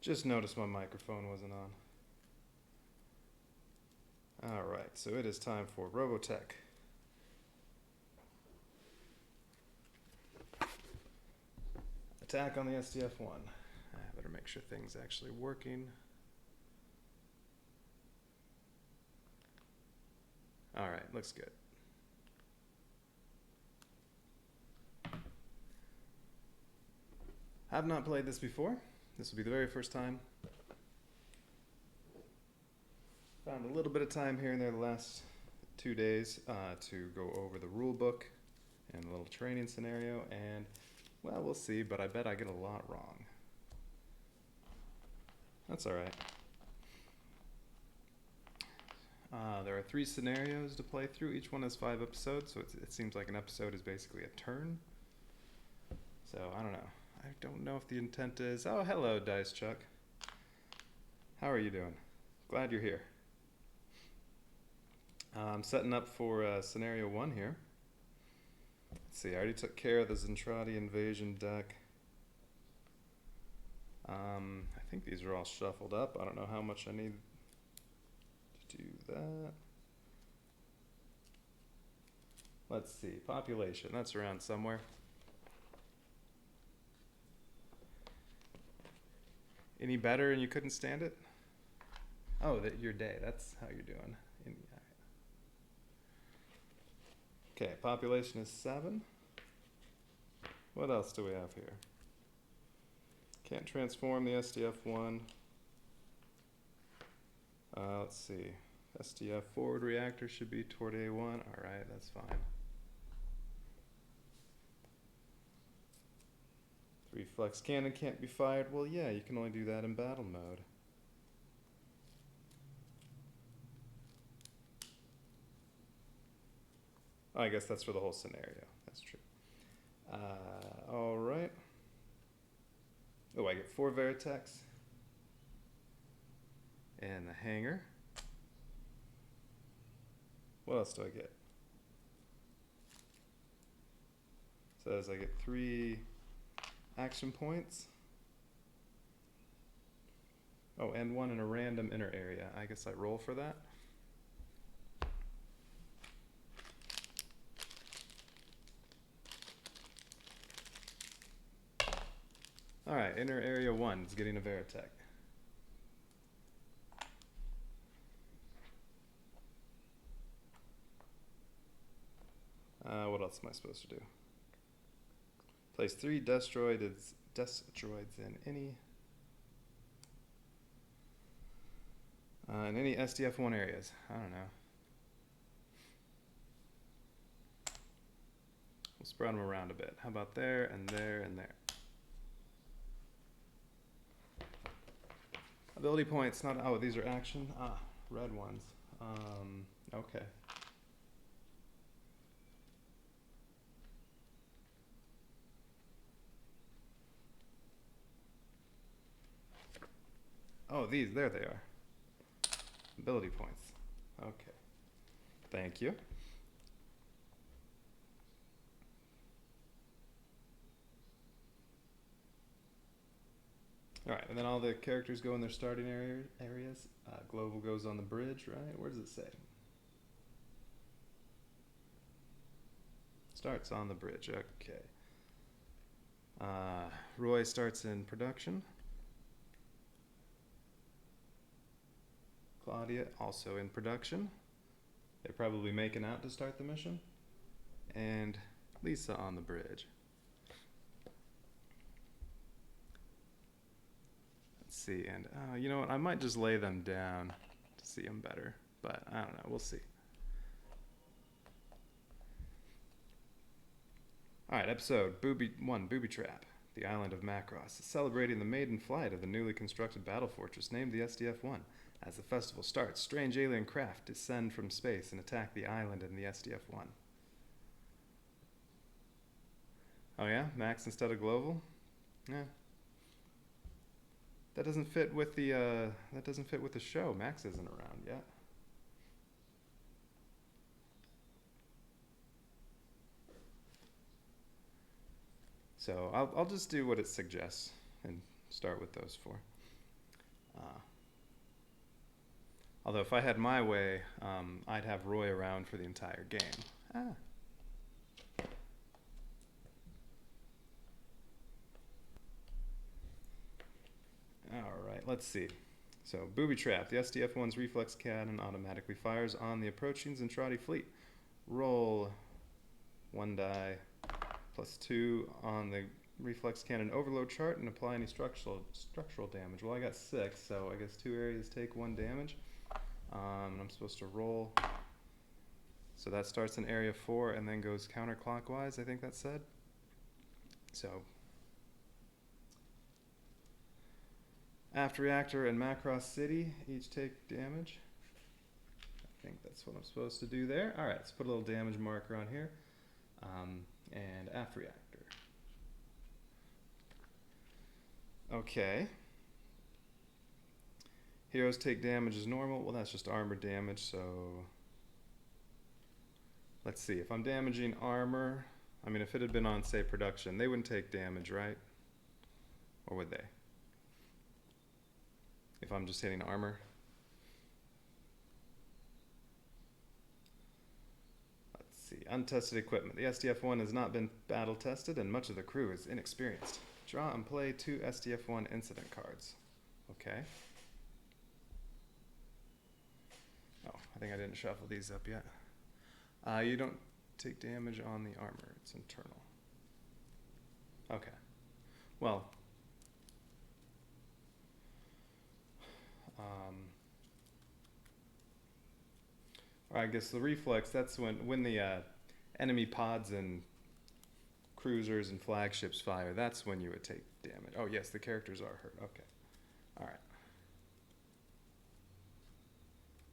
Just noticed my microphone wasn't on. Alright, so it is time for Robotech. Attack on the SDF-1. I better make sure things are actually working. Alright, looks good. Have not played this before. This will be the very first time. Found a little bit of time here and there the last 2 days to go over the rule book and a little training scenario, and well, we'll see, but I bet I get a lot wrong. That's alright. There are 3 scenarios to play through. Each one has 5 episodes, so it seems like an episode is basically a turn. So, I don't know. I don't know if the intent is... Oh, hello, Dice Chuck. How are you doing? Glad you're here. I'm setting up for scenario 1 here. Let's see, I already took care of the Zentradi invasion deck. I think these are all shuffled up. I don't know how much I need to do that. Let's see, population, that's around somewhere. Any better and you couldn't stand it? Oh, your day, that's how you're doing. Okay, population is 7. What else do we have here? Can't transform the SDF-1. Let's see. SDF forward reactor should be toward A1. Alright, that's fine. 3 flex cannon can't be fired. Well, yeah, you can only do that in battle mode. Oh, I guess that's for the whole scenario. That's true. Alright. Oh, I get 4 Veritex. And the hanger. What else do I get? Says I get 3 action points. Oh, and 1 in a random inner area. I guess I roll for that. Alright, inner area 1 is getting a Veritech. What else am I supposed to do? Place 3 destroids in any SDF-1 areas. I don't know. We'll spread them around a bit. How about there and there and there? Ability points, not... Oh, these are action? Ah, red ones. Okay. Oh, these, there they are. Ability points. Okay. Thank you. Alright, and then all the characters go in their starting areas. Global goes on the bridge, right? Where does it say? Starts on the bridge, okay. Roy starts in production. Claudia also in production. They're probably making out to start the mission. And Lisa on the bridge. Let's see, and you know what, I might just lay them down to see them better, but I don't know, we'll see. Alright, episode 1, Booby Trap. The island of Macross is celebrating the maiden flight of the newly constructed battle fortress named the SDF-1. As the festival starts, strange alien craft descend from space and attack the island and the SDF-1. Oh yeah, Max instead of Global? Yeah. That doesn't fit with the show. Max isn't around yet. So I'll just do what it suggests and start with those 4. Although if I had my way, I'd have Roy around for the entire game. Ah. Alright, let's see. So, Booby Trap. The SDF-1's reflex cannon automatically fires on the approaching Zentradi fleet. Roll 1 die plus 2 on the reflex cannon overload chart and apply any structural damage. Well, I got 6, so I guess 2 areas take 1 damage. I'm supposed to roll. So that starts in area 4 and then goes counterclockwise, I think that said. So, Aft Reactor and Macross City each take damage. I think that's what I'm supposed to do there. Alright, let's put a little damage marker on here. And Aft Reactor. Okay. Heroes take damage as normal. Well, that's just armor damage, so... Let's see. If I'm damaging armor... I mean, if it had been on, say, production, they wouldn't take damage, right? Or would they? If I'm just hitting armor? Let's see. Untested equipment. The SDF-1 has not been battle tested, and much of the crew is inexperienced. Draw and play 2 SDF-1 incident cards. Okay. Oh, I think I didn't shuffle these up yet. You don't take damage on the armor. It's internal. Okay. Well. I guess the reflex, that's when the enemy pods and cruisers and flagships fire, that's when you would take damage. Oh yes, the characters are hurt. Okay. Alright.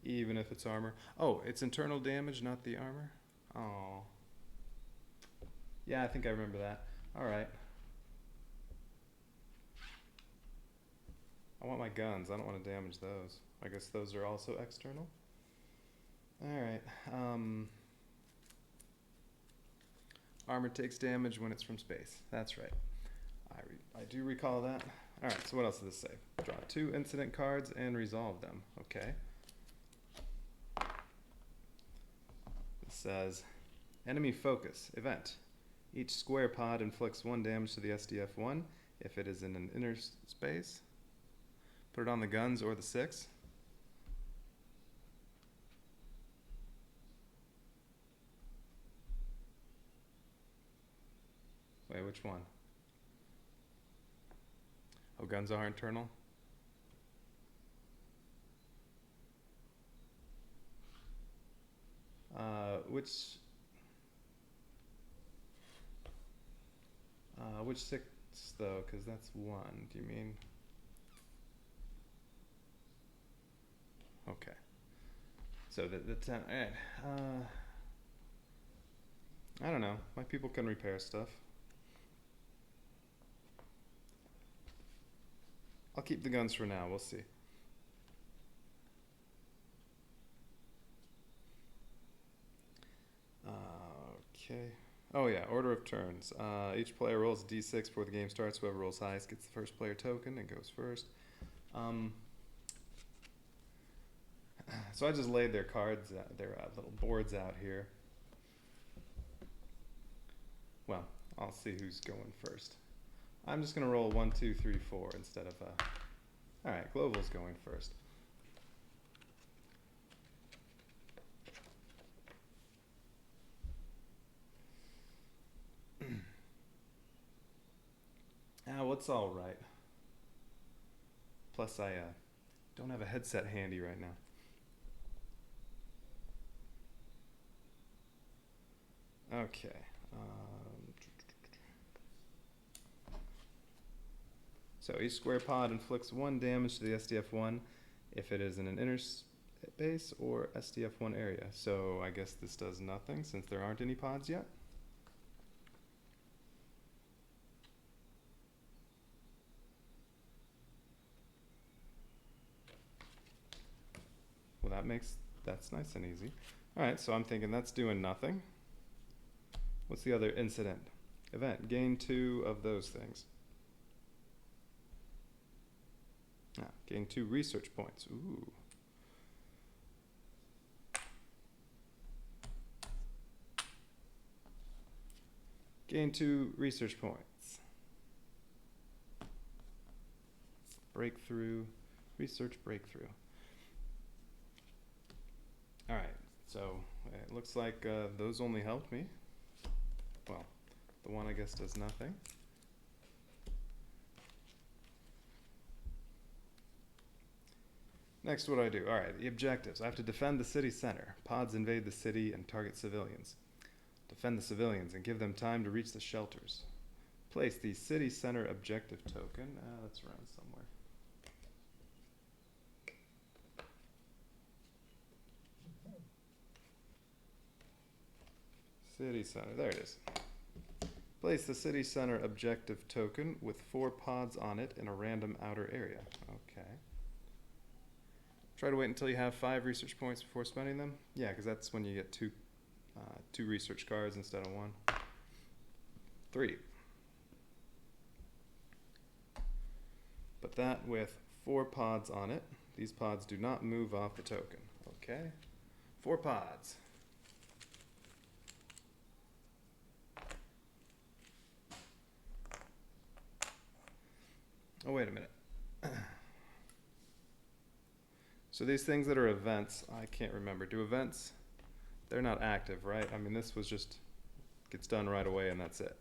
Even if it's armor. Oh, it's internal damage, not the armor? Oh. Yeah, I think I remember that. Alright. I want my guns. I don't want to damage those. I guess those are also external? Alright. Armor takes damage when it's from space. That's right. I do recall that. Alright, so what else does this say? Draw 2 incident cards and resolve them. Okay. It says, enemy focus, event. Each square pod inflicts 1 damage to the SDF-1 if it is in an inner space. Put it on the guns or the 6. Wait, which one? Oh, guns are internal? Which 6 though? Because that's 1. Do you mean? Okay. So the 10. Alright. I don't know. My people can repair stuff. I'll keep the guns for now. We'll see. Okay. Oh yeah, order of turns. Each player rolls a d6 before the game starts. Whoever rolls highest gets the first player token and goes first. So I just laid their cards, their little boards out here. Well, I'll see who's going first. I'm just going to roll 1, 2, 3, 4 instead of... Alright, Global's going first. Well, it's alright. Plus, I don't have a headset handy right now. Okay. So each square pod inflicts 1 damage to the SDF-1 if it is in an inner space or SDF-1 area. So I guess this does nothing since there aren't any pods yet. Well, that's nice and easy. Alright, so I'm thinking that's doing nothing. What's the other incident? Event. Gain 2 of those things. Ah, Gain 2 research points. Ooh. Gain 2 research points. Breakthrough, research breakthrough. All right, so it looks like those only helped me. Well, the one I guess does nothing. Next, what do I do? All right, the objectives. I have to defend the city center. Pods invade the city and target civilians. Defend the civilians and give them time to reach the shelters. Place the city center objective token. That's around somewhere. City center, there it is. Place the city center objective token with 4 pods on it in a random outer area. Okay. Try to wait until you have 5 research points before spending them. Yeah, because that's when you get 2 research cards instead of 1. 3. But that with 4 pods on it. These pods do not move off the token. Okay. 4 pods. Oh, wait a minute. So these things that are events, I can't remember. Do events, they're not active, right? I mean, this was just, gets done right away and that's it.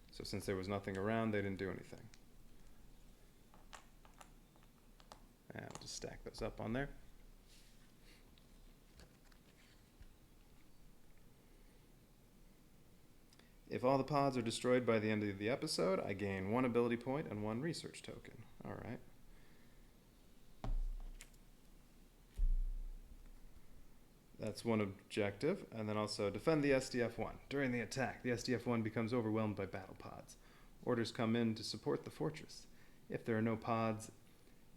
So since there was nothing around, they didn't do anything. And I'll just stack those up on there. If all the pods are destroyed by the end of the episode, I gain 1 ability point and 1 research token. All right. That's 1 objective. And then also defend the SDF-1. During the attack, the SDF-1 becomes overwhelmed by battle pods. Orders come in to support the fortress. If there are no pods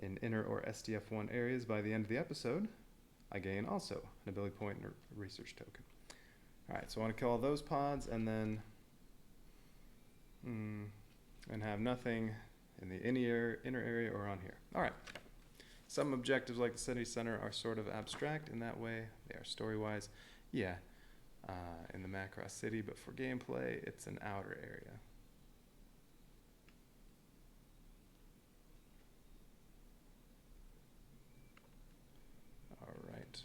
in inner or SDF-1 areas by the end of the episode, I gain also an ability point and a research token. All right, so I want to kill all those pods and then and have nothing in the inner area or on here. All right. Some objectives like the city center are sort of abstract in that way. They are story-wise, yeah, in the Macross City, but for gameplay, it's an outer area. All right.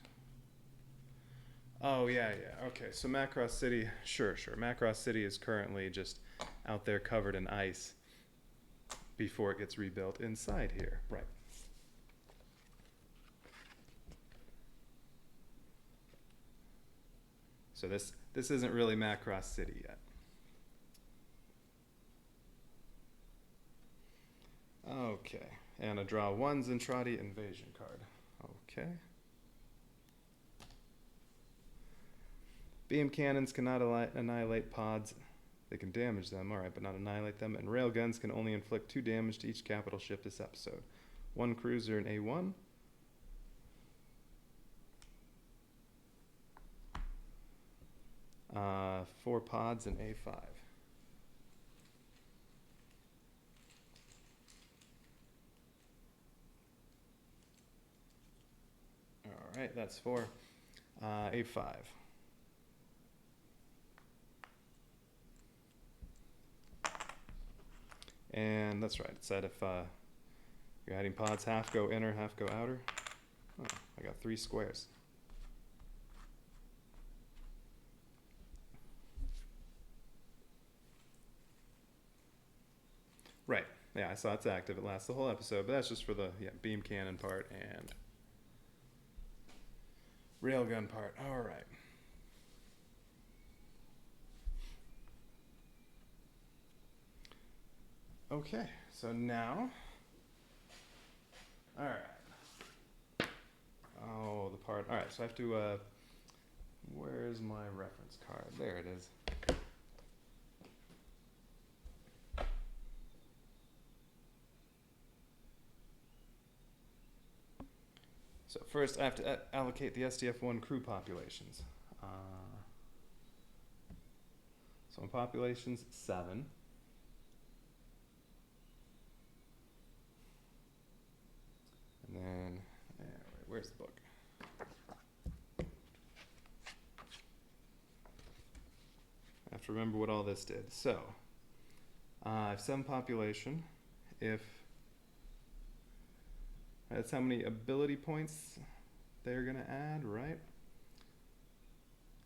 Oh, yeah. Okay, so Macross City, sure. Macross City is currently just out there covered in ice before it gets rebuilt inside here. Right. So this isn't really Macross City yet. Okay, and I draw 1 Zentradi invasion card. Okay. Beam cannons cannot annihilate pods. They can damage them, alright, but not annihilate them. And railguns can only inflict 2 damage to each capital ship this episode. 1 cruiser and A1. Four pods and A5. Alright, that's 4. A5. And that's right, it said if you're adding pods, half go inner, half go outer. Oh, I got 3 squares. Right, yeah, I saw it's active. It lasts the whole episode, but that's just for the beam cannon part and railgun part. All right. Okay, so now, all right. Oh, the part, all right, so I have to, where's my reference card? There it is. So first I have to allocate the SDF-1 crew populations. So in populations, 7. where's the book? I have to remember what all this did. So, I have 7 population. If that's how many ability points they're going to add, right?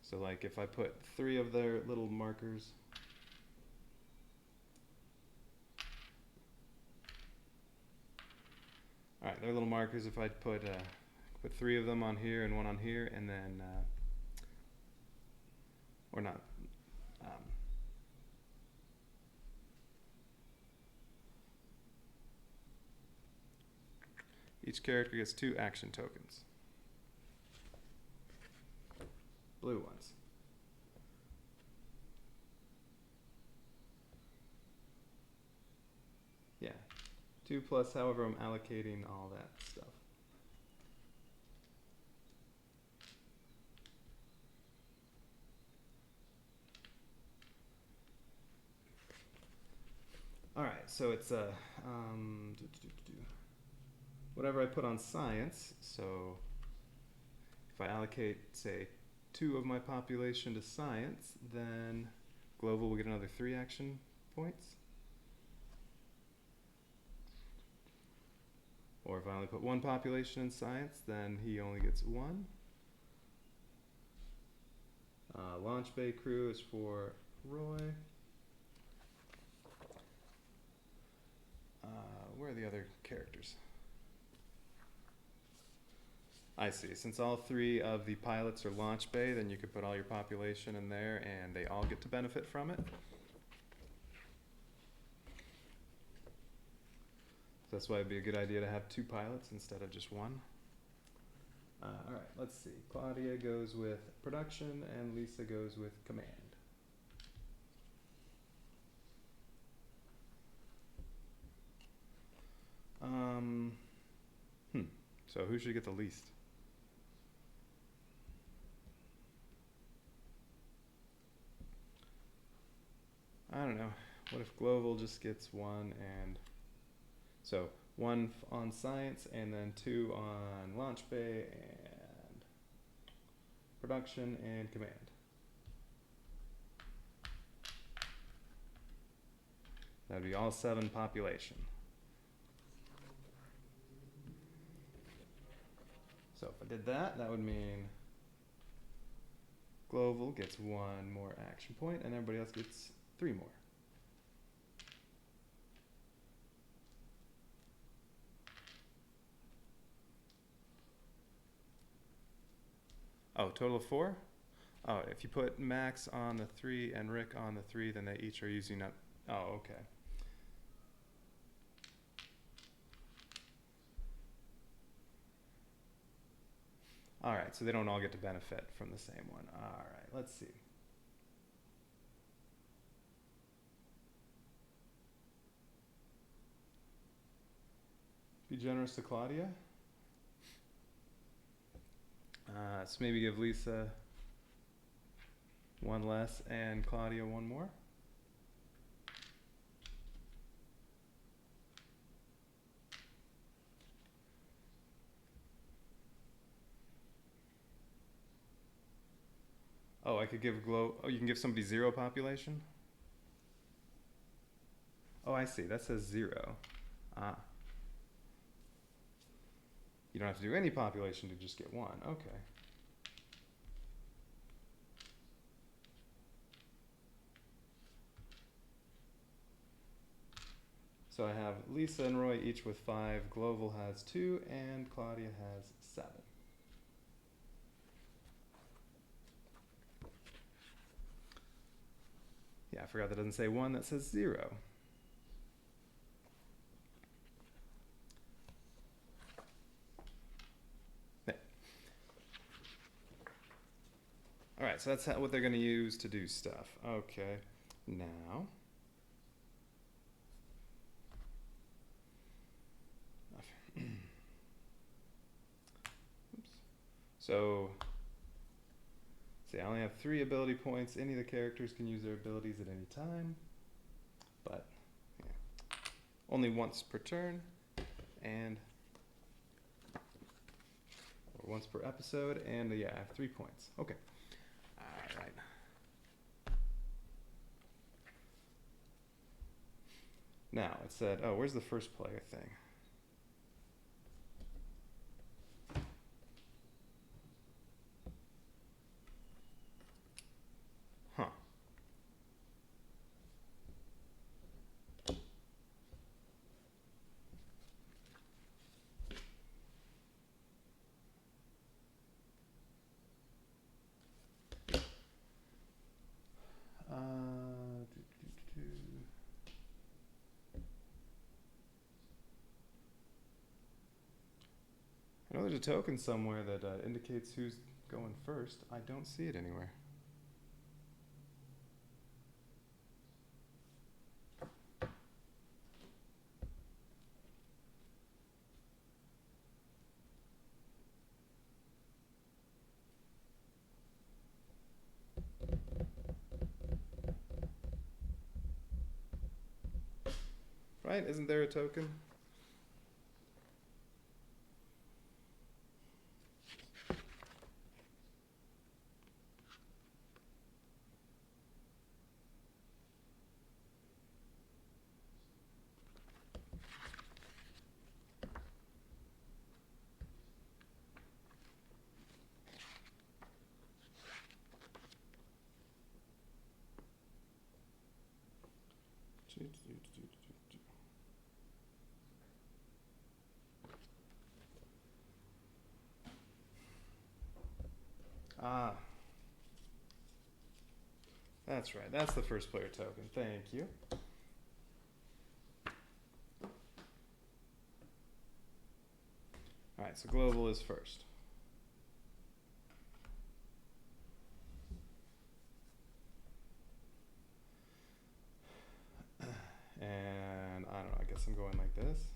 So like if I put 3 of their little markers, all right, their little markers, if I put 3 of them on here and 1 on here, and then, or not, each character gets 2 action tokens. Blue ones. Yeah, 2 plus however I'm allocating all that stuff. All right, so it's whatever I put on science. So if I allocate, say, 2 of my population to science, then Global will get another 3 action points. Or if I only put 1 population in science, then he only gets 1. Launch Bay Crew is for Roy. Where are the other characters? I see. Since all 3 of the pilots are Launch Bay, then you could put all your population in there and they all get to benefit from it. So that's why it'd be a good idea to have 2 pilots instead of just 1. Alright, let's see. Claudia goes with production and Lisa goes with command. So who should get the least? I don't know. What if Global just gets 1 and so 1 on science and then 2 on Launch Bay and production and command. That'd be all 7 population. So if I did that, that would mean Global gets 1 more action point and everybody else gets 3 more. Oh, total of 4? Oh, if you put Max on the 3 and Rick on the 3, then they each are using up. Oh, okay. All right, so they don't all get to benefit from the same one. All right, let's see. Be generous to Claudia. So maybe give Lisa 1 less and Claudia 1 more. Oh, I could give oh, you can give somebody 0 population? Oh, I see. That says 0. Ah. You don't have to do any population to just get 1. Okay. So I have Lisa and Roy each with 5, Global has 2, and Claudia has 7. Yeah, I forgot that doesn't say 1, that says 0. Yeah. All right, so that's what they're going to use to do stuff. Okay, now. Oops. So, see, I only have 3 ability points. Any of the characters can use their abilities at any time, but yeah, only once per turn. And or once per episode, and yeah, I have 3 points. Okay. All right. Now, it said, oh, where's the first player thing? Huh. I know there's a token somewhere that indicates who's going first. I don't see it anywhere. Right? Isn't there a token? Ah, that's right. That's the first player token. Thank you. All right, so global is first. And I don't know, I guess I'm going like this.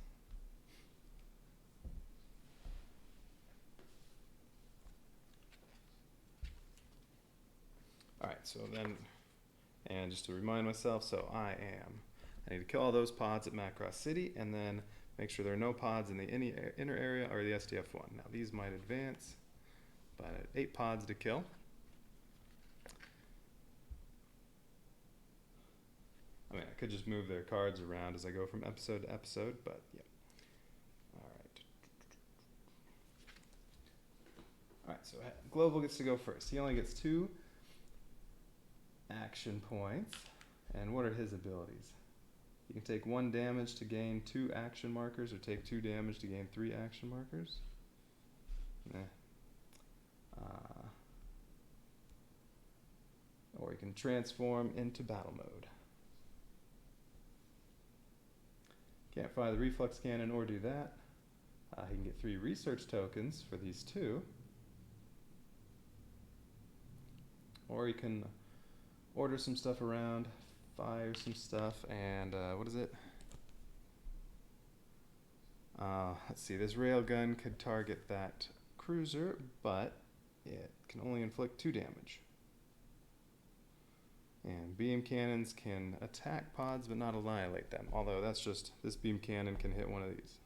All right, so then, and just to remind myself, so I need to kill all those pods at Macross City, and then make sure there are no pods in the inner area or the SDF-1. Now these might advance, but 8 pods to kill. I mean, I could just move their cards around as I go from episode to episode, but yeah. All right. All right, so Global gets to go first. He only gets 2 action points. And what are his abilities? You can take 1 damage to gain 2 action markers, or take 2 damage to gain 3 action markers. Nah. Or you can transform into battle mode. Can't fire the reflex cannon or do that. He can get 3 research tokens for these 2. Or he can order some stuff around, fire some stuff, and what is it? Let's see, this railgun could target that cruiser, but it can only inflict 2 damage. And beam cannons can attack pods but not annihilate them, although that's just, this beam cannon can hit one of these.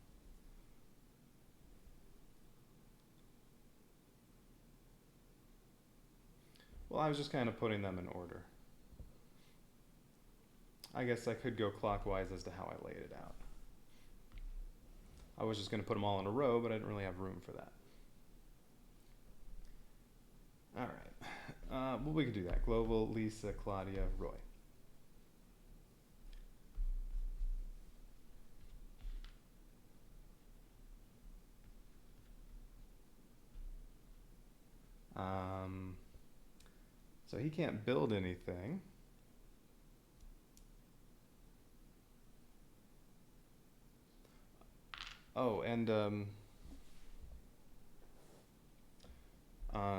Well, I was just kind of putting them in order. I guess I could go clockwise as to how I laid it out. I was just going to put them all in a row, but I didn't really have room for that. All right. Well, we could do that. Global, Lisa, Claudia, Roy. So he can't build anything. Oh, and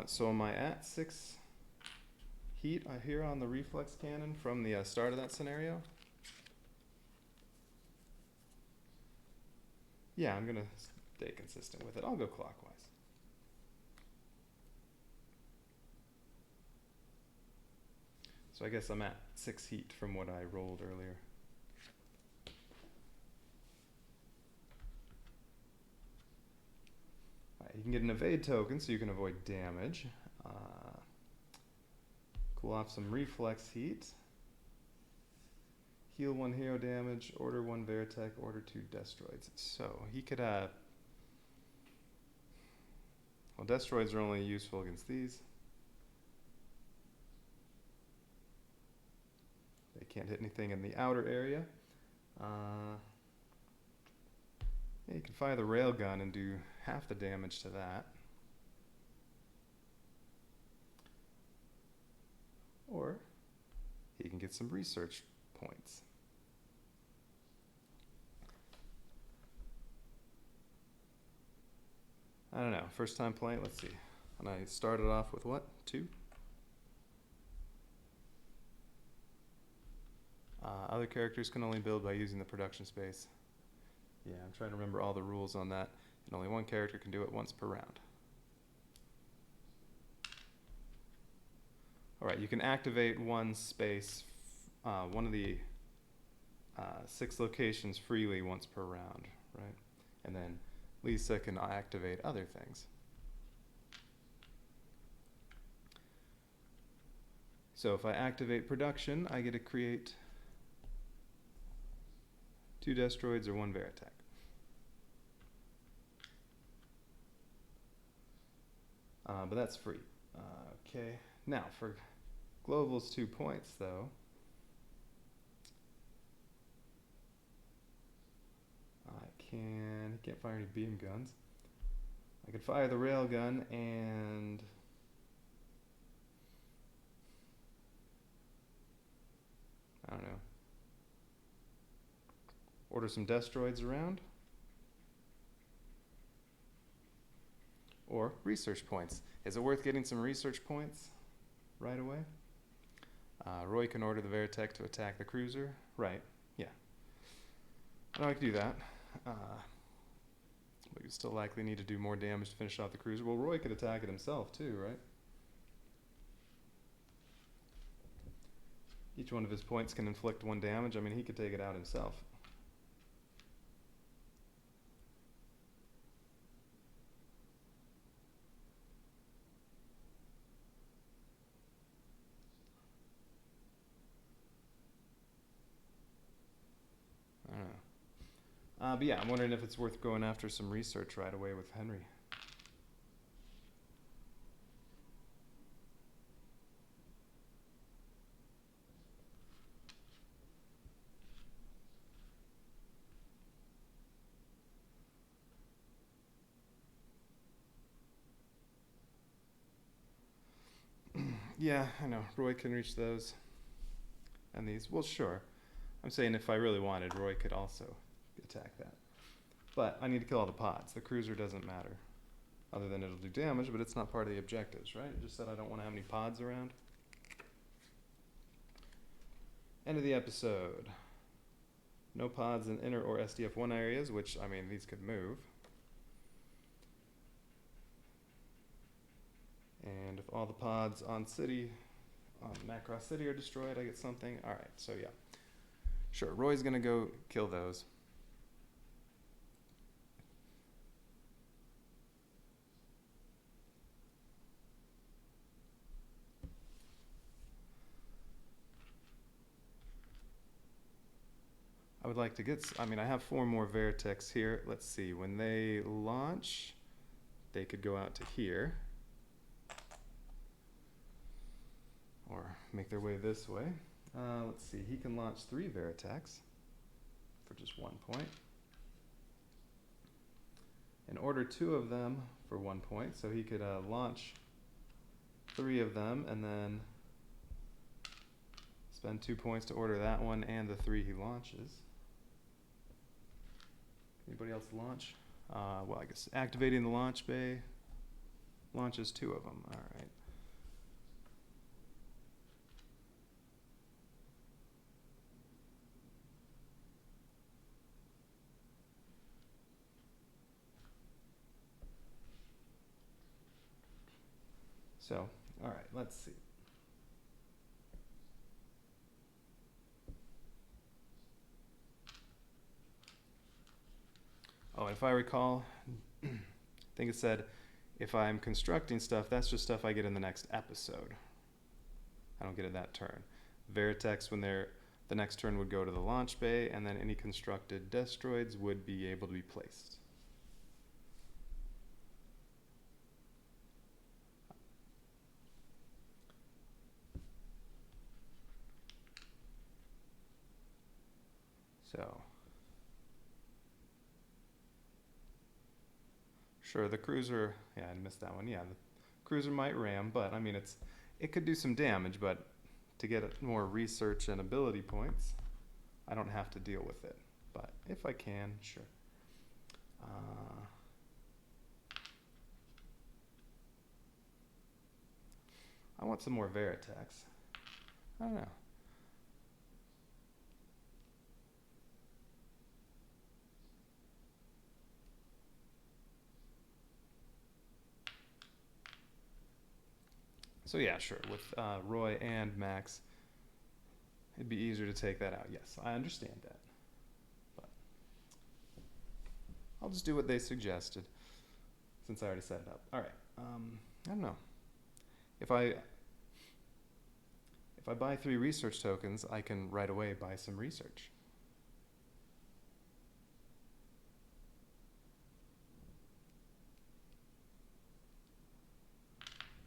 so am I at 6 heat here on the reflex cannon from the start of that scenario? Yeah, I'm gonna stay consistent with it. I'll go clockwise. So I guess I'm at 6 heat from what I rolled earlier. He can can get an evade token so you can avoid damage. Cool off some reflex heat. Heal 1 hero damage, order 1 Veritech, order 2 Destroids. So he could well, Destroids are only useful against these. They can't hit anything in the outer area. Yeah, you can fire the railgun and do half the damage to that. Or he can get some research points. I don't know. First time playing, let's see. And I started off with what? 2? Other characters can only build by using the production space. Yeah, I'm trying to remember all the rules on that. And only one character can do it once per round. Alright, you can activate one space, one of the 6 locations freely once per round, right? And then Lisa can activate other things. So if I activate production, I get to create 2 Destroids or 1 Veritech. But that's free. Okay, now for Global's 2 points though, can't fire any beam guns. I could fire the railgun and I don't know, order some Destroids around, or research points. Is it worth getting some research points right away? Roy can order the Veritech to attack the cruiser. Right, yeah. I know I can do that. But you still likely need to do more damage to finish off the cruiser. Well, Roy could attack it himself too, right? Each one of his points can inflict 1 damage. I mean, he could take it out himself. I don't know. But yeah, I'm wondering if it's worth going after some research right away with Henry. Yeah, I know. Roy can reach those. And these. Well, sure. I'm saying if I really wanted, Roy could also attack that. But I need to kill all the pods. The cruiser doesn't matter. Other than it'll do damage, but it's not part of the objectives, right? It just said I don't want to have any pods around. End of the episode. No pods in inner or SDF-1 areas, which, I mean, these could move. And if all the pods on Macross City are destroyed, I get something. Alright, so yeah. Sure, Roy's gonna go kill those. I would like to get, I mean, I have 4 more Veritechs here. Let's see, when they launch, they could go out to here. Or make their way this way. Let's see, he can launch 3 Veritechs for just 1 point. And order 2 of them for 1 point, so he could launch 3 of them and then spend 2 points to order that one and the 3 he launches. Anybody else launch? Well, I guess activating the launch bay launches 2 of them. All right. So, all right, let's see. Oh, if I recall, I think it said If I'm constructing stuff, that's just stuff I get in the next episode. I don't get it that turn. Veritex, the next turn would go to the launch bay, and then any constructed destroids would be able to be placed. So, sure, the cruiser, yeah, I missed that one. Yeah, the cruiser might ram, but I mean, it could do some damage, but to get more research and ability points, I don't have to deal with it. But if I can, sure. I want some more Veritex. I don't know. So yeah, sure, with Roy and Max, it'd be easier to take that out. Yes, I understand that. But I'll just do what they suggested, since I already set it up. All right, I don't know. If I buy 3 research tokens, I can right away buy some research.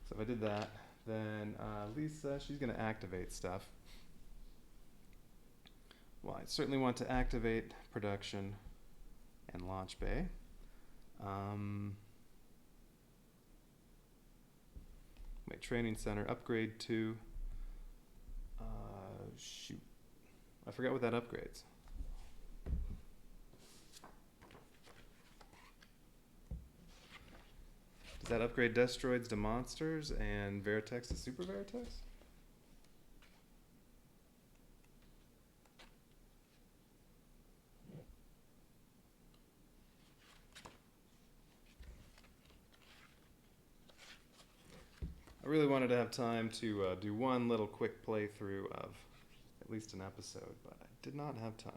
So if I did that, then Lisa, she's going to activate stuff. Well, I certainly want to activate production and launch bay. My training center upgrade to shoot, I forgot what that upgrades. Does that upgrade destroids to monsters and Veritex to super Veritex? I really wanted to have time to do one little quick playthrough of at least an episode, but I did not have time.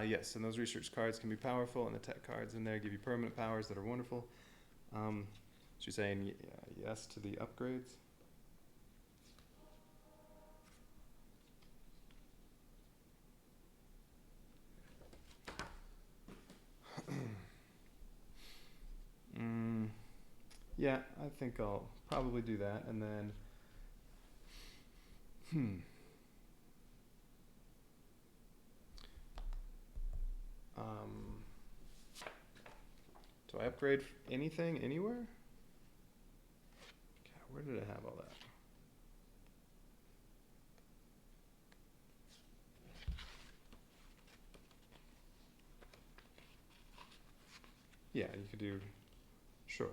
Yes, and those research cards can be powerful, and the tech cards in there give you permanent powers that are wonderful. So you're saying yes to the upgrades? Yeah, I think I'll probably do that, and then do I upgrade anything anywhere? Okay, where did I have all that? Yeah, you could do, sure,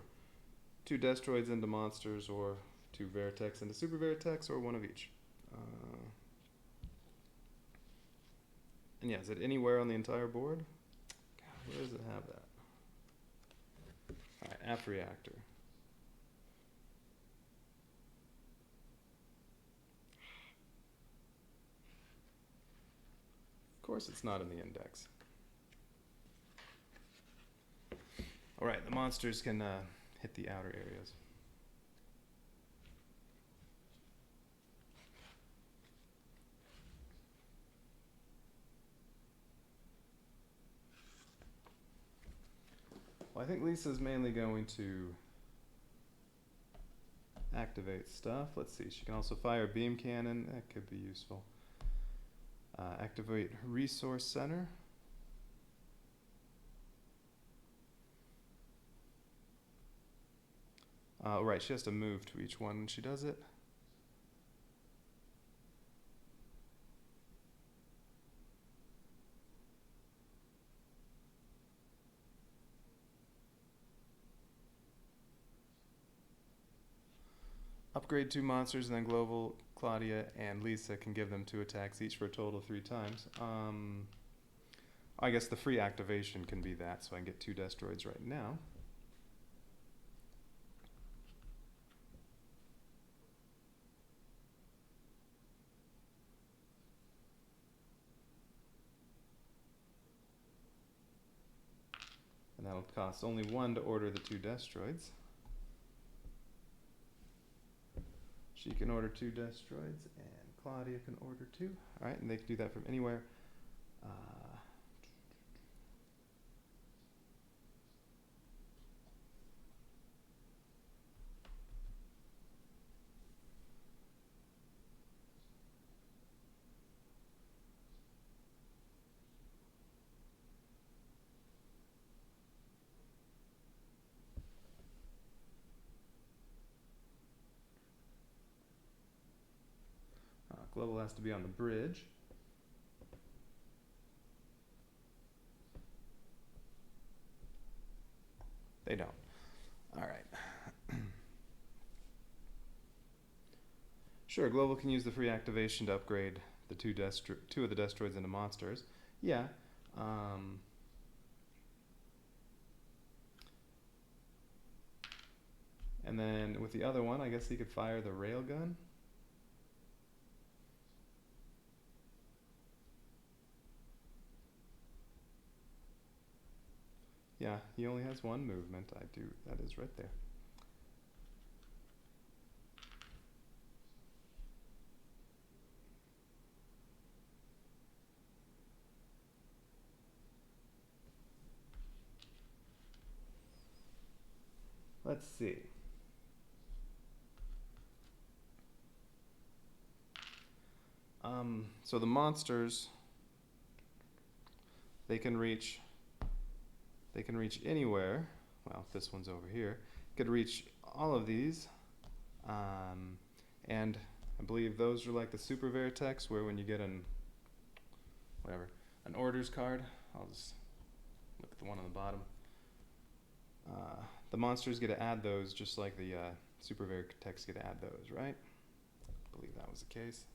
2 destroids into monsters, or 2 Veritex into super Veritex, or one of each. And yeah, is it anywhere on the entire board? God, where does it have that? Alright, F reactor. Of course it's not in the index. Alright, the monsters can hit the outer areas. Well, I think Lisa's mainly going to activate stuff. Let's see, she can also fire a beam cannon. That could be useful. Activate resource center. Right, she has to move to each one when she does it. Upgrade 2 monsters, and then Global, Claudia, and Lisa can give them 2 attacks each for a total of 3 times. I guess the free activation can be that, so I can get 2 destroids right now. that'll cost only 1 to order the 2 Destroids. She can order 2 Destroids, and Claudia can order 2. Alright, and they can do that from anywhere. Global has to be on the bridge. They don't. Alright. Sure, Global can use the free activation to upgrade the 2 of the Destroids into monsters. Yeah. And then with the other one, I guess he could fire the railgun. Yeah, he only has 1 movement. That is right there. Let's see. So the monsters, they can reach anywhere. Well, this one's over here. Could reach all of these. And I believe those are like the Super Veritex, where when you get an orders card, I'll just look at the one on the bottom. The monsters get to add those just like the Super Veritex get to add those, right? I believe that was the case.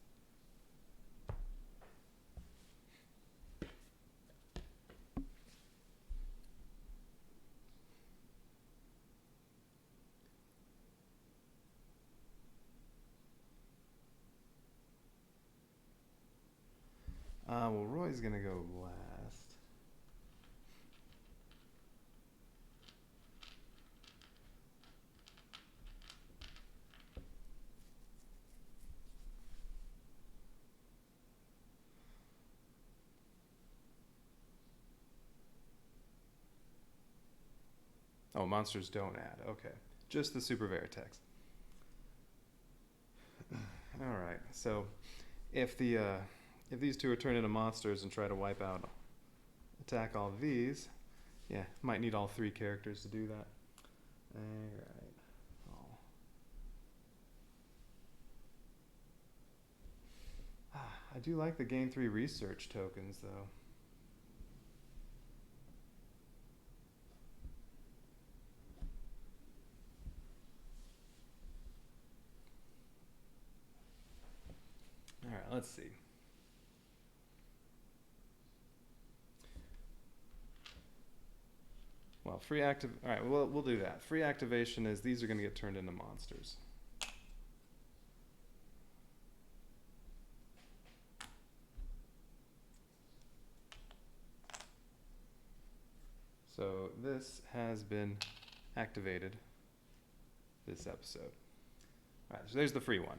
Well, Roy's gonna go last. Oh, monsters don't add. Okay, just the Super Veritex. All right. So, if these 2 are turned into monsters and try to attack all of these, yeah, might need all 3 characters to do that. Alright. I do like the gain 3 research tokens, though. Alright, let's see. Well, alright, we'll do that. Free activation is these are going to get turned into monsters. So this has been activated this episode. Alright, so there's the free one.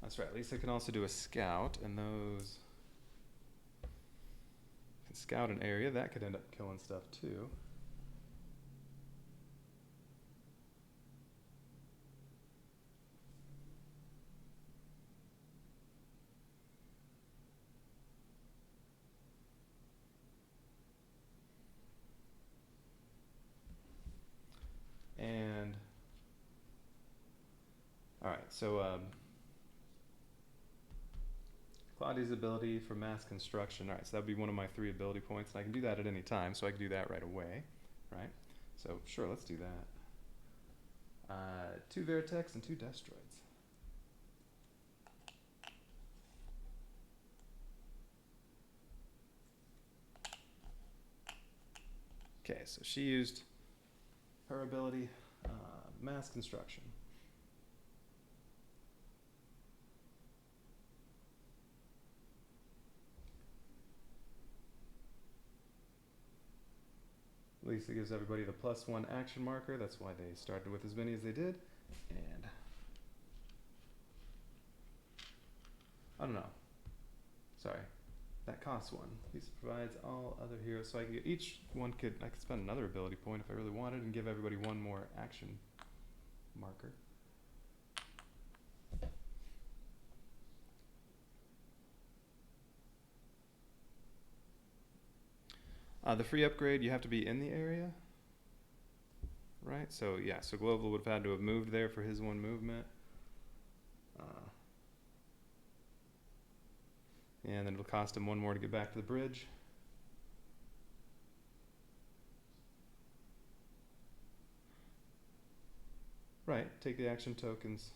That's right, Lisa can also do a scout, and those can scout an area. That could end up killing stuff too. And alright, so Claudia's ability for mass construction. Alright, so that would be one of my 3 ability points, and I can do that at any time, so I can do that right away, right? So sure, let's do that. 2 Veritex and 2 Destroids. Okay, so she used her ability, mass construction. Lisa gives everybody the +1 action marker. That's why they started with as many as they did. And I don't know. Sorry. That costs 1. Lisa provides all other heroes. So I could get each one I could spend another ability point if I really wanted and give everybody 1 more action marker. The free upgrade, you have to be in the area, right? So yeah, so Global would have had to have moved there for his 1 movement. And then it'll cost him 1 more to get back to the bridge. Right, take the action tokens.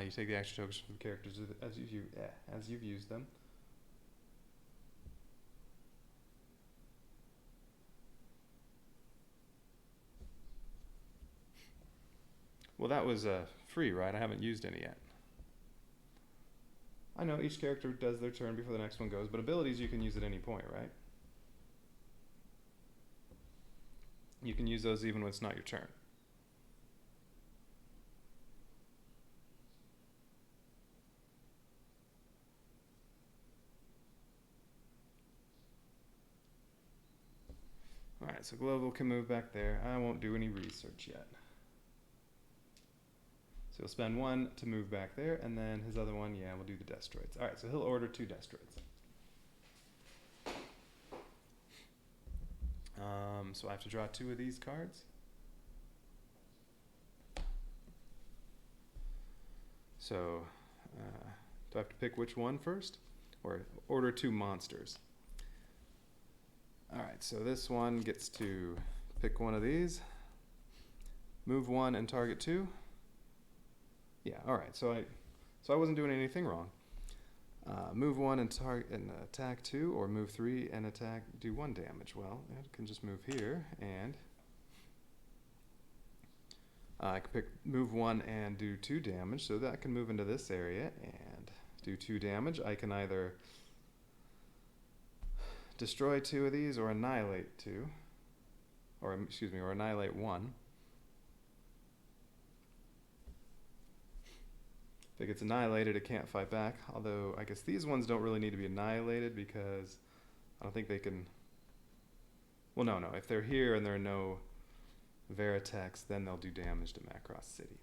You take the action tokens from the characters as you've used them. Well, that was free, right? I haven't used any yet. I know each character does their turn before the next one goes, but abilities you can use at any point, right? You can use those even when it's not your turn. Alright, so Global can move back there. I won't do any research yet. So he'll spend 1 to move back there, and then his other 1, yeah, we'll do the Destroids. Alright, so he'll order 2 Destroids. So I have to draw 2 of these cards. So, do I have to pick which one first? Or order 2 monsters? Alright, so this one gets to pick 1 of these. Move 1 and target 2. Yeah, alright, so I wasn't doing anything wrong. Move 1 and target and attack 2, or move 3 and do 1 damage. Well, I can just move here, and I can move 1 and do 2 damage, so that can move into this area and do 2 damage. I can either destroy 2 of these or annihilate 2, or annihilate 1. If it gets annihilated, it can't fight back, although I guess these ones don't really need to be annihilated because I don't think they can... Well, no, if they're here and there are no Veritechs, then they'll do damage to Macross City.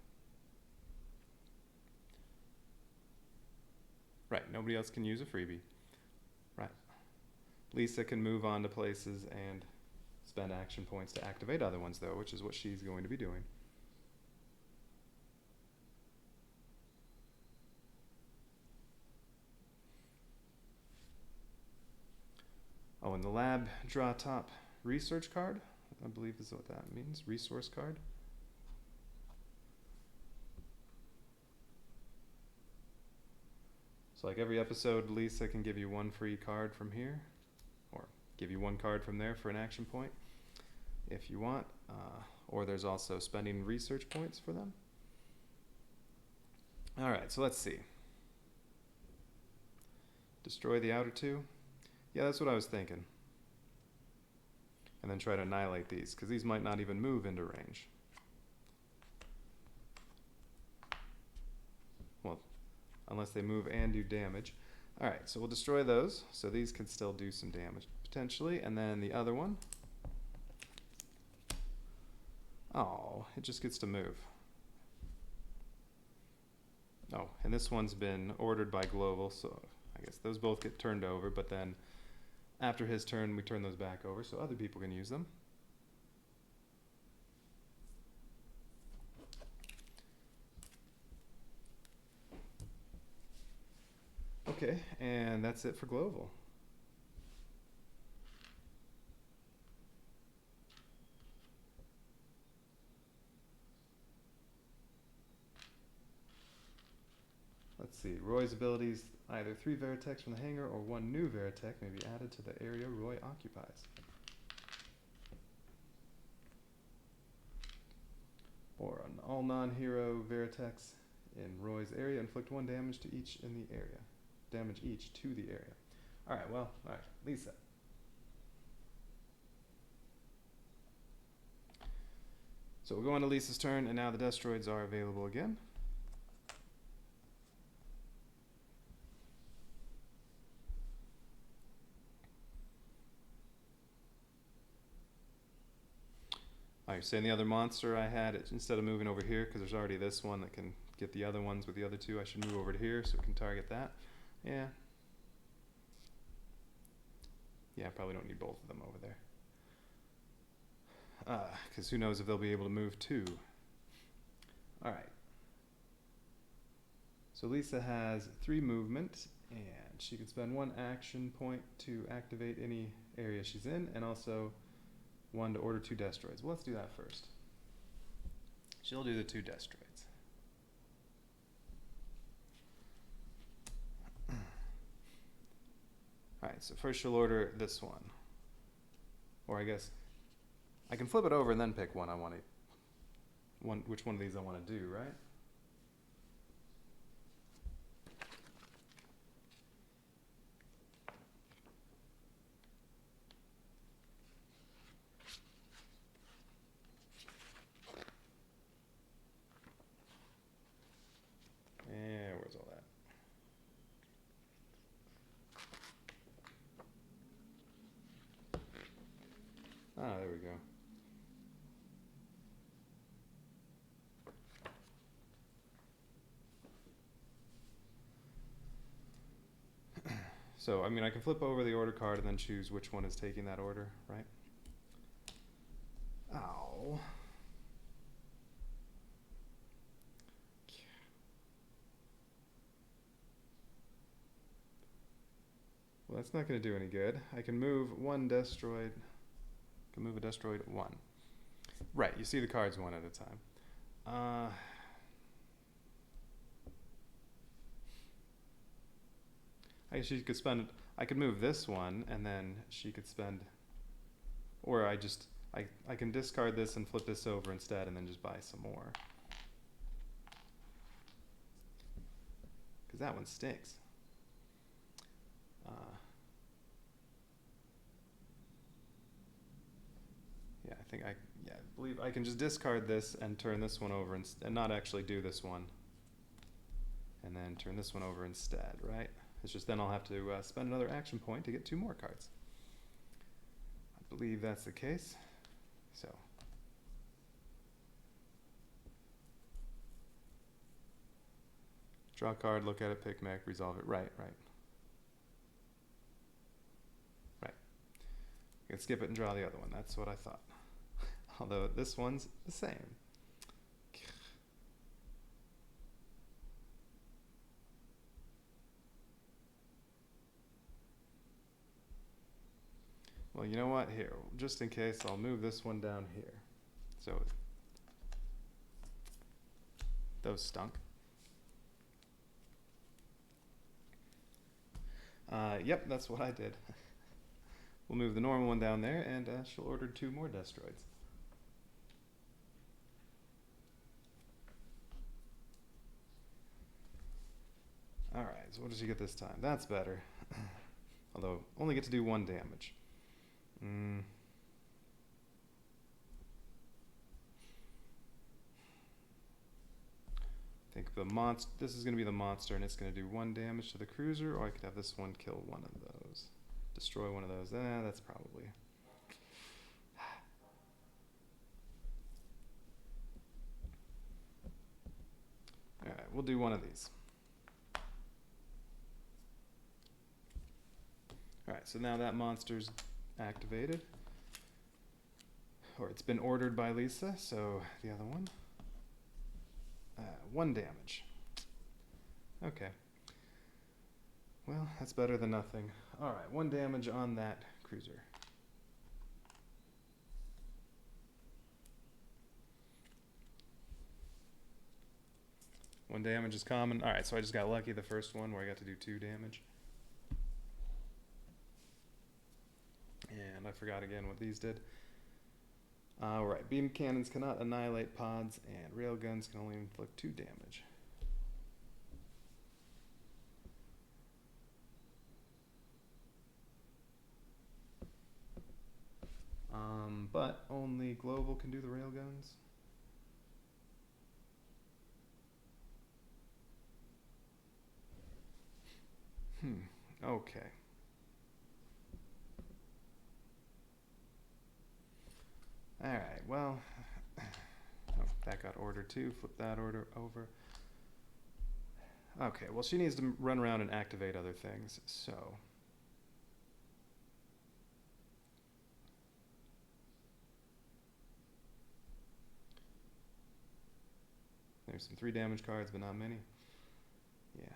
Right, nobody else can use a freebie. Right. Lisa can move on to places and spend action points to activate other ones, though, which is what she's going to be doing. Oh, and the lab draw top research card, I believe is what that means, resource card. So like every episode, Lisa can give you 1 free card from here, or give you 1 card from there for an action point if you want, or there's also spending research points for them. Alright, so let's see. Destroy the outer 2. Yeah, that's what I was thinking. And then try to annihilate these, because these might not even move into range. Well, unless they move and do damage. Alright, so we'll destroy those, so these can still do some damage, potentially. And then the other one. Oh, it just gets to move. Oh, and this one's been ordered by Global, so I guess those both get turned over, but then after his turn, we turn those back over so other people can use them. Okay, and that's it for Global. Let's see, Roy's abilities, either 3 Veritechs from the hangar or 1 new Veritech may be added to the area Roy occupies. Or on all non-hero Veritechs in Roy's area, inflict 1 damage to each in the area. Damage each to the area. Alright, Lisa. So we'll go on to Lisa's turn, and now the Destroids are available again. Alright, saying the other monster I had, instead of moving over here, because there's already this one that can get the other ones with the other two, I should move over to here so it can target that. Yeah. Yeah, I probably don't need both of them over there. Because who knows if they'll be able to move too. Alright. So Lisa has 3 movement, and she can spend 1 action point to activate any area she's in, and also 1 to order 2 Destroids. Well, let's do that first. She'll do the 2 Destroids. Alright, so first she'll order this one. Or I guess I can flip it over and then pick one I want to, which one of these I want to do, right? And where's all that? Ah, there we go. So, I mean, I can flip over the order card and then choose which one is taking that order, right? Ow. Well, that's not going to do any good. I can move 1 Destroid. I can move a Destroid 1. Right, you see the cards one at a time. I guess she could spend, I could move this one, and then she could spend, or I can discard this and flip this over instead, and then just buy some more. Because that one stinks. Yeah, I believe I can just discard this and turn this one over and not actually do this one. And then turn this one over instead, right? It's just then I'll have to spend another action point to get 2 more cards. I believe that's the case. So. Draw a card, look at it, pick mech, resolve it. Right. You can skip it and draw the other one. That's what I thought. Although this one's the same. Well, you know what? Here, just in case, I'll move this one down here. So, those stunk. Yep, that's what I did. We'll move the normal one down there, and she'll order 2 more Destroids. Alright, so what does she get this time? That's better. Although, only get to do 1 damage. I think this is going to be the monster, and it's going to do 1 damage to the cruiser, or I could have this one kill one of those. Destroy one of those. That's probably... Alright, we'll do one of these. Alright, so now that monster's activated. Or it's been ordered by Lisa, so the other one. 1 damage. Okay. Well, that's better than nothing. Alright, 1 damage on that cruiser. One damage is common. Alright, so I just got lucky the first one where I got to do 2 damage. And I forgot again what these did. Alright, beam cannons cannot annihilate pods, and railguns can only inflict 2 damage. But only Global can do the railguns. Okay. Alright, well, oh, that got order too. Flip that order over. Okay, well, she needs to run around and activate other things, so. There's some 3 damage cards, but not many. Yeah.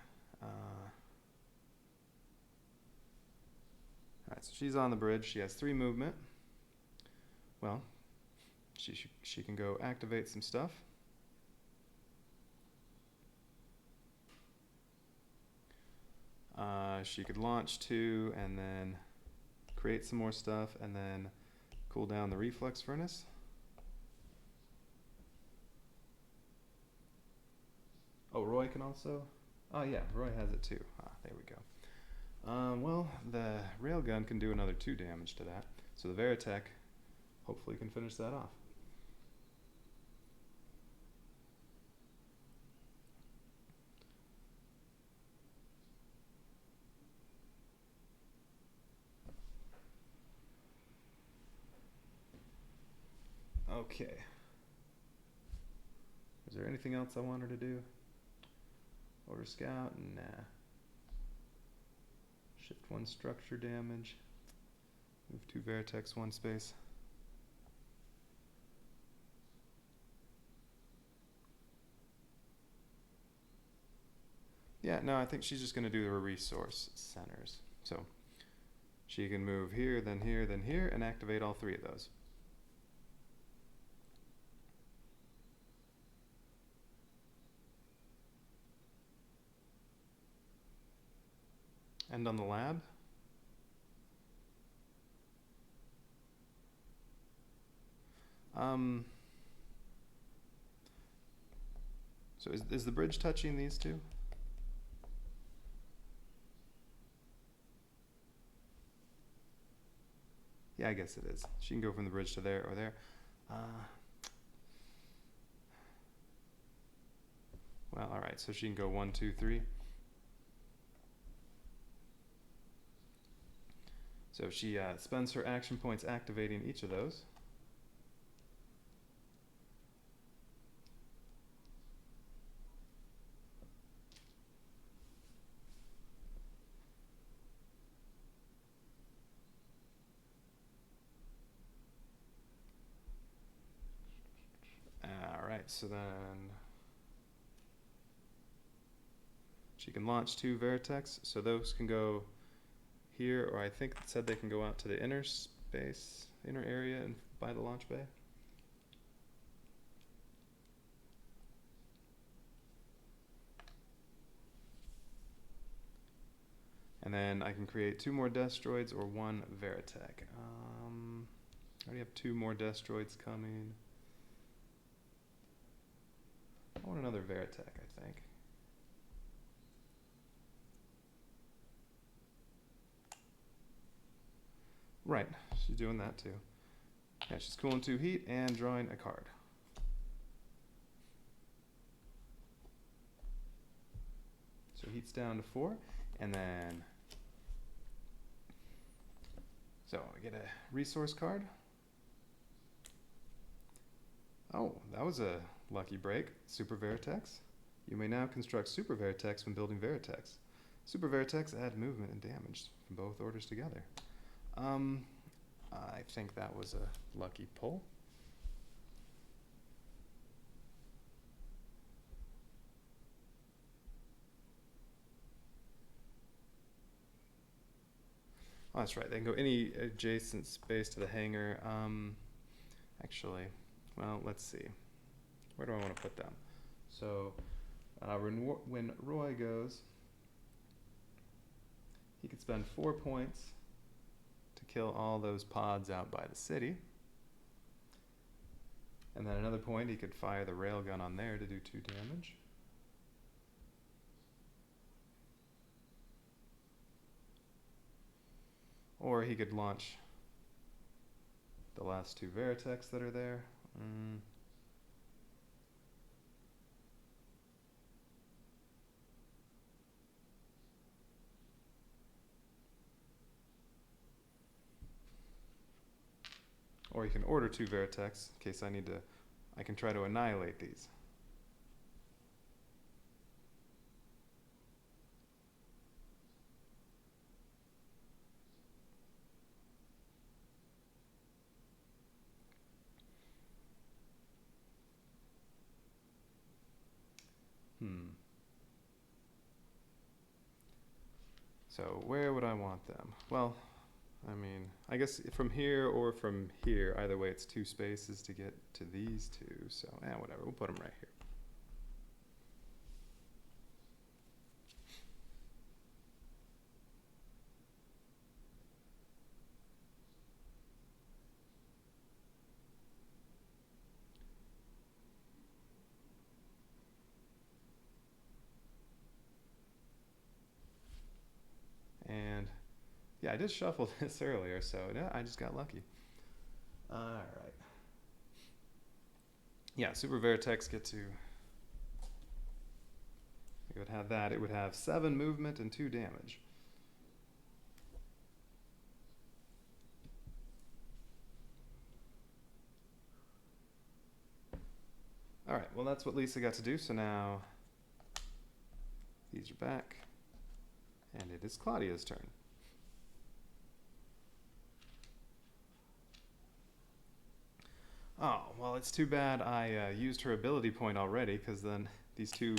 Alright, so she's on the bridge. She has 3 movement. Well, she can go activate some stuff. She could launch 2 and then create some more stuff and then cool down the reflex furnace. Oh, Roy can also? Oh yeah, Roy has it too. Ah, there we go. Well, the railgun can do another 2 damage to that. So the Veritech hopefully can finish that off. Okay. Is there anything else I want her to do? Order scout? Nah. Shift 1 structure damage. Move 2 Veritechs 1 space. Yeah, no, I think she's just going to do the resource centers. So she can move here, then here, then here, and activate all 3 of those. And on the lab. So is the bridge touching these 2? Yeah, I guess it is. She can go from the bridge to there or there. Well, all right. So she can go 1, 2, 3. So she spends her action points activating each of those. Alright, so then she can launch 2 Veritechs, so those can go here, or I think it said they can go out to the inner space, inner area and by the launch bay. And then I can create 2 more Destroids or 1 Veritech. I already have 2 more Destroids coming. I want another Veritech, I think. Right, she's doing that too. Yeah, she's cooling 2 heat and drawing a card. So heat's down to 4, and then so I get a resource card. Oh, that was a lucky break. Super Veritex. You may now construct Super Veritex when building Veritex. Super Veritex add movement and damage from both orders together. I think that was a lucky pull. Oh, that's right. They can go any adjacent space to the hangar. Actually, well, let's see. Where do I want to put them? So, when Roy goes, he could spend 4 points to kill all those pods out by the city. And then another point, he could fire the railgun on there to do 2 damage. Or he could launch the last 2 Veritechs that are there. Or you can order 2 Veritex in case I can try to annihilate these. So where would I want them? Well, I mean, I guess from here or from here. Either way, it's 2 spaces to get to these 2. So, whatever. We'll put them right here. And yeah, I just shuffled this earlier, so yeah, I just got lucky. All right. Yeah, Super Veritex get to. It would have that. It would have 7 movement and 2 damage. All right. Well, that's what Lisa got to do. So now these are back, and it is Claudia's turn. Oh, well, it's too bad I used her ability point already, because then these two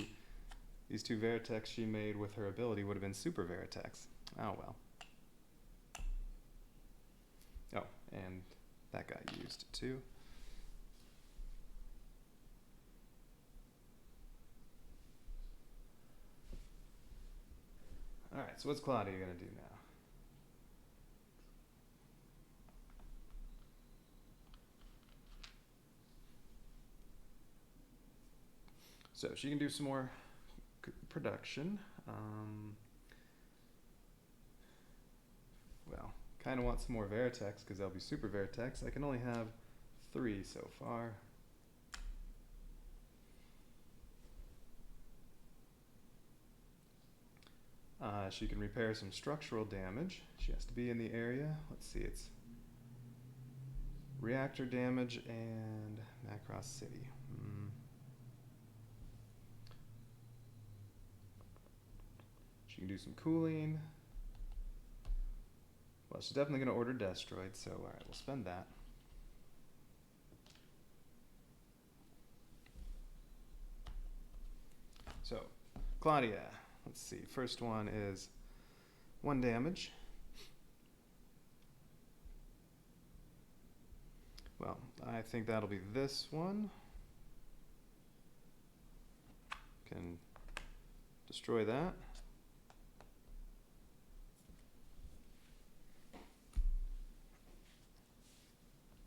Veritex she made with her ability would have been Super Veritex. Oh, well. Oh, and that got used too. All right, so what's Claudia going to do now? So she can do some more production. Well, kind of want some more Veritex because they'll be Super Veritex. I can only have 3 so far. She can repair some structural damage. She has to be in the area. Let's see, it's reactor damage and Macross City. She can do some cooling. Well, she's definitely going to order Destroid, so alright, we'll spend that. So, Claudia, let's see. First one is 1 damage. Well, I think that'll be this one. Can destroy that.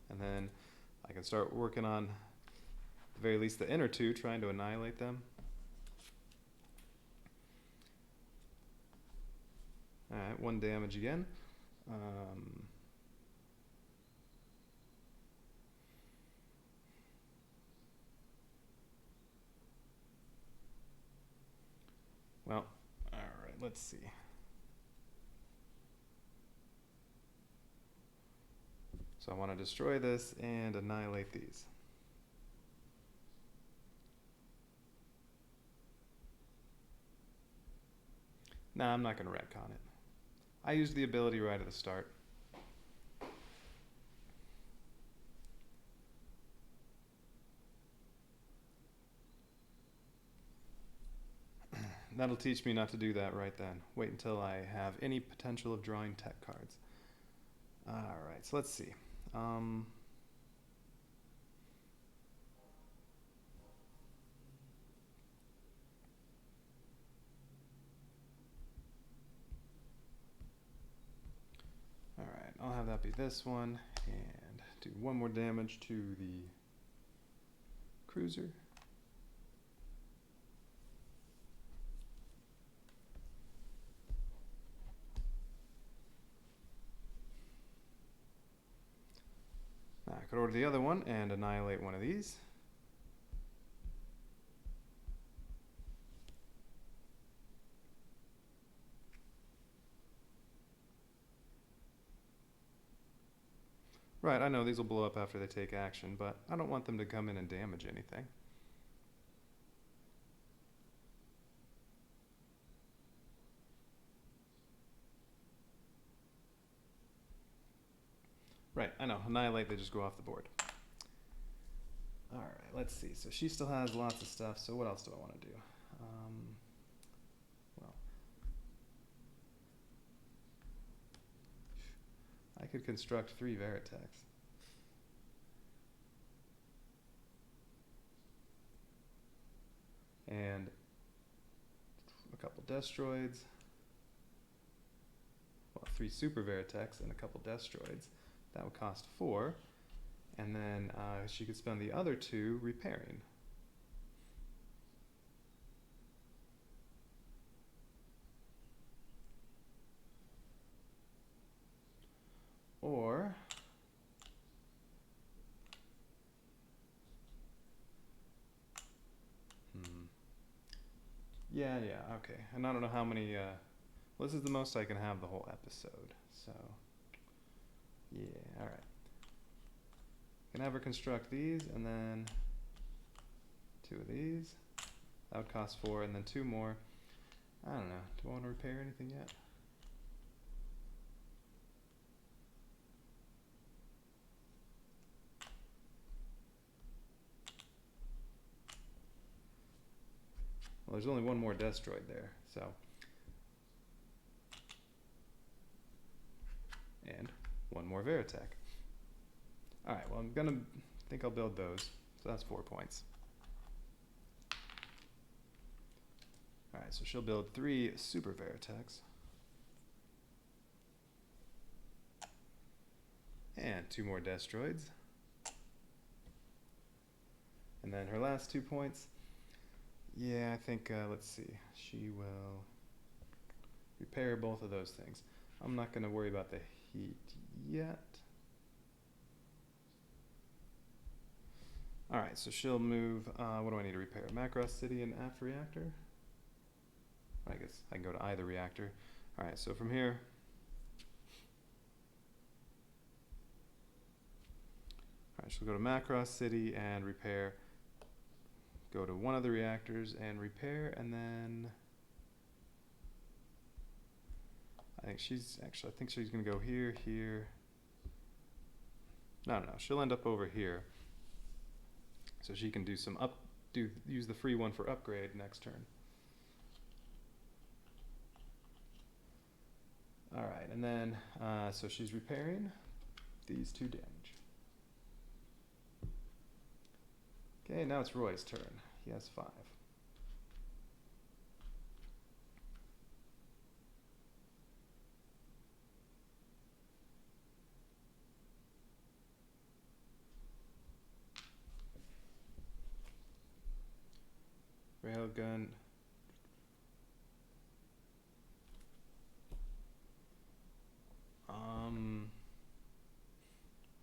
And then I can start working on, at the very least, the inner 2, trying to annihilate them. Alright, 1 damage again. Well, alright, let's see. So I want to destroy this and annihilate these. Nah, I'm not going to retcon it. I used the ability right at the start. That'll teach me not to do that right then. Wait until I have any potential of drawing tech cards. Alright, so let's see. Alright, I'll have that be this one, and do 1 more damage to the cruiser. Now I could order the other one and annihilate one of these. Right, I know these will blow up after they take action, but I don't want them to come in and damage anything. Right, I know. Annihilate, they just go off the board. Alright, let's see. So she still has lots of stuff, so what else do I want to do? Well, I could construct 3 Veritechs. And a couple Destroids. Well, 3 Super Veritechs and a couple Destroids. That would cost 4. And then she could spend the other 2 repairing. Or yeah, okay. And I don't know how many well, this is the most I can have the whole episode. So yeah, alright. Can have her construct these and then 2 of these. That would cost 4 and then 2 more. I don't know. Do I want to repair anything yet? Well, there's only 1 more Destroid there, so. And 1 more Veritech. Alright, well think I'll build those. So that's 4 points. Alright, so she'll build 3 Super Veritechs. And 2 more Destroids. And then her last 2 points. Yeah, I think, let's see. She will repair both of those things. I'm not going to worry about the heat yet. Alright, so she'll move, what do I need to repair? Macross City and Aft Reactor? I guess I can go to either reactor. Alright, so from here, alright, she'll go to Macross City and repair. Go to one of the reactors and repair, and then I think she's gonna go here, here. No, she'll end up over here. So she can do some use the free one for upgrade next turn. Alright, and then, so she's repairing these 2 damage. Okay, now it's Roy's turn. He has 5. Railgun.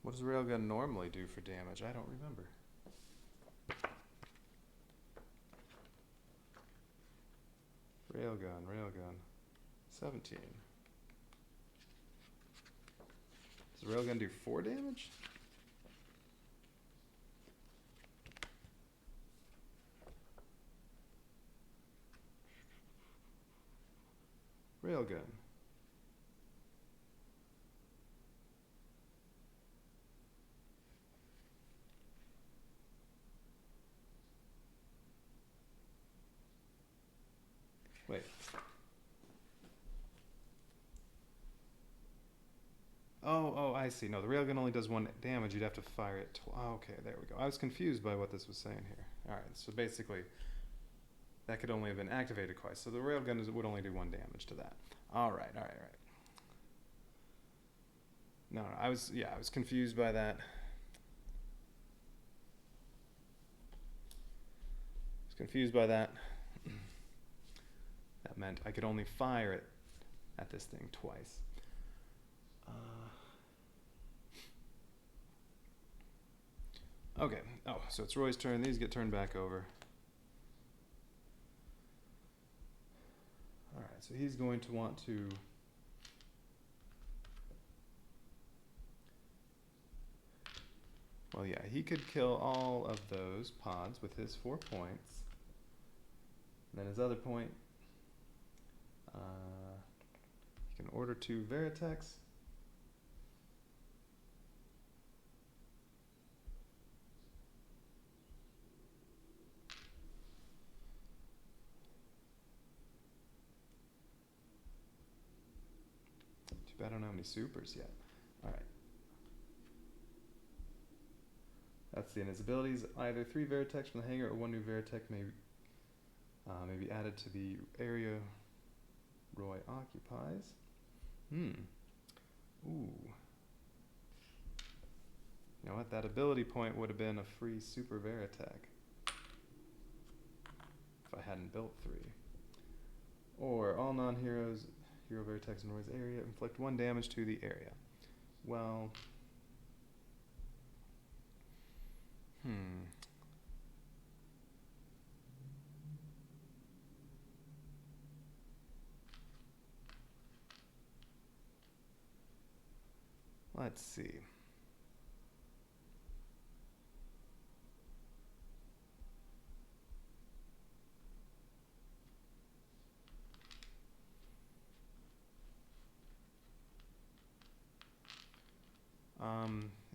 What does a railgun normally do for damage? I don't remember. Railgun. 17. Does the railgun do 4 damage? Railgun. Wait. Oh, I see. No, the railgun only does 1 damage. You'd have to fire it okay, there we go. I was confused by what this was saying here. Alright, so basically, that could only have been activated twice. So the railgun would only do 1 damage to that. Alright. No, I was confused by that. That meant I could only fire it at this thing twice. Okay. Oh, so it's Roy's turn. These get turned back over. Alright, so he's going to want to Well, yeah, he could kill all of those pods with his 4 points. And then his other point, he can order 2 Veritechs. Too bad I don't have any supers yet. Alright. That's the end. His abilities, either 3 Veritechs from the hangar or 1 new Veritech may be added to the area Roy occupies. Ooh. You know what? That ability point would have been a free Super Veritech if I hadn't built 3. Or all non-heroes, hero Veritechs in Roy's area, inflict 1 damage to the area. Well, let's see.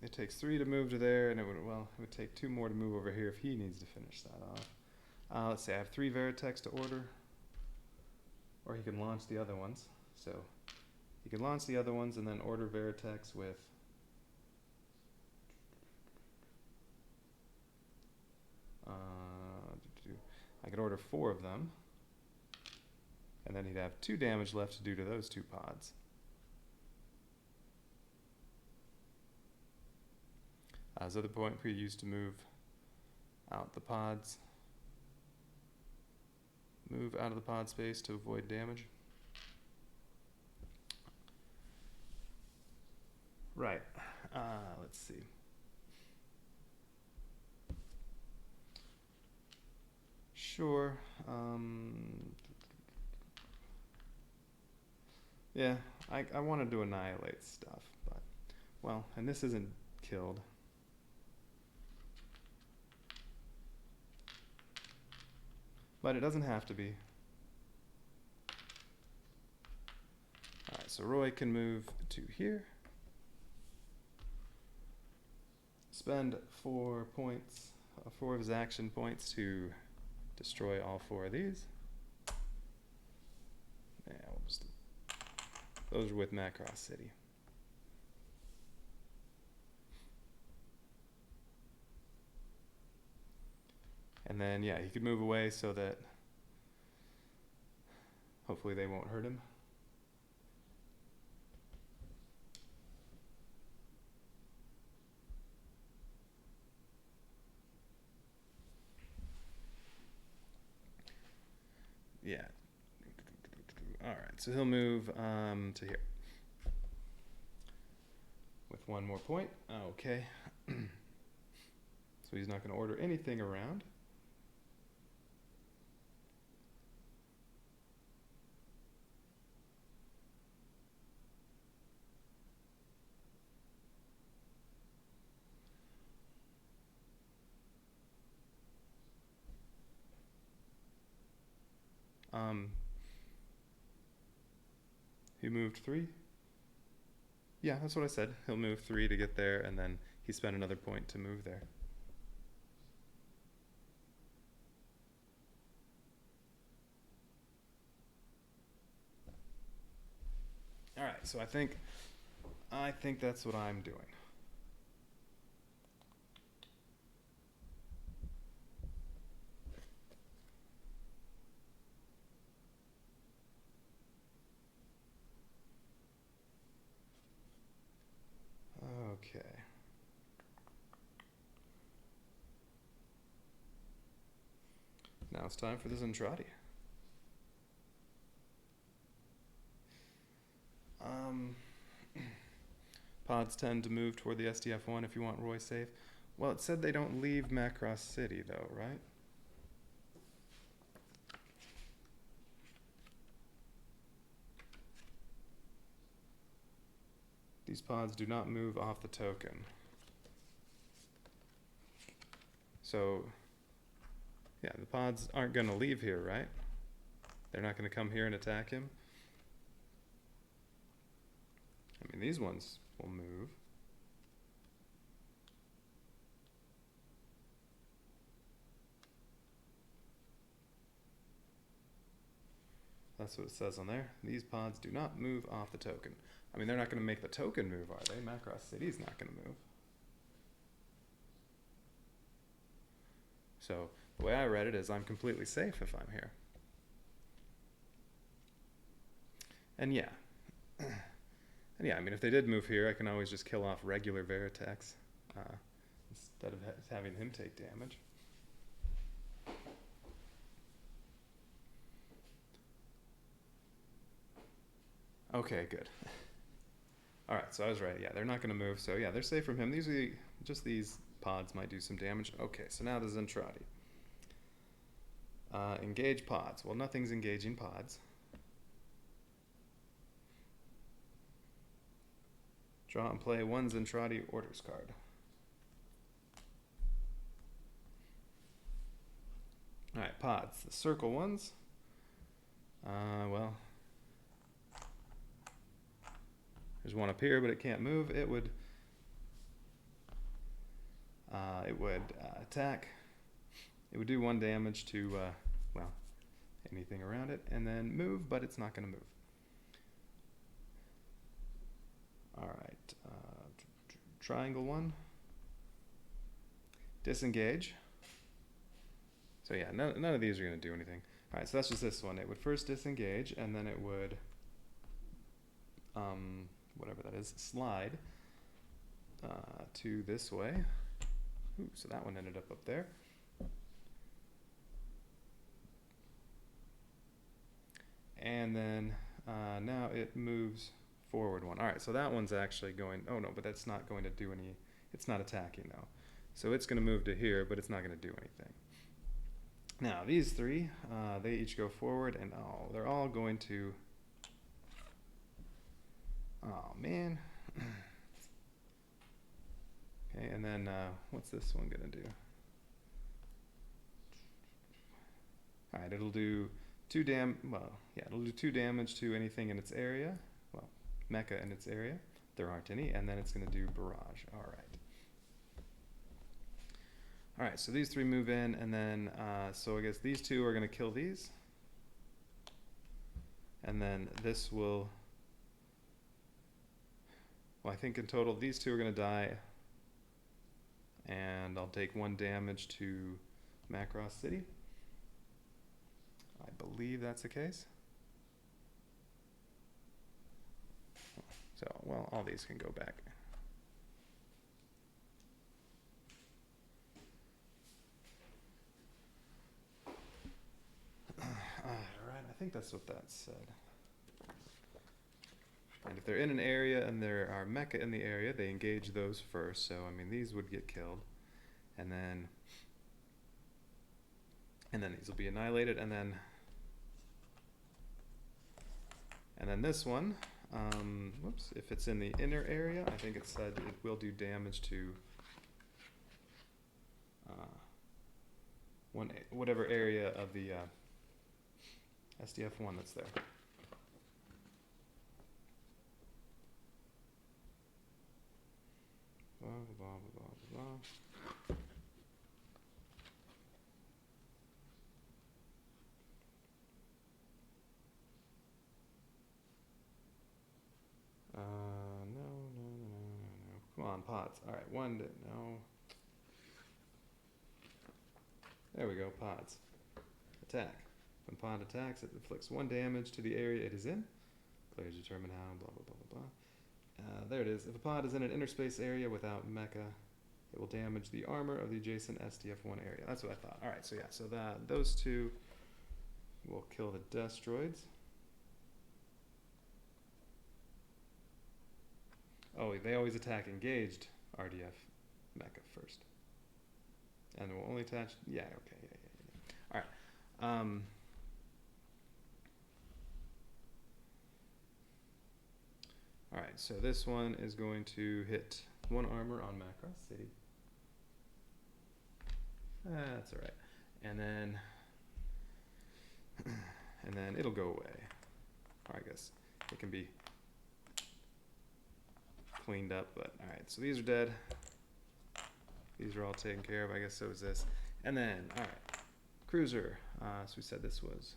It takes 3 to move to there, and it would take 2 more to move over here if he needs to finish that off. Let's see, I have 3 Veritechs to order, or he can launch the other ones. So he can launch the other ones and then order Veritechs with I could order 4 of them, and then he'd have 2 damage left to do to those 2 pods. His other point could be used to move out the pods. Move out of the pod space to avoid damage. Right. Let's see. Sure. Yeah, I wanted to annihilate stuff, but, well, and this isn't killed. But it doesn't have to be. Alright, so Roy can move to here. Spend 4 points, 4 of his action points to destroy all 4 of these. Yeah, we'll just do. Those are with Macross City. And then, yeah, he could move away so that hopefully they won't hurt him. Yeah. Alright, so he'll move to here. With 1 more point. Okay. So he's not going to order anything around. He moved 3? Yeah, that's what I said. He'll move 3 to get there, and then he spent another point to move there. Alright, so I think that's what I'm doing. Okay. Now it's time for the Zentradi. Pods tend to move toward the SDF-1 if you want Roy safe. Well, it said they don't leave Macross City, though, right? These pods do not move off the token. So, yeah, the pods aren't going to leave here, right? They're not going to come here and attack him. I mean, these ones will move. That's what it says on there. These pods do not move off the token. I mean, they're not going to make the token move, are they? Macross City's not going to move. So the way I read it is I'm completely safe if I'm here. And yeah. And yeah, I mean, if they did move here, I can always just kill off regular Veritex instead of having him take damage. Okay, good. All right, so I was right. Yeah, they're not going to move. So yeah, they're safe from him. Just these pods might do some damage. Okay, so now the Zentradi. Engage pods. Well, nothing's engaging pods. Draw and play one Zentradi orders card. All right, pods. The circle ones. Well, there's one up here, but it can't move. It would attack. It would do 1 damage to, well, anything around it, and then move, but it's not going to move. All right, triangle one. Disengage. So yeah, none of these are going to do anything. All right, so that's just this one. It would first disengage, and then it would, whatever that is, slide to this way. Ooh, so that one ended up there. And then now it moves forward 1. All right, so that one's actually going, oh no, but that's not going to do any, it's not attacking though. So it's going to move to here, but it's not going to do anything. Now these 3, they each go forward, and oh, they're all going to, oh man. Okay, and then what's this one going to do? All right, it'll do 2 it'll do 2 damage to anything in its area. Well, mecha in its area. There aren't any, and then it's going to do barrage. All right. All right, so these 3 move in, and then so I guess these 2 are going to kill these, and then this will. Well, I think in total these 2 are going to die, and I'll take 1 damage to Macross City. I believe that's the case. So, well, all these can go back. Alright, I think that's what that said. And if they're in an area and there are mecha in the area, they engage those first. So, I mean, these would get killed. And then these will be annihilated, and then this one, whoops, if it's in the inner area, I think it said it will do damage to whatever area of the SDF-1 that's there. Blah, blah, blah, blah, blah. No. Come on, pods. All right, 1 didn't, no. There we go, pods. Attack. When pod attacks, it inflicts 1 damage to the area it is in. Players determine how, blah, blah, blah, blah, blah. There it is. If a pod is in an inner space area without mecha, it will damage the armor of the adjacent SDF-1 area. That's what I thought. All right, so yeah, so those 2 will kill the Destroids. Oh, they always attack engaged RDF mecha first. And we'll only attach, yeah, okay, yeah. All right. All right, so this one is going to hit 1 armor on Macross City. That's all right. And then it'll go away. Or I guess it can be cleaned up, but all right. So these are dead. These are all taken care of. I guess so is this. And then, all right, cruiser. So we said this was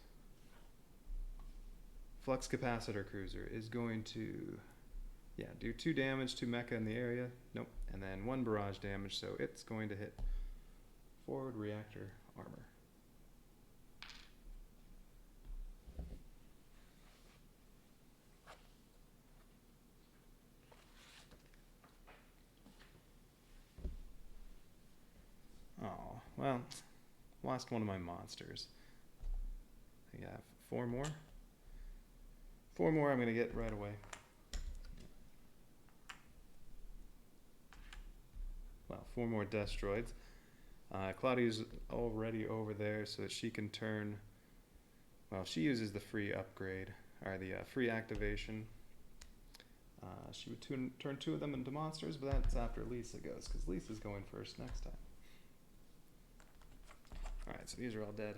flux capacitor cruiser is going to, yeah, do 2 damage to mecha in the area. Nope. And then 1 barrage damage. So it's going to hit forward reactor armor. Oh, well, lost one of my monsters. I have 4 more. 4 more I'm going to get right away. Well, 4 more Destroids. Claudia's already over there so that she can turn, well, she uses the free upgrade, or the free activation. She would turn 2 of them into monsters, but that's after Lisa goes, because Lisa's going first next time. Alright, so these are all dead.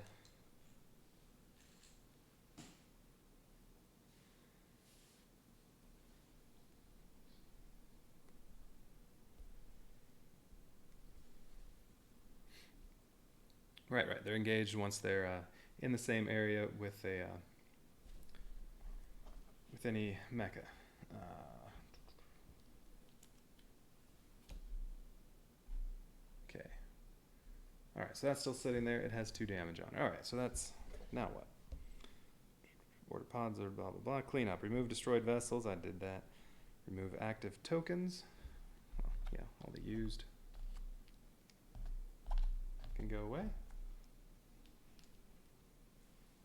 Right. They're engaged once they're in the same area with a with any mecha. Okay. All right. So that's still sitting there. It has 2 damage on it. All right. So that's now what? Order pods or blah blah blah. Clean up. Remove destroyed vessels. I did that. Remove active tokens. Well, yeah, all the used can go away.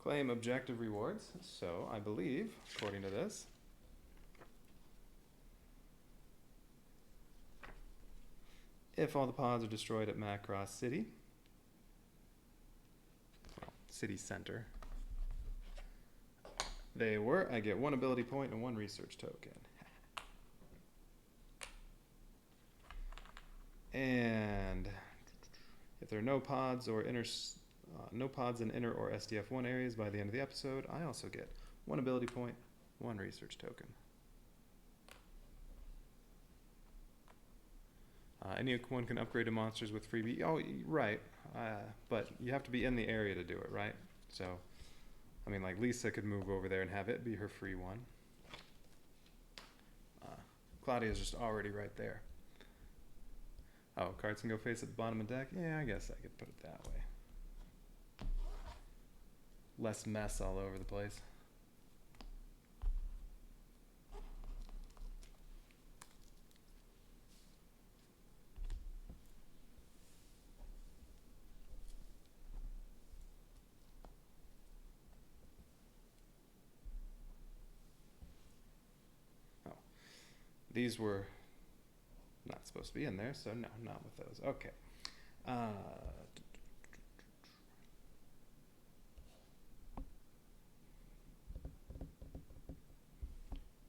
Claim objective rewards. So I believe, according to this, if all the pods are destroyed at Macross City, well, city center, they were, I get 1 ability point and 1 research token. And if there are no pods or no pods in inner or SDF-1 areas by the end of the episode, I also get 1 ability point, 1 research token. Anyone can upgrade to monsters with freebie. Oh, right. But you have to be in the area to do it, right? So, I mean, like Lisa could move over there and have it be her free one. Claudia's just already right there. Oh, cards can go face at the bottom of the deck? Yeah, I guess I could put it that way. Less mess all over the place. Oh, these were not supposed to be in there, so no, not with those. Okay.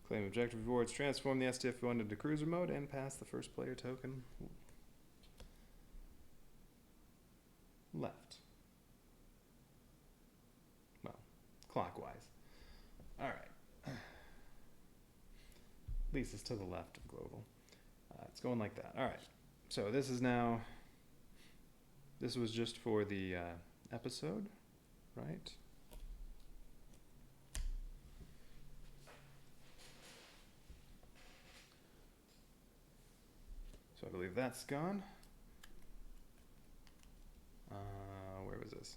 Claim objective rewards. Transform the SDF-1 into cruiser mode and pass the first player token left. Well, clockwise. All right. Lisa's to the left of global. It's going like that. All right. So this is now. This was just for the episode, right? So I believe that's gone. Where was this?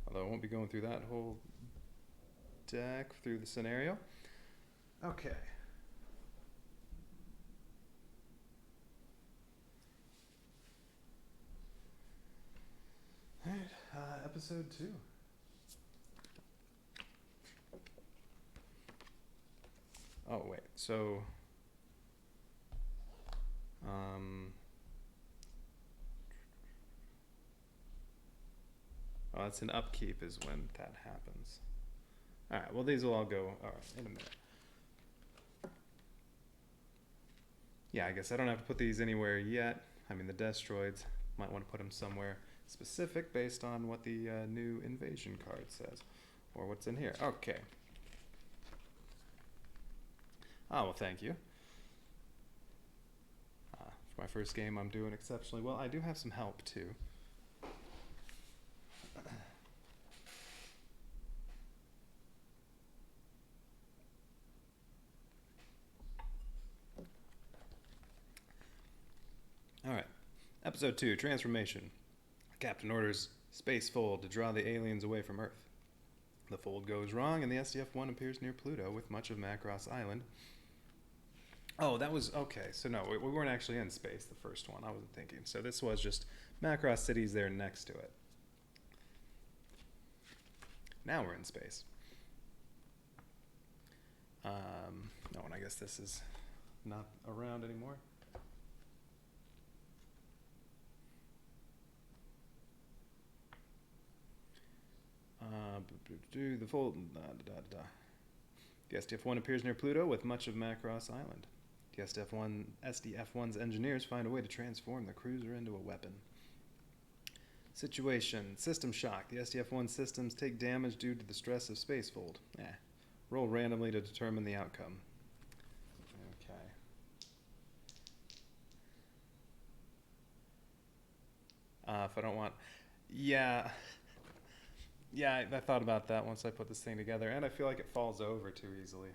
Although I won't be going through that whole deck through the scenario. Okay. All right, episode 2. Oh wait, so oh, it's an upkeep is when that happens. All right, well these will all go in a minute. yeah, I guess I don't have to put these anywhere yet. I mean, the Destroids, might want to put them somewhere specific based on what the new invasion card says, or what's in here. Okay. Oh, well, thank you. For my first game, I'm doing exceptionally well. I do have some help, too. Alright. Episode 2, Transformation. Captain orders Space Fold to draw the aliens away from Earth. The fold goes wrong, and the SDF-1 appears near Pluto with much of Macross Island. Oh, that was... Okay, so no, we weren't actually in space, the first one. I wasn't thinking. So this was just Macross City's there next to it. Now we're in space. No, and I guess this is not around anymore. The fold. The SDF-1 appears near Pluto with much of Macross Island. The SDF-1's engineers find a way to transform the cruiser into a weapon. Situation: System shock. The SDF-1 systems take damage due to the stress of spacefold. Roll randomly to determine the outcome. Okay. If I don't want... Yeah, I thought about that once I put this thing together, and I feel like it falls over too easily.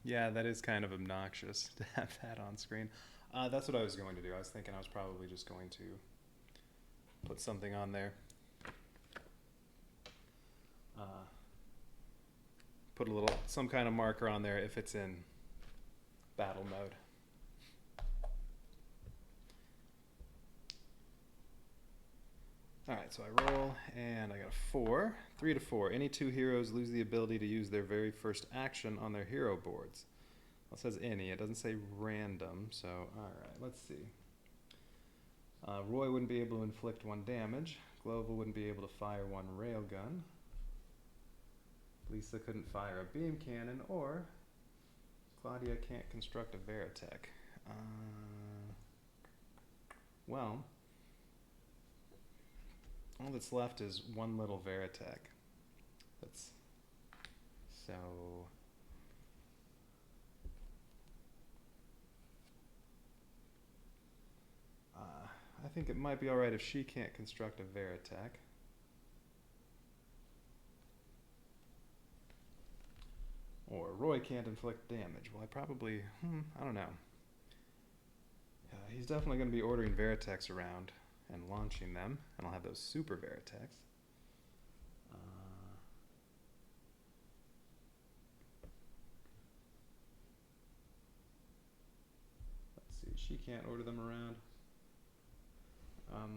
Yeah, that is kind of obnoxious to have that on screen. That's what I was going to do. I was thinking I was probably just going to put something on there. Put some kind of marker on there if it's in battle mode. Alright, so I roll, and I got a 4. 3 to 4. Any two heroes lose the ability to use their very first action on their hero boards. Well, it says any. It doesn't say random, so alright, let's see. Roy wouldn't be able to inflict 1 damage. Global wouldn't be able to fire 1 railgun. Lisa couldn't fire a beam cannon, or Claudia can't construct a Veritech. Well... all that's left is 1 little Veritech. That's so. I think it might be alright if she can't construct a Veritech. Or Roy can't inflict damage. Well, I probably, I don't know. He's definitely going to be ordering Veritechs around and launching them, and I'll have those super Veritechs. Let's see, she can't order them around.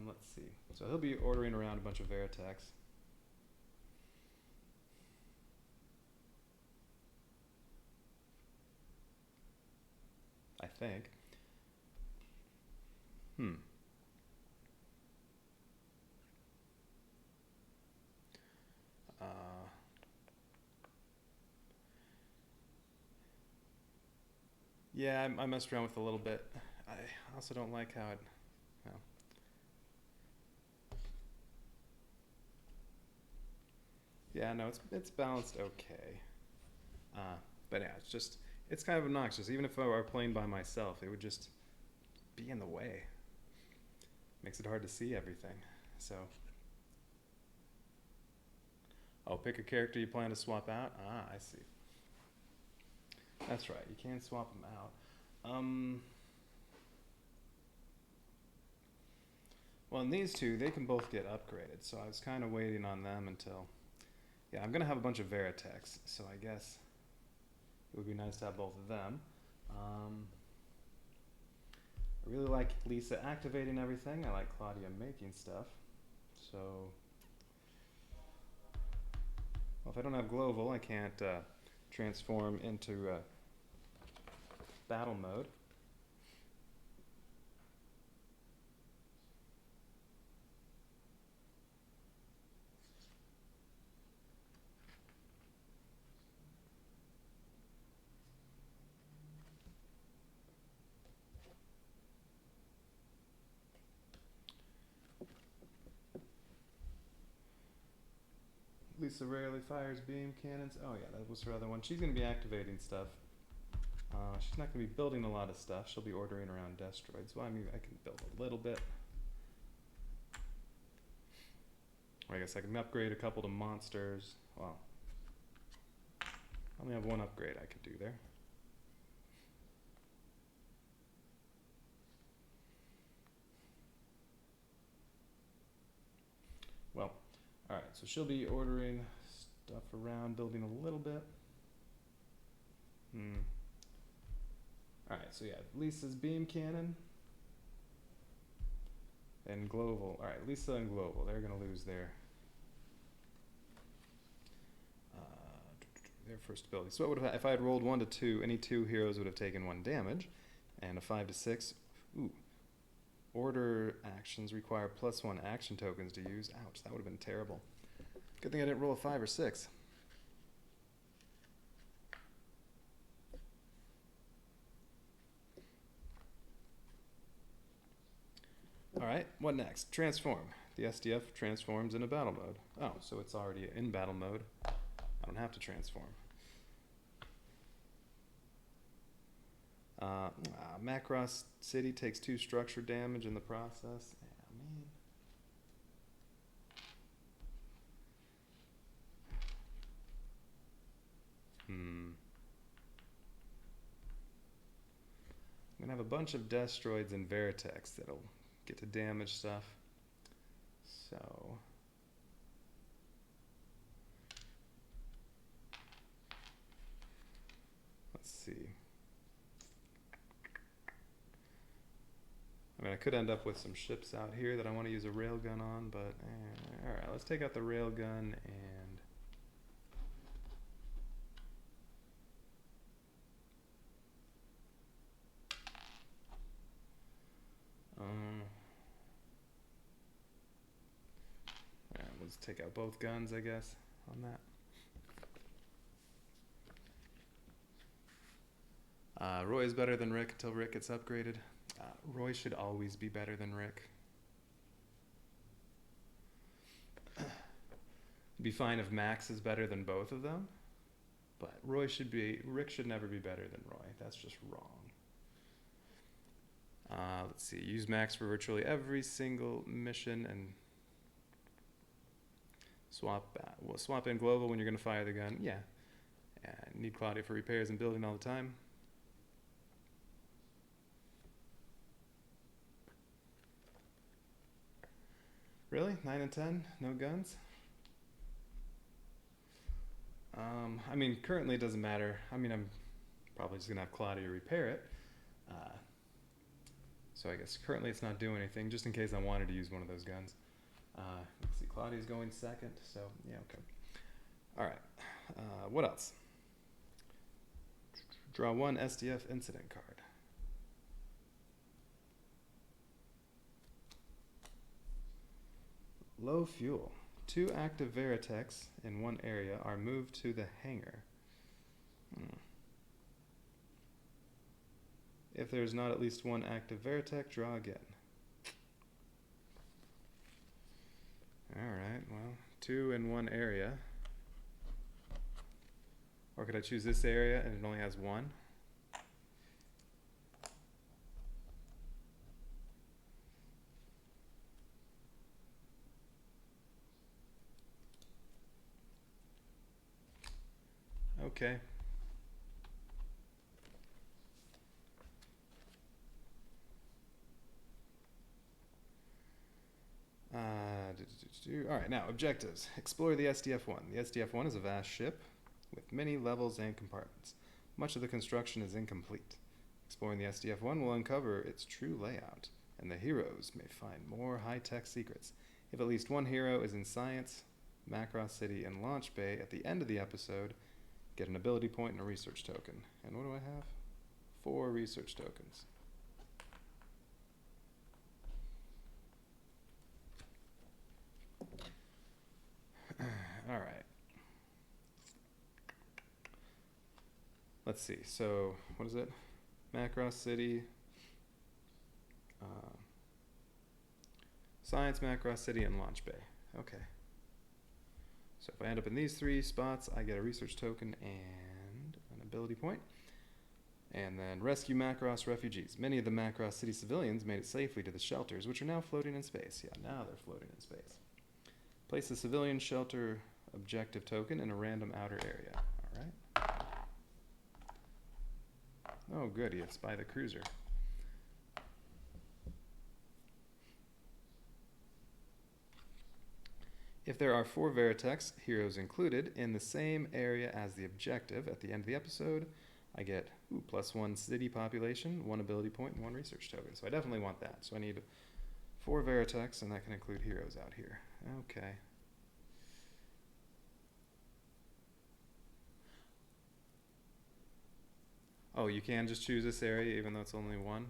Let's see. So he'll be ordering around a bunch of Veritechs. I think. Yeah, I messed around with it a little bit. I also don't like how it... Well. Yeah, no, it's balanced okay. But yeah, it's kind of obnoxious. Even if I were playing by myself, it would just be in the way. Makes it hard to see everything. So... Oh, pick a character you plan to swap out? I see. That's right, you can swap them out. Well, in these two, they can both get upgraded, so I was kind of waiting on them until... Yeah, I'm going to have a bunch of Veritechs, so I guess it would be nice to have both of them. I really like Lisa activating everything. I like Claudia making stuff. So... Well, if I don't have Global, I can't transform into battle mode. Lisa rarely fires beam cannons. Oh yeah, that was her other one. She's going to be activating stuff. She's not going to be building a lot of stuff. She'll be ordering around destroids. Well, I mean, I can build a little bit. Or I guess I can upgrade a couple to monsters. Well, I only have one upgrade I could do there. Well, alright, so she'll be ordering stuff around, building a little bit. Alright, so yeah, Lisa's beam cannon. And Global. Alright, Lisa and Global, they're going to lose their first ability. So what would have, if I had rolled 1 to 2, any 2 heroes would have taken 1 damage. And a 5 to 6, ooh. Order actions require +1 action tokens to use. Ouch, that would have been terrible. Good thing I didn't roll a 5 or 6. Alright, what next? Transform. The SDF transforms into battle mode. Oh, so it's already in battle mode. I don't have to transform. Macross City takes 2 structure damage in the process. Yeah, man. I'm going to have a bunch of Destroids and Veritex that'll get to damage stuff. So... let's see. I mean, I could end up with some ships out here that I want to use a railgun on, but alright, let's take out the railgun and alright, we'll just take out both guns, I guess, on that. Roy is better than Rick until Rick gets upgraded. Roy should always be better than Rick. It'd be fine if Max is better than both of them, but Rick should never be better than Roy. That's just wrong. Let's see, use Max for virtually every single mission and swap in Global when you're going to fire the gun. Yeah. Need Claudia for repairs and building all the time. Really? 9 and 10? No guns? I mean, currently it doesn't matter. I mean, I'm probably just going to have Claudia repair it. So I guess currently it's not doing anything, just in case I wanted to use one of those guns. Let's see, Claudia's going second, so yeah, okay. Alright, what else? Draw 1 SDF incident card. Low fuel. 2 active Veritex in one area are moved to the hangar. If there's not at least 1 active Veritech, draw again. Alright, well, 2 in one area. Or could I choose this area and it only has 1? Okay. Alright, now objectives. Explore the SDF-1. The SDF-1 is a vast ship with many levels and compartments. Much of the construction is incomplete. Exploring the SDF-1 will uncover its true layout, and the heroes may find more high-tech secrets. If at least 1 hero is in Science, Macross City, and Launch Bay at the end of the episode, get an ability point and a research token. And what do I have? 4 research tokens. Alright. Let's see. So, what is it? Macross City. Science, Macross City, and Launch Bay. Okay. So if I end up in these 3 spots, I get a research token and an ability point. And then rescue Macross refugees. Many of the Macross city civilians made it safely to the shelters, which are now floating in space. Yeah, now they're floating in space. Place the civilian shelter objective token in a random outer area. All right. Oh, good. You spy the cruiser. If there are 4 Veritechs, heroes included, in the same area as the objective at the end of the episode, I get +1 city population, 1 ability point, and 1 research token. So I definitely want that. So I need 4 Veritechs, and that can include heroes out here. Okay. Oh, you can just choose this area even though it's only 1?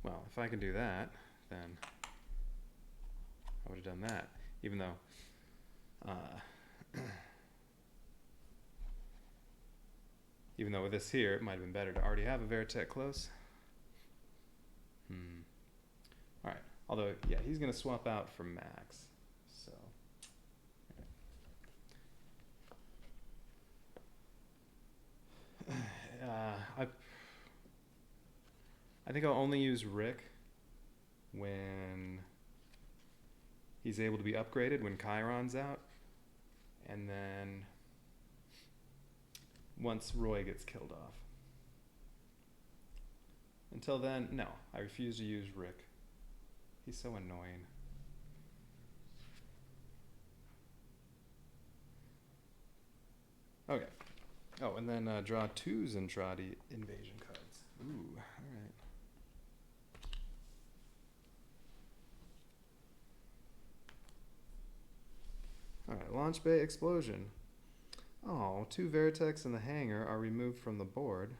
Well, if I can do that, then I would have done that, even though even though with this here, it might have been better to already have a Veritech close. All right. Although, yeah, he's going to swap out for Max. So, I think I'll only use Rick when he's able to be upgraded, when Chiron's out, and then once Roy gets killed off. Until then, no, I refuse to use Rick. He's so annoying. Okay. Oh, and then draw 2 Zentradi invasion cards. Ooh, alright. Alright, launch bay explosion. Oh, 2 Veritechs in the hangar are removed from the board.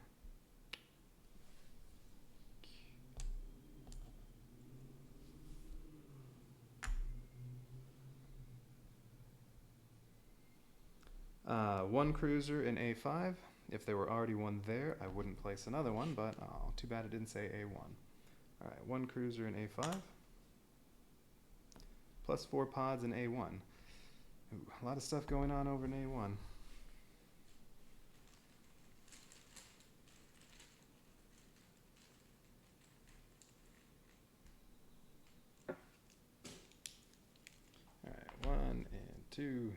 One cruiser in A5. If there were already one there, I wouldn't place another one, but oh, too bad it didn't say A1. Alright, 1 cruiser in A5. Plus 4 pods in A1. Ooh, a lot of stuff going on over in A1. Alright, 1 and 2.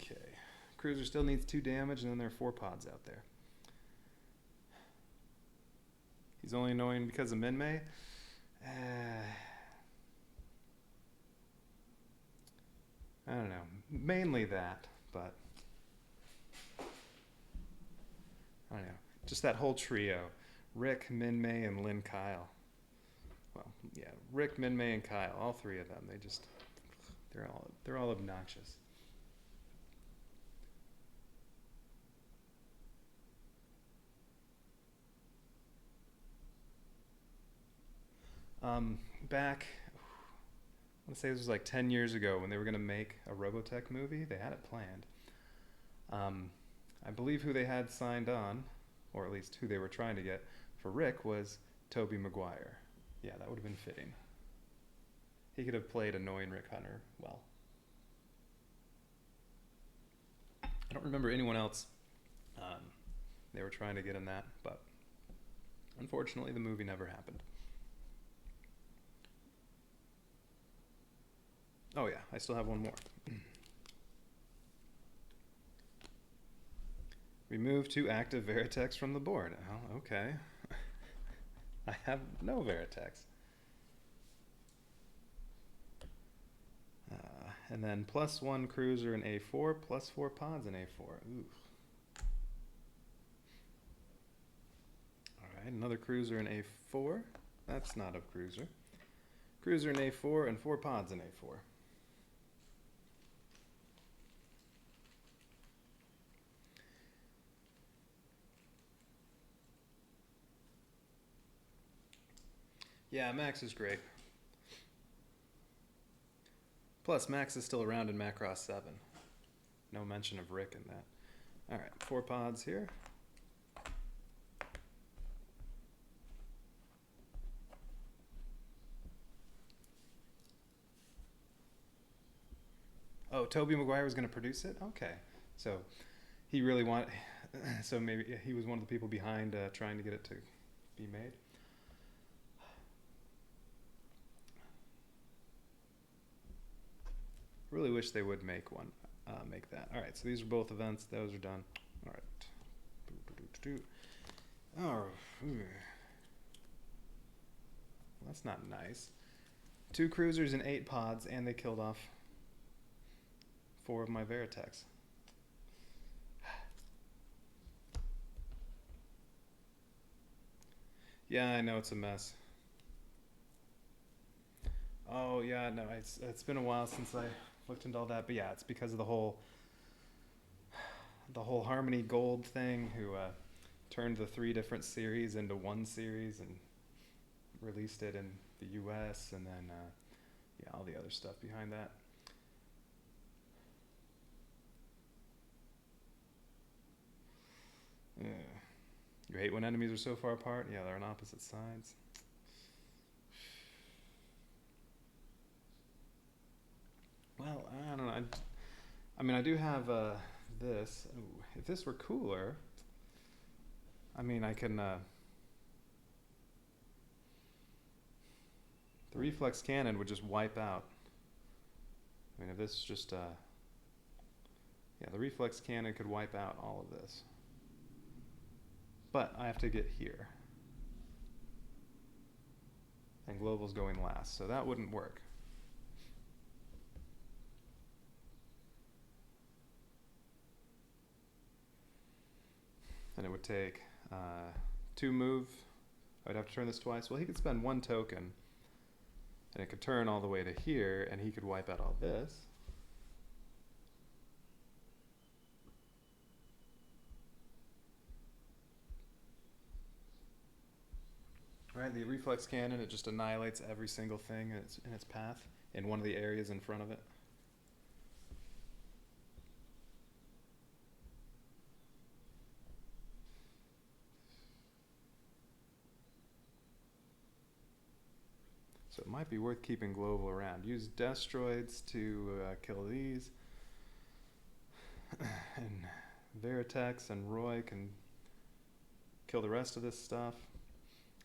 Okay. Cruiser still needs 2 damage, and then there are 4 pods out there. He's only annoying because of Minmay. I don't know. Mainly that, but I don't know. Just that whole trio. Rick, Minmay, and Lynn Kyle. Well, yeah, Rick, Minmay, and Kyle. All 3 of them. They're all obnoxious. Back, I want to say this was like 10 years ago when they were going to make a Robotech movie. They had it planned. I believe who they had signed on, or at least who they were trying to get for Rick, was Tobey Maguire. Yeah, that would have been fitting. He could have played annoying Rick Hunter well. I don't remember anyone else they were trying to get in that, but unfortunately the movie never happened. Oh yeah, I still have one more. Remove 2 active Veritechs from the board. Oh, okay. I have no Veritechs. And then +1 cruiser in A4, +4 pods in A4. Ooh. Alright, another cruiser in A4. That's not a cruiser. Cruiser in A4 and 4 pods in A4. Yeah, Max is great. Plus, Max is still around in Macross 7. No mention of Rick in that. Alright, 4 pods here. Oh, Tobey Maguire was going to produce it? Okay. So, he really wanted... So maybe he was one of the people behind trying to get it to be made. Really wish they would make that. All right, so these are both events. Those are done. All right. Oh, that's not nice. 2 cruisers and 8 pods, and they killed off 4 of my Veritechs. Yeah, I know it's a mess. Oh yeah, no, it's been a while since I looked into all that, but yeah, it's because of the whole Harmony Gold thing, who turned the 3 different series into one series and released it in the U.S. and then yeah, all the other stuff behind that. Yeah. You hate when enemies are so far apart? Yeah, they're on opposite sides. Well, I don't know. I mean, I do have this. Ooh, if this were cooler, I mean, I can... the reflex cannon would just wipe out. I mean, if this just... yeah, the reflex cannon could wipe out all of this. But I have to get here. And Global's going last, so that wouldn't work. And it would take 2 move. I'd have to turn this twice. Well, he could spend 1 token, and it could turn all the way to here, and he could wipe out all this. Right, the reflex cannon, it just annihilates every single thing in its path in one of the areas in front of it. So it might be worth keeping Global around. Use Destroids to kill these. And Veritex and Roy can kill the rest of this stuff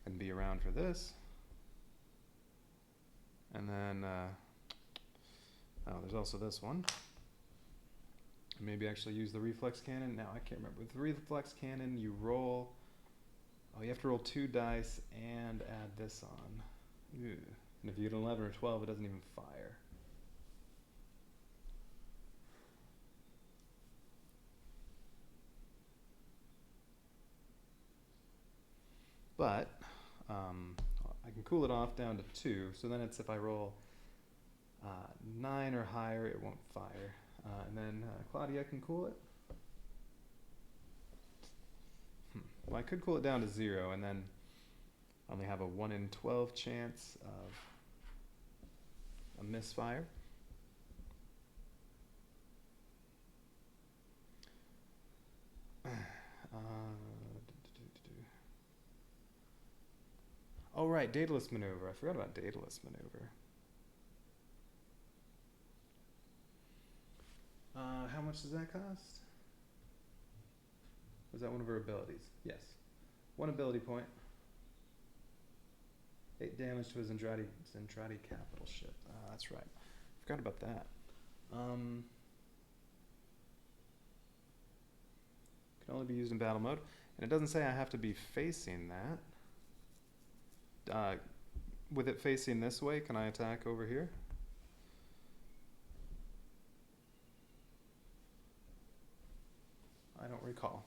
and be around for this. And then, oh, there's also this one. Maybe actually use the reflex cannon. Now, I can't remember. With the reflex cannon, you roll... Oh, you have to roll 2 dice and add this on. Ew. And if you get an 11 or 12, it doesn't even fire. But I can cool it off down to 2. So then it's if I roll 9 or higher, it won't fire. And then Claudia can cool it. Well, I could cool it down to 0, and then I only have a 1 in 12 chance of a misfire. Oh right, Daedalus Maneuver. I forgot about Daedalus Maneuver. How much does that cost? Was that one of her abilities? Yes. 1 ability point. 8 damage to his Zentradi capital ship. That's right. Forgot about that. Can only be used in battle mode. And it doesn't say I have to be facing that. With it facing this way, can I attack over here? I don't recall.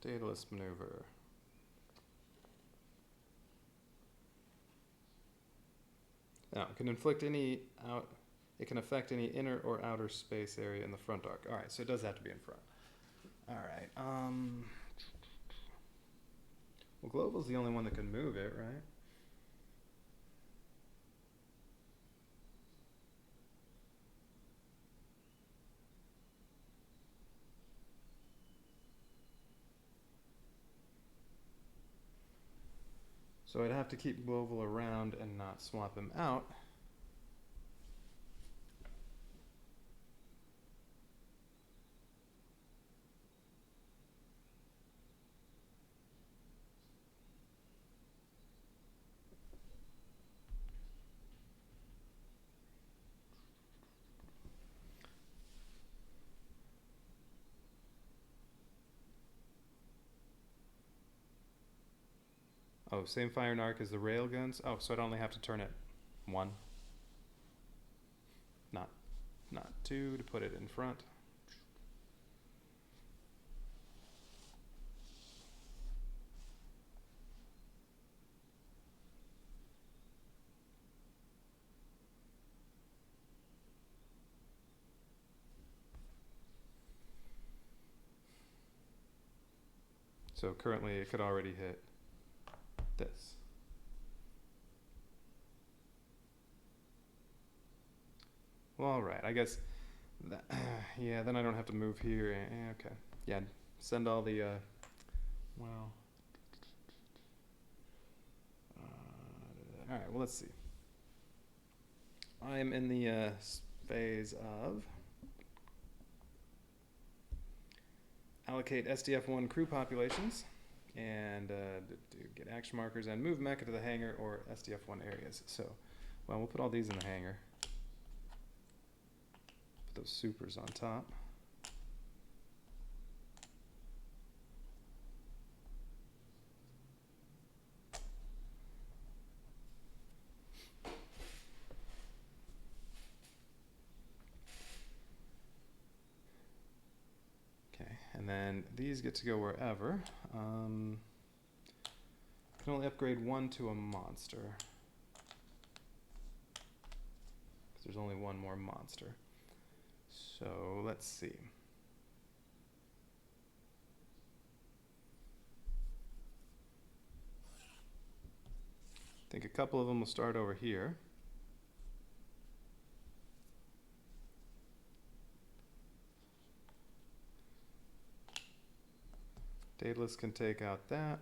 Daedalus Maneuver. Now, it can inflict any It can affect any inner or outer space area in the front arc. All right, so it does have to be in front. All right. Well, Global's the only one that can move it, right? So I'd have to keep Global around and not swap him out. Oh, same fire and arc as the railguns. Oh, so I'd only have to turn it 1. Not 2 to put it in front. So currently it could already hit this. Well, all right, I guess that, yeah, then I don't have to move here. Okay. Yeah, send all the, well, all right, well, let's see. I am in the phase of allocate SDF-1 crew populations and get action markers and move mecha to the hangar or SDF-1 areas. So, well, we'll put all these in the hangar. Put those supers on top. And then these get to go wherever. Can only upgrade 1 to a monster. Because there's only 1 more monster. So let's see. I think a couple of them will start over here. Daedalus can take out that.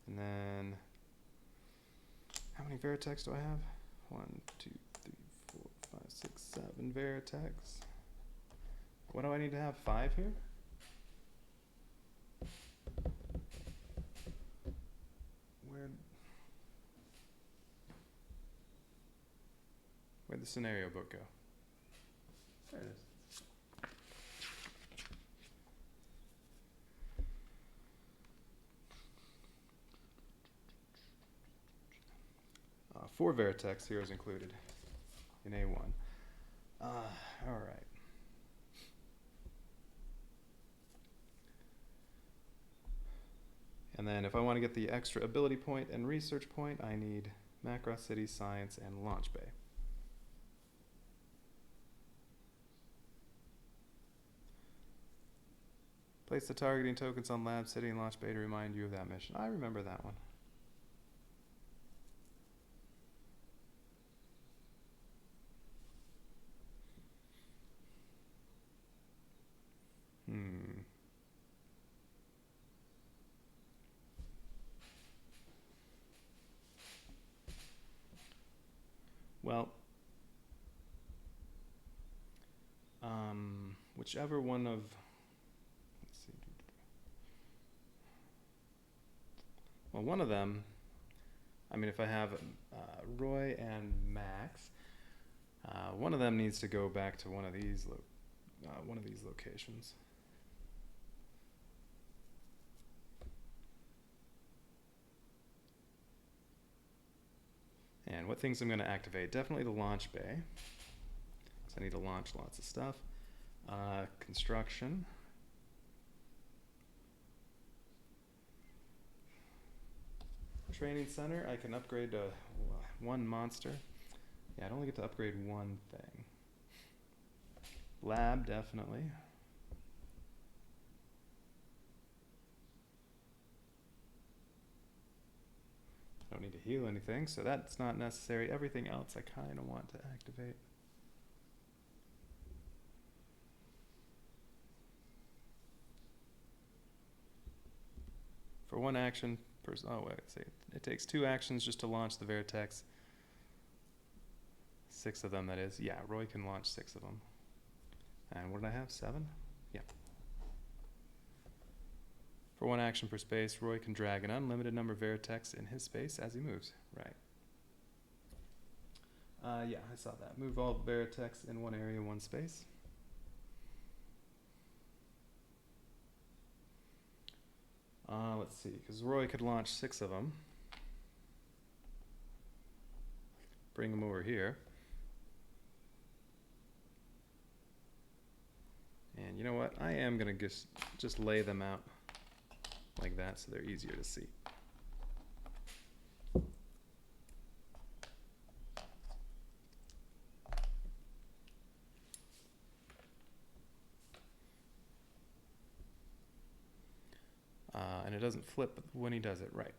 And then, how many Veritex do I have? 1, 2, 3, 4, 5, 6, 7 Veritex. What do I need to have? 5 here? Where'd the scenario book go? There it is. 4 Veritex here is included in A1. All right. And then if I want to get the extra ability point and research point, I need Macross City, Science, and Launch Bay. Place the targeting tokens on Lab City and Launch Bay to remind you of that mission. I remember that one. Well, whichever one of, let's see. Well, one of them, I mean, if I have Roy and Max, one of them needs to go back to one of these locations. And what things I'm going to activate? Definitely the launch bay, because I need to launch lots of stuff. Construction. Training center, I can upgrade to 1 monster. Yeah, I'd only get to upgrade one thing. Lab, definitely. Don't need to heal anything, so that's not necessary. Everything else I kind of want to activate. For one action, oh wait, see, it takes 2 actions just to launch the Vertex. 6 of them, that is. Yeah, Roy can launch 6 of them. And what did I have? 7? Yeah. For 1 action per space, Roy can drag an unlimited number of Vertex in his space as he moves. Right. Yeah, I saw that. Move all Vertex in 1 area, 1 space. Let's see, because Roy could launch 6 of them. Bring them over here. And you know what? I am going to just lay them out like that so they're easier to see. And it doesn't flip when he does it. Right.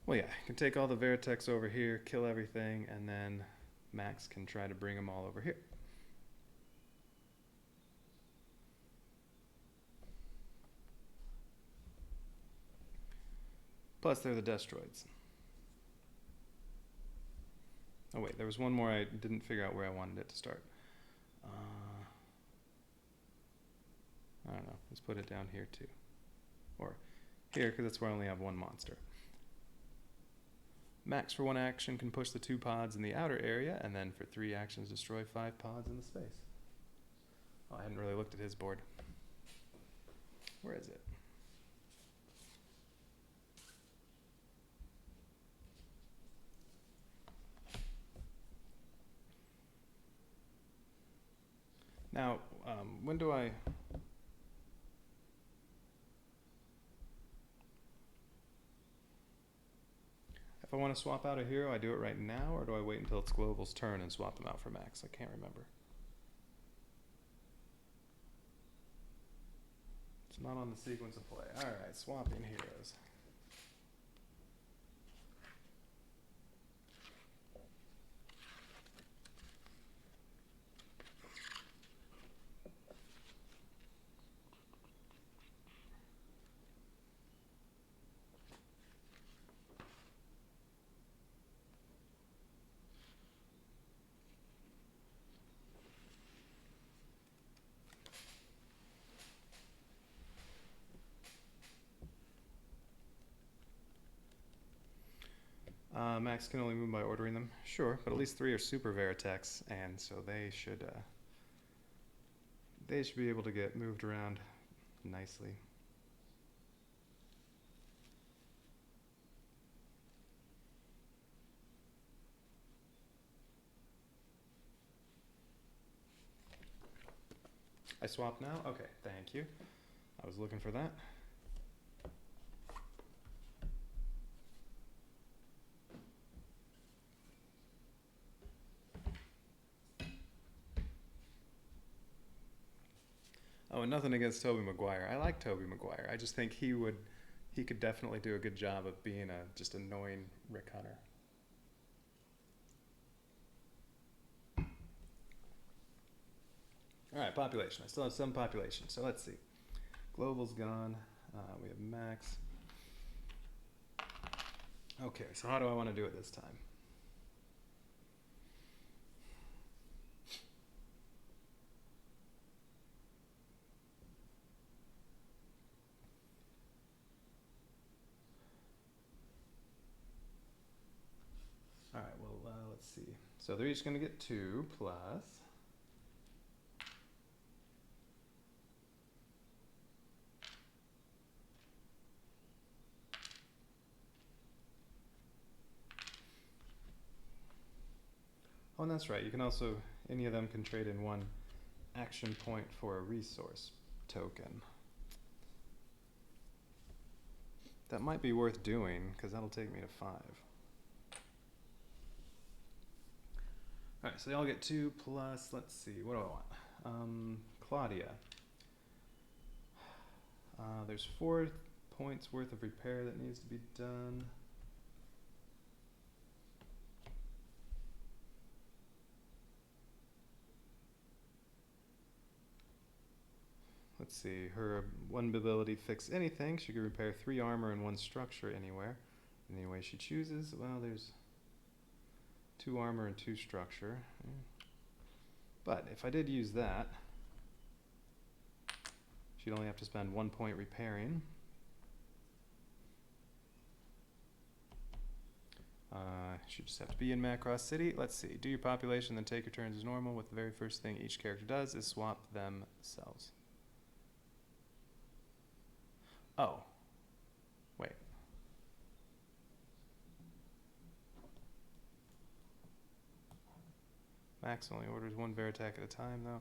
Well, yeah, I can take all the Vertex over here, kill everything, and then Max can try to bring them all over here. Plus, they're the Destroids. Oh wait, there was one more I didn't figure out where I wanted it to start. I don't know, let's put it down here too. Or here, because that's where I only have 1 monster. Max for 1 action can push the 2 pods in the outer area, and then for 3 actions destroy 5 pods in the space. Oh, I hadn't really looked at his board. Where is it? Now, when do I... If I want to swap out a hero, I do it right now, or do I wait until it's Global's turn and swap them out for Max? I can't remember. It's not on the sequence of play. Alright, swapping heroes. Max can only move by ordering them. Sure, but at least 3 are super Veritex, and so they should be able to get moved around nicely. I swap now? Okay, thank you. I was looking for that. Oh, and nothing against Tobey Maguire. I like Tobey Maguire. I just think he could definitely do a good job of being a just annoying Rick Hunter. Alright, population. I still have some population, so let's see. Global's gone. We have Max. Okay, so how do I want to do it this time? Alright, well, let's see. So they're each going to get 2 plus... Oh, and that's right. You can also, any of them can trade in 1 action point for a resource token. That might be worth doing, because that'll take me to 5. Alright, so they all get 2 plus, let's see, what do I want? Claudia. There's 4 points worth of repair that needs to be done. Let's see, her 1 ability, fix anything. She can repair 3 armor and 1 structure anywhere. Any way she chooses. Well, there's 2 armor and 2 structure. But if I did use that, she'd only have to spend 1 point repairing. She'd just have to be in Macross City. Let's see, do your population, then take your turns as normal. With the very first thing each character does is swap themselves. Oh, wait. Max only orders 1 bear attack at a time, though.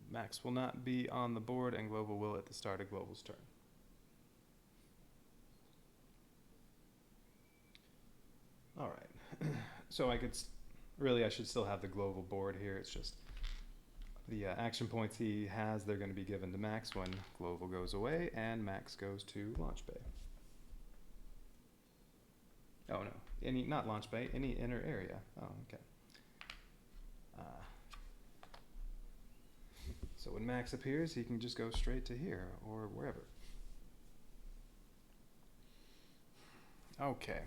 Max will not be on the board, and Global will at the start of Global's turn. All right. So I could really, I should still have the Global board here. It's just the action points he has, they're going to be given to Max when Global goes away, and Max goes to Launch Bay. Oh no, not Launch Bay, any inner area. Oh, okay. So when Max appears, he can just go straight to here or wherever. Okay.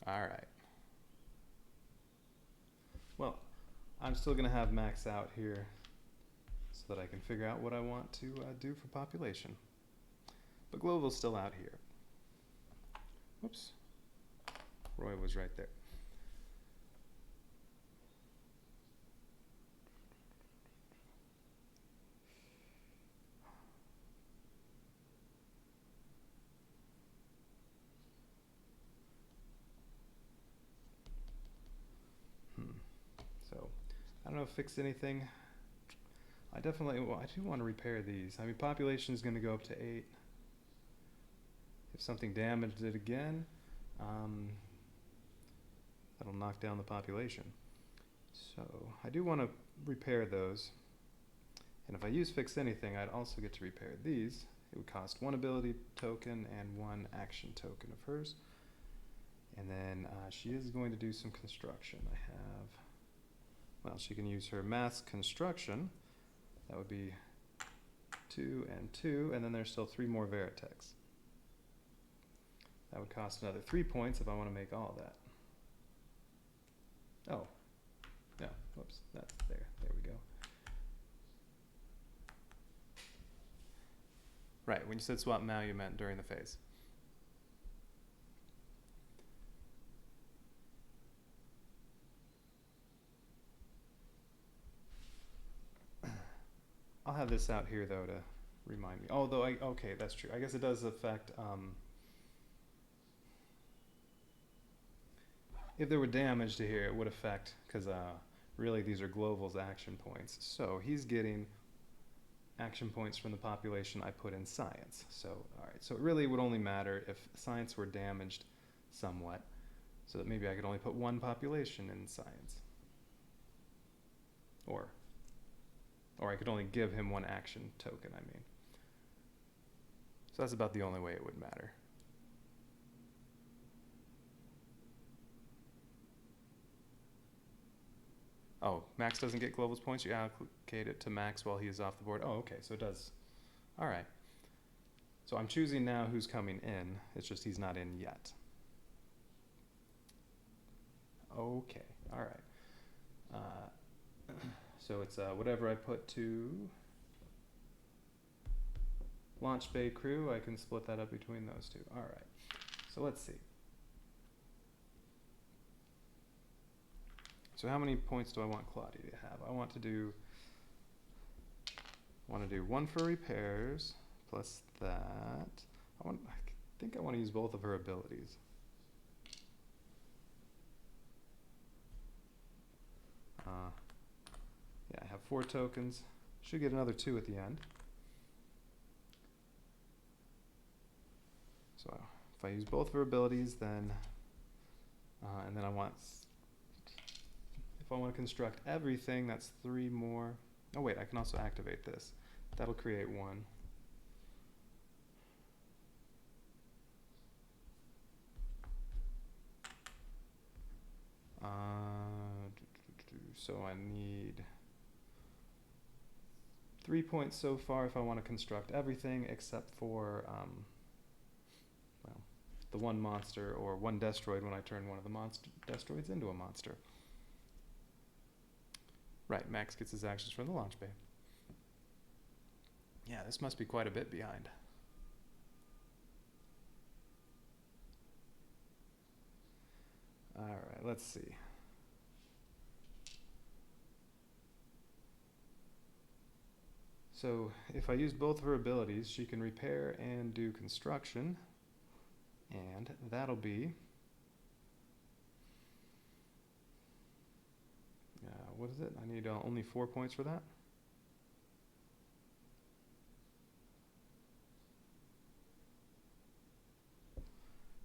All right. Well, I'm still going to have Max out here so that I can figure out what I want to do for population. But Global's still out here. Whoops. Roy was right there. So, I don't know if fix anything. I definitely, well, I do want to repair these. I mean, population is going to go up to 8. If something damaged it again, that'll knock down the population. So I do want to repair those. And if I use fix anything, I'd also get to repair these. It would cost 1 ability token and 1 action token of hers. And then she is going to do some construction. I have, well, she can use her mass construction. That would be 2 and 2, and then there's still 3 more Veritechs. That would cost another 3 points if I want to make all that. Oh, yeah, whoops, that's there. There we go. Right, when you said swap now, you meant during the phase. I'll have this out here, though, to remind me. Although, okay, that's true. I guess it does affect, if there were damage to here, it would affect, because really these are Global's action points. So he's getting action points from the population I put in science. So, all right, so it really would only matter if science were damaged somewhat, so that maybe I could only put 1 population in science. Or I could only give him 1 action token, I mean. So that's about the only way it would matter. Oh, Max doesn't get Global's points. You allocate it to Max while he is off the board. Oh, okay, so it does. All right. So I'm choosing now who's coming in. It's just he's not in yet. Okay, all right. So it's whatever I put to Launch Bay crew, I can split that up between those 2. All right, so let's see. So how many points do I want Claudia to have? I want to do 1 for repairs, plus that. I think I want to use both of her abilities. Yeah, I have 4 tokens. Should get another 2 at the end. So if I use both of her abilities, then and then if I want to construct everything, that's 3 more. Oh wait, I can also activate this. That'll create 1. So I need 3 points so far if I want to construct everything except for well, the 1 monster or 1 destroid when I turn one of the destroids into a monster. Right, Max gets his actions from the launch bay. Yeah, this must be quite a bit behind. Alright, let's see. So if I use both of her abilities, she can repair and do construction. And that'll be... what is it? I need only 4 points for that.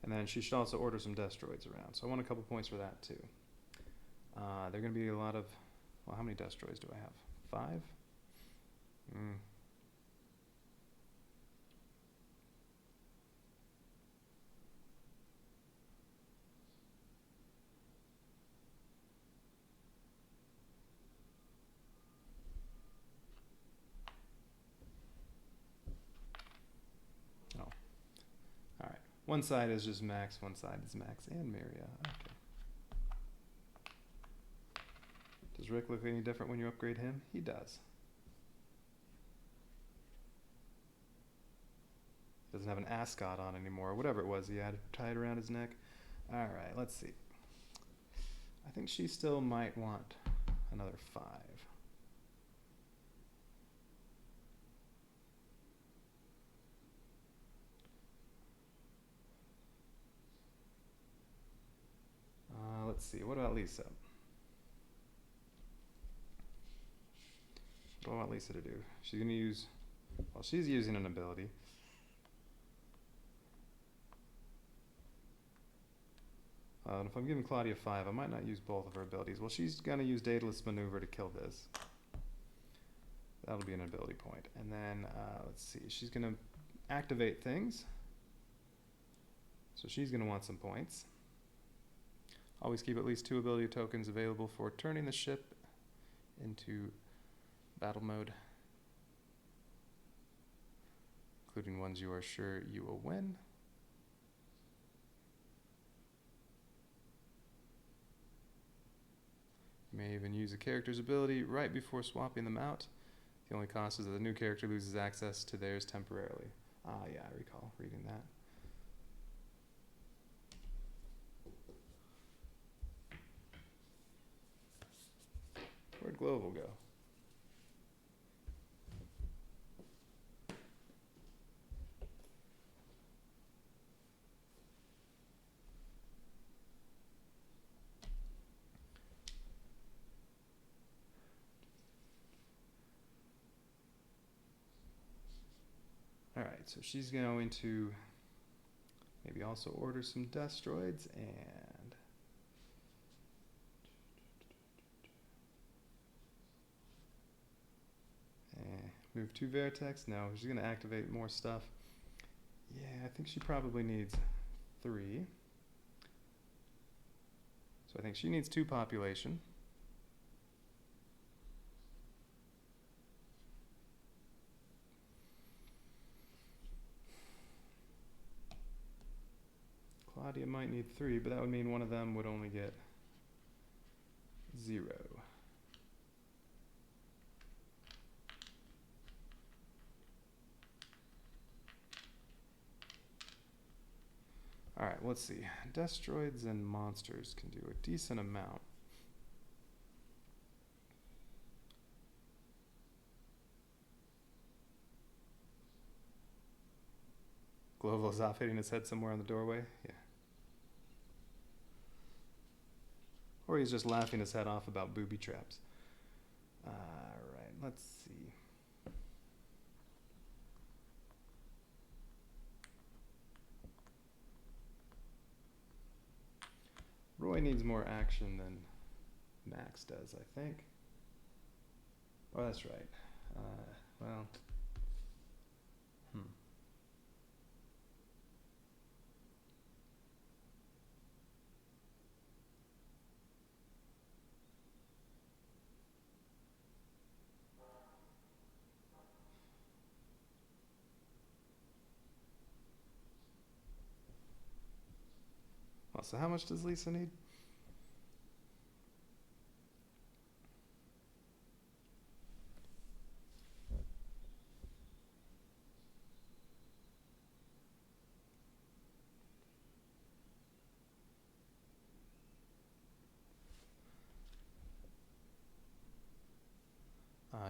And then she should also order some destroids around. So I want a couple points for that too. They're going to be a lot of... Well, how many destroids do I have? 5? One side is just Max, one side is Max and Miria. Okay. Does Rick look any different when you upgrade him? He does. Doesn't have an ascot on anymore, or whatever it was he had tied around his neck. Alright, let's see. I think she still might want another 5. Let's see, what about Lisa? What do I want Lisa to do? She's going to use... Well, she's using an ability. If I'm giving Claudia 5, I might not use both of her abilities. Well, she's going to use Daedalus Maneuver to kill this. That'll be an ability point. And then, let's see, she's going to activate things. So she's going to want some points. Always keep at least 2 ability tokens available for turning the ship into battle mode, including ones you are sure you will win. You may even use a character's ability right before swapping them out. The only cost is that the new character loses access to theirs temporarily. Ah, yeah, I recall reading that. Where'd Global go? Alright, so she's going to maybe also order some destroids and move 2 Vertex. No, she's going to activate more stuff. Yeah, I think she probably needs 3. So I think she needs 2 population. Claudia might need 3, but that would mean one of them would only get 0. Alright, let's see. Destroids and monsters can do a decent amount. Gloval's off hitting his head somewhere on the doorway. Yeah. Or he's just laughing his head off about booby traps. Alright, let's see. Roy needs more action than Max does, I think. Oh, that's right. Well. Well, so how much does Lisa need?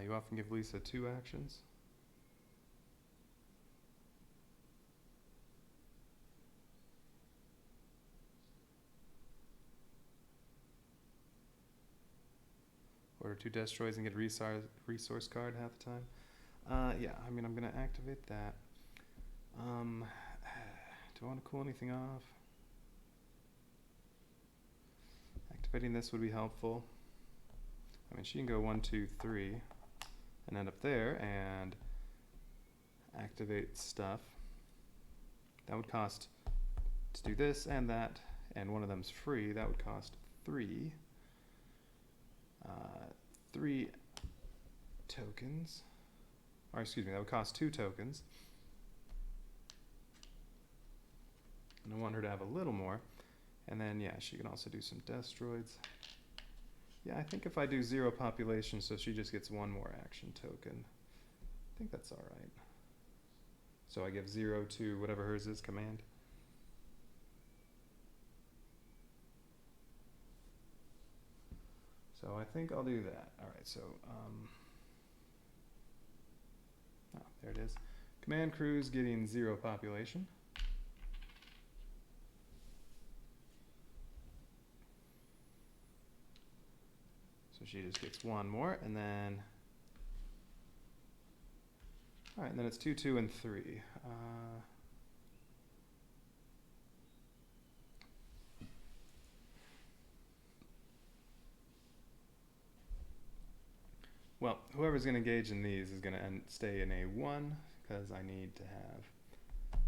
You often give Lisa 2 actions. Order 2 destroys and get resource card half the time. Yeah, I mean, I'm going to activate that. Do I want to cool anything off? Activating this would be helpful. I mean, she can go 1, 2, 3 and end up there and activate stuff. That would cost, to do this and that, and one of them's free, that would cost 3. 3 tokens. Or excuse me, that would cost 2 tokens. And I want her to have a little more. And then, yeah, she can also do some destroids. Yeah, I think if I do 0 population, so she just gets 1 more action token, I think that's alright. So I give 0 to whatever hers is, command. So I think I'll do that. Alright, so, oh, there it is. Command crew's getting 0 population. So she just gets 1 more, and then, alright, and then it's 2, 2, and 3. Well, whoever's going to engage in these is going to stay in A1, because I need to have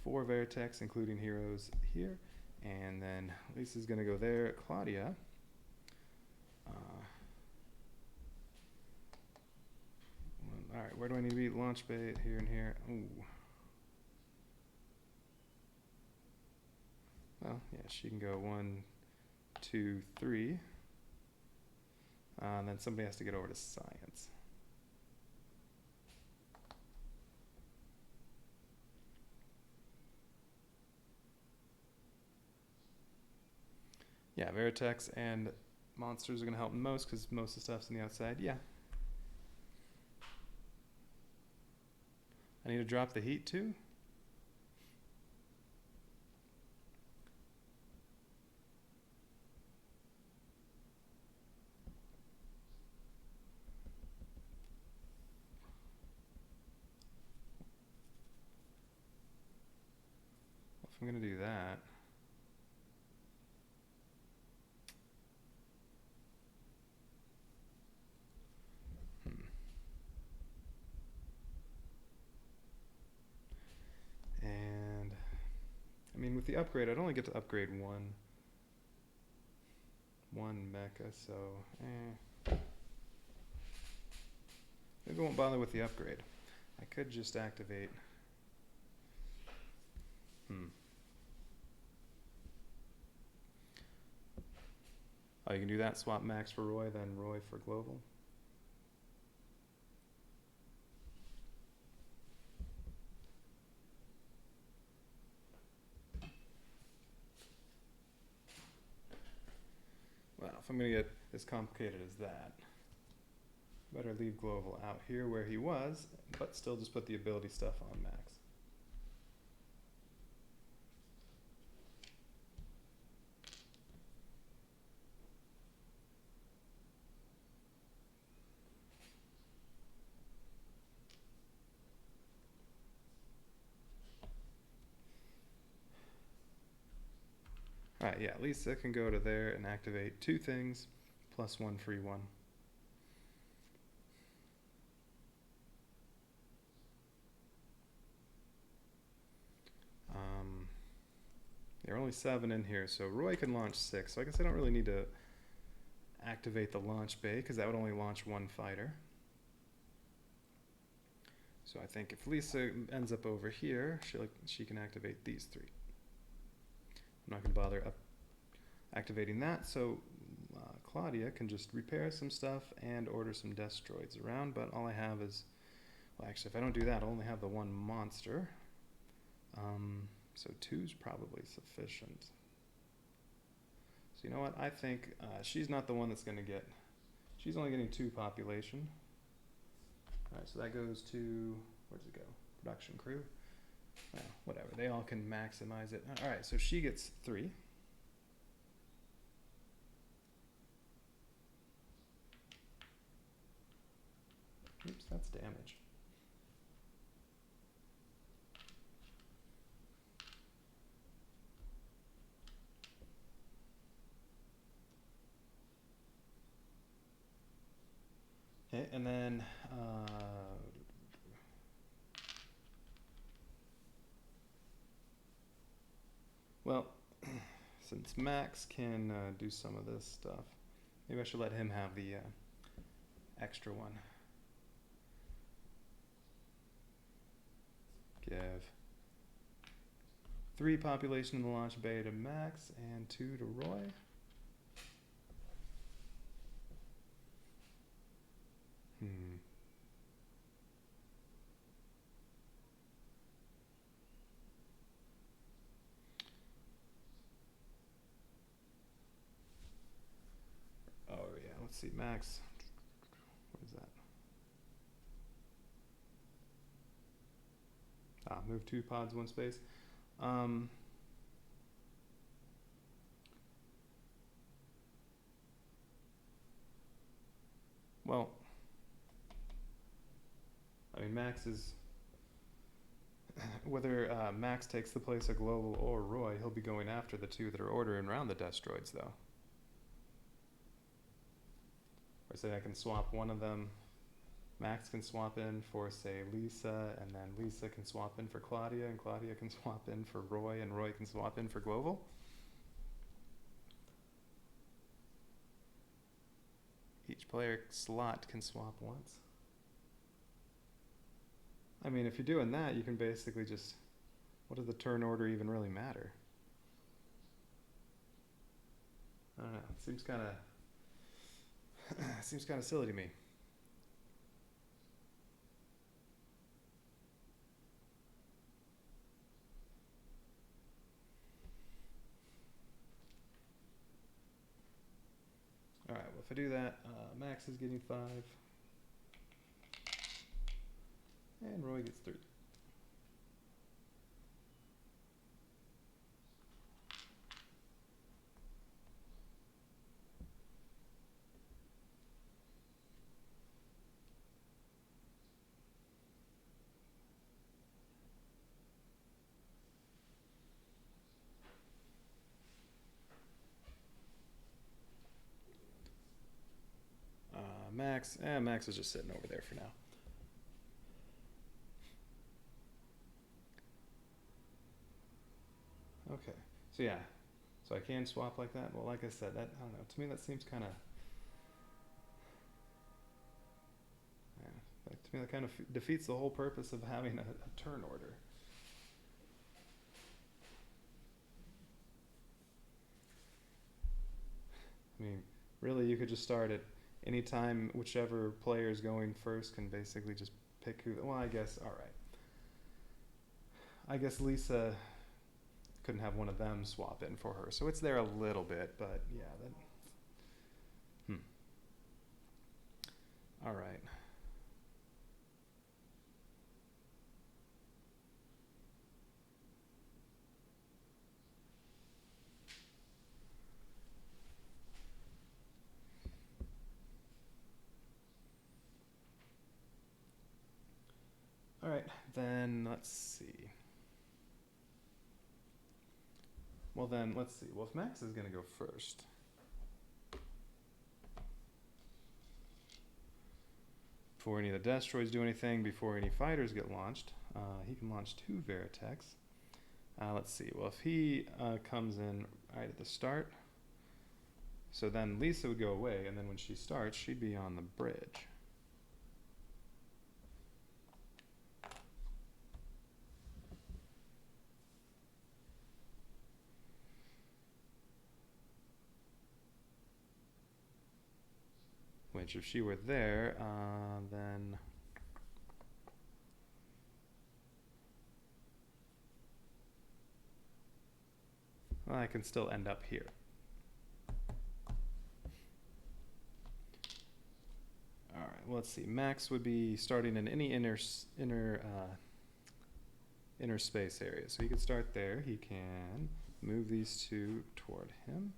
4 Veritex, including heroes here, and then Lisa's going to go there. Claudia, alright, where do I need to be? Launch bait, here and here. Ooh. Well, yeah, she can go 1, 2, 3. And then somebody has to get over to science. Yeah, Veritex and monsters are going to help most because most of the stuff's on the outside. Yeah. I need to drop the heat too. If I'm going to do that, and I mean, with the upgrade, I'd only get to upgrade one mecha, so maybe I won't bother with the upgrade. I could just activate. Oh, you can do that. Swap Max for Roy, then Roy for Global. Well, if I'm going to get as complicated as that, better leave Global out here where he was, but still just put the ability stuff on Max. Alright, yeah, Lisa can go to there and activate 2 things, plus 1 free 1. There are only 7 in here, so Roy can launch 6. So I guess I don't really need to activate the launch bay, because that would only launch 1 fighter. So I think if Lisa ends up over here, she can activate these 3. I'm not going to bother activating that, so Claudia can just repair some stuff and order some destroids around, but all I have is, well, actually, if I don't do that, I'll only have the 1 monster. So 2's probably sufficient. So you know what, I think she's not the one that's going to get, she's only getting 2 population. Alright, so that goes to, where does it go? Production crew? Well, whatever, they all can maximize it. Alright, so she gets 3. Oops, that's damage. Okay, and then well, since Max can do some of this stuff, maybe I should let him have the extra one. Give 3 population in the launch bay to Max and 2 to Roy. Oh yeah, let's see, Max. What is that? Move 2 pods, 1 space. Well, I mean, Max is, whether Max takes the place of Global or Roy, he'll be going after the 2 that are ordering around the destroids, though. Or say I can swap one of them. Max can swap in for, say, Lisa, and then Lisa can swap in for Claudia, and Claudia can swap in for Roy, and Roy can swap in for Global. Each player slot can swap once. I mean, if you're doing that, you can basically just, what does the turn order even really matter? I don't know, it seems kind of silly to me. Alright, well if I do that, Max is getting 5. And Roy gets 3. Max is just sitting over there for now. Okay, so yeah, so I can swap like that. Well, like I said, that, I don't know, to me that seems kind of, yeah, like to me that kind of defeats the whole purpose of having a turn order. I mean, really, you could just start at any time. Whichever player is going first can basically just pick who. Well, I guess, all right. I guess Lisa couldn't have one of them swap in for her, so it's there a little bit, but yeah, that. All right. All right, then let's see. Well then, let's see. Well, if Max is going to go first, before any of the destroids do anything, before any fighters get launched, he can launch 2 Veritechs. Let's see. Well, if he comes in right at the start, so then Lisa would go away, and then when she starts, she'd be on the bridge. Which, if she were there, then well, I can still end up here. All right. Well, let's see. Max would be starting in any inner space area, so he could start there. He can move these 2 toward him.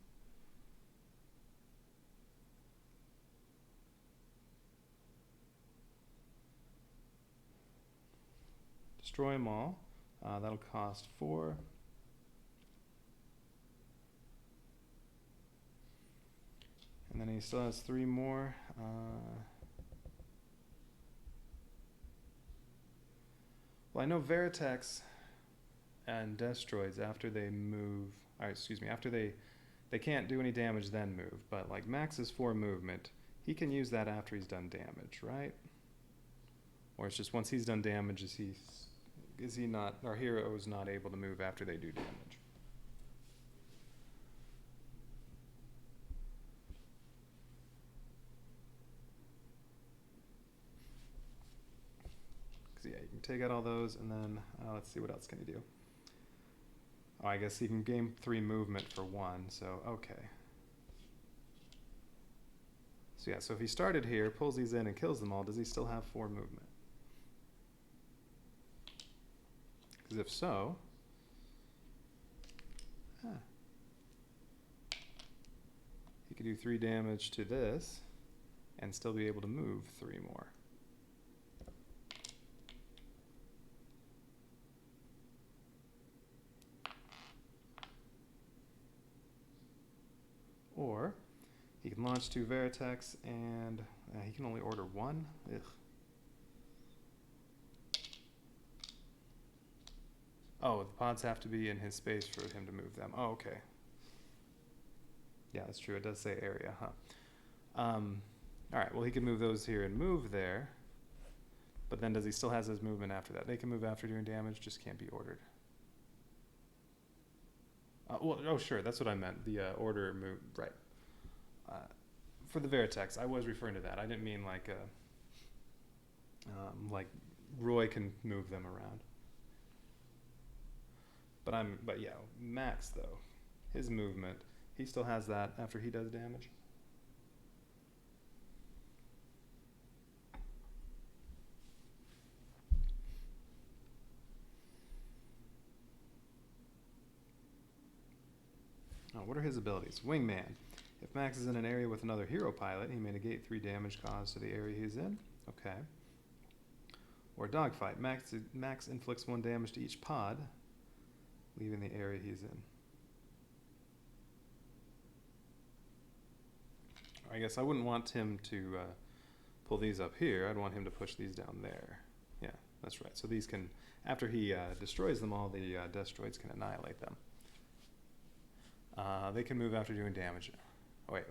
Destroy them all. That'll cost 4. And then he still has 3 more. Well, I know Veritechs and Destroids, after they move, after they can't do any damage then move, but like Max is 4 movement, he can use that after he's done damage, right? Or it's just once he's done damage, is he not, our hero is not able to move after they do damage? Because yeah, you can take out all those, and then let's see, what else can he do? Oh, I guess he can gain 3 movement for 1, so okay. So yeah, so if he started here, pulls these in and kills them all, does he still have 4 movement? Because if so, he could do 3 damage to this and still be able to move 3 more. Or he can launch 2 Veritechs, and he can only order 1. Ugh. Oh, the pods have to be in his space for him to move them. Oh, okay. Yeah, that's true. It does say area, huh? All right, well, he can move those here and move there. But then does he still has his movement after that? They can move after doing damage, just can't be ordered. Well, oh, sure, that's what I meant. The order move, right. For the Veritechs, I was referring to that. I didn't mean like Roy can move them around. But yeah, Max though, his movement, he still has that after he does damage. Oh, what are his abilities? Wingman. If Max is in an area with another hero pilot, he may negate 3 damage caused to the area he's in. Okay. Or Dogfight. Max inflicts 1 damage to each pod, leaving the area he's in. I guess I wouldn't want him to pull these up here. I'd want him to push these down there. Yeah, that's right. So these can, after he destroys them all, the Destroids can annihilate them. They can move after doing damage. Oh, wait.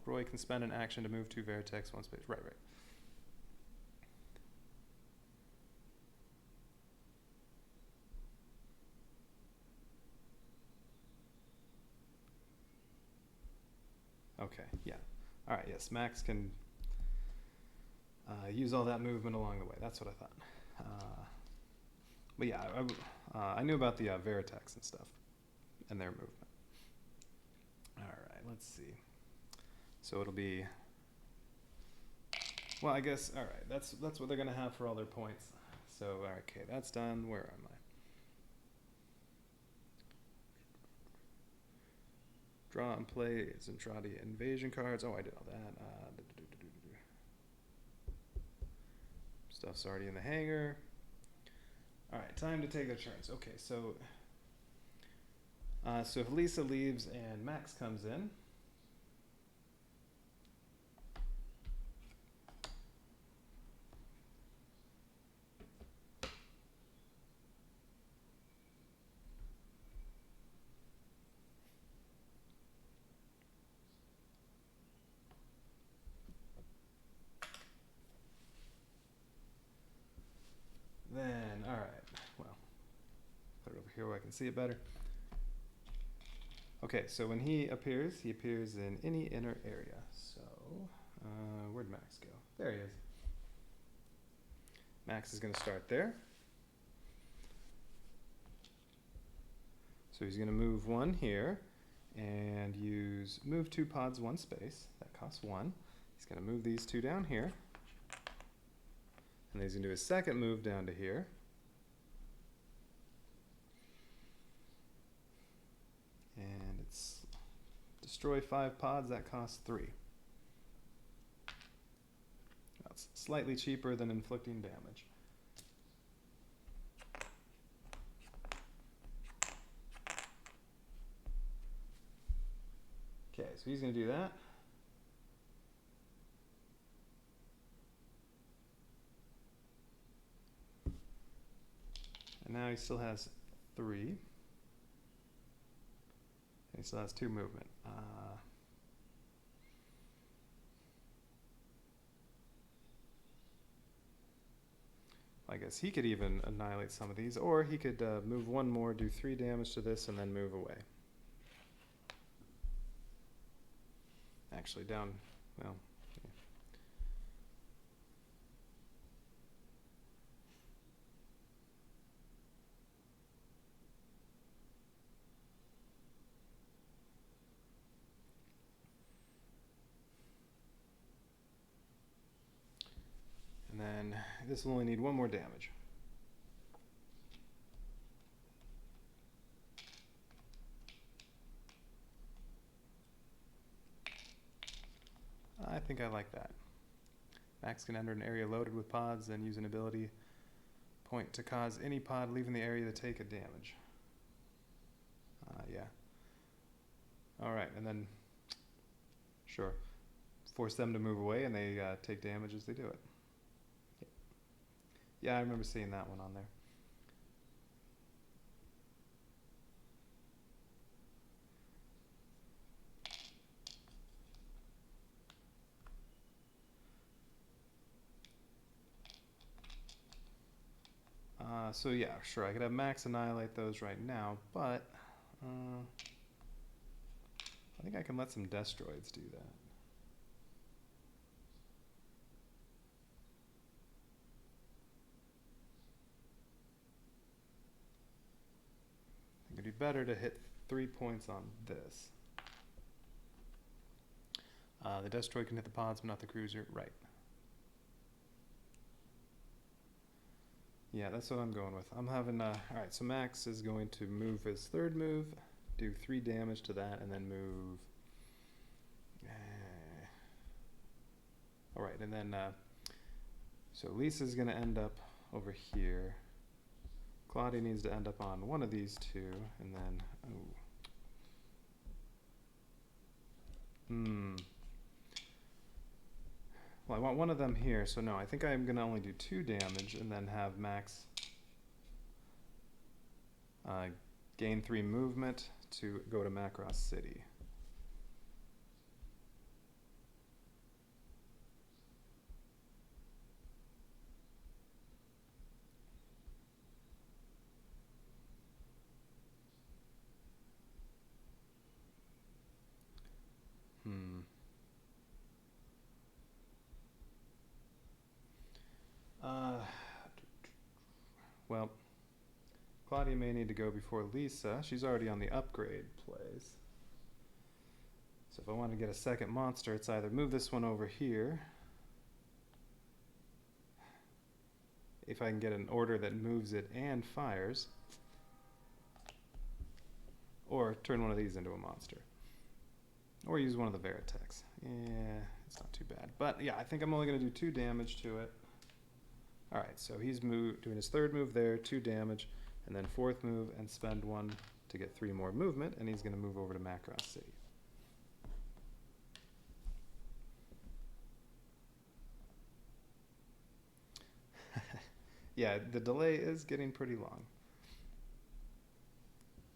Roy can spend an action to move 2 Veritechs 1 space. Right. Okay, yeah. All right, yes, Max can use all that movement along the way. That's what I thought. But yeah, I knew about the Veritechs and stuff and their movement. All right, let's see. So it'll be, well, I guess, all right, that's what they're going to have for all their points. So, okay, that's done. Where am I? Draw and play Zentradi invasion cards. Oh, I did all that. Stuff's already in the hangar. All right, time to take their turns. Okay, so So if Lisa leaves and Max comes in, then, all right, well, put it over here where I can see it better. Okay, so when he appears in any inner area. So, where'd Max go? There he is. Max is going to start there. So he's going to move 1 here and use move 2 pods 1 space. That costs 1. He's going to move these 2 down here. And then he's going to do his second move down to here. And it's destroy 5 pods, that costs 3. That's slightly cheaper than inflicting damage. Okay, so he's going to do that. And now he still has 3. And he still has 2 movement. I guess he could even annihilate some of these, or he could move 1 more, do 3 damage to this, and then move away. Actually, down, well, yeah. And then this will only need 1 more damage. I think I like that. Max can enter an area loaded with pods, then use an ability point to cause any pod leaving the area to take a damage. Yeah. Alright, and then, sure, force them to move away and they take damage as they do it. Yeah, I remember seeing that one on there. So yeah, sure, I could have Max annihilate those right now, but I think I can let some Destroids do that. I think it'd be better to hit 3 points on this. The Destroid can hit the pods, but not the cruiser. Right. Yeah, that's what I'm going with. I'm having, alright, so Max is going to move his 3rd move, do 3 damage to that, and then move. Alright, and then, so Lisa's going to end up over here. Claudia needs to end up on one of these 2, and then, well, I want one of them here, so no, I think I'm going to only do 2 damage and then have Max gain 3 movement to go to Macross City. Well, Claudia may need to go before Lisa. She's already on the upgrade place. So if I want to get a second monster, it's either move this one over here. If I can get an order that moves it and fires. Or turn one of these into a monster. Or use one of the Veritechs. Yeah, it's not too bad. But yeah, I think I'm only going to do 2 damage to it. Alright, so he's doing his 3rd move there, 2 damage, and then 4th move and spend 1 to get 3 more movement, and he's going to move over to Macross City. Yeah, the delay is getting pretty long.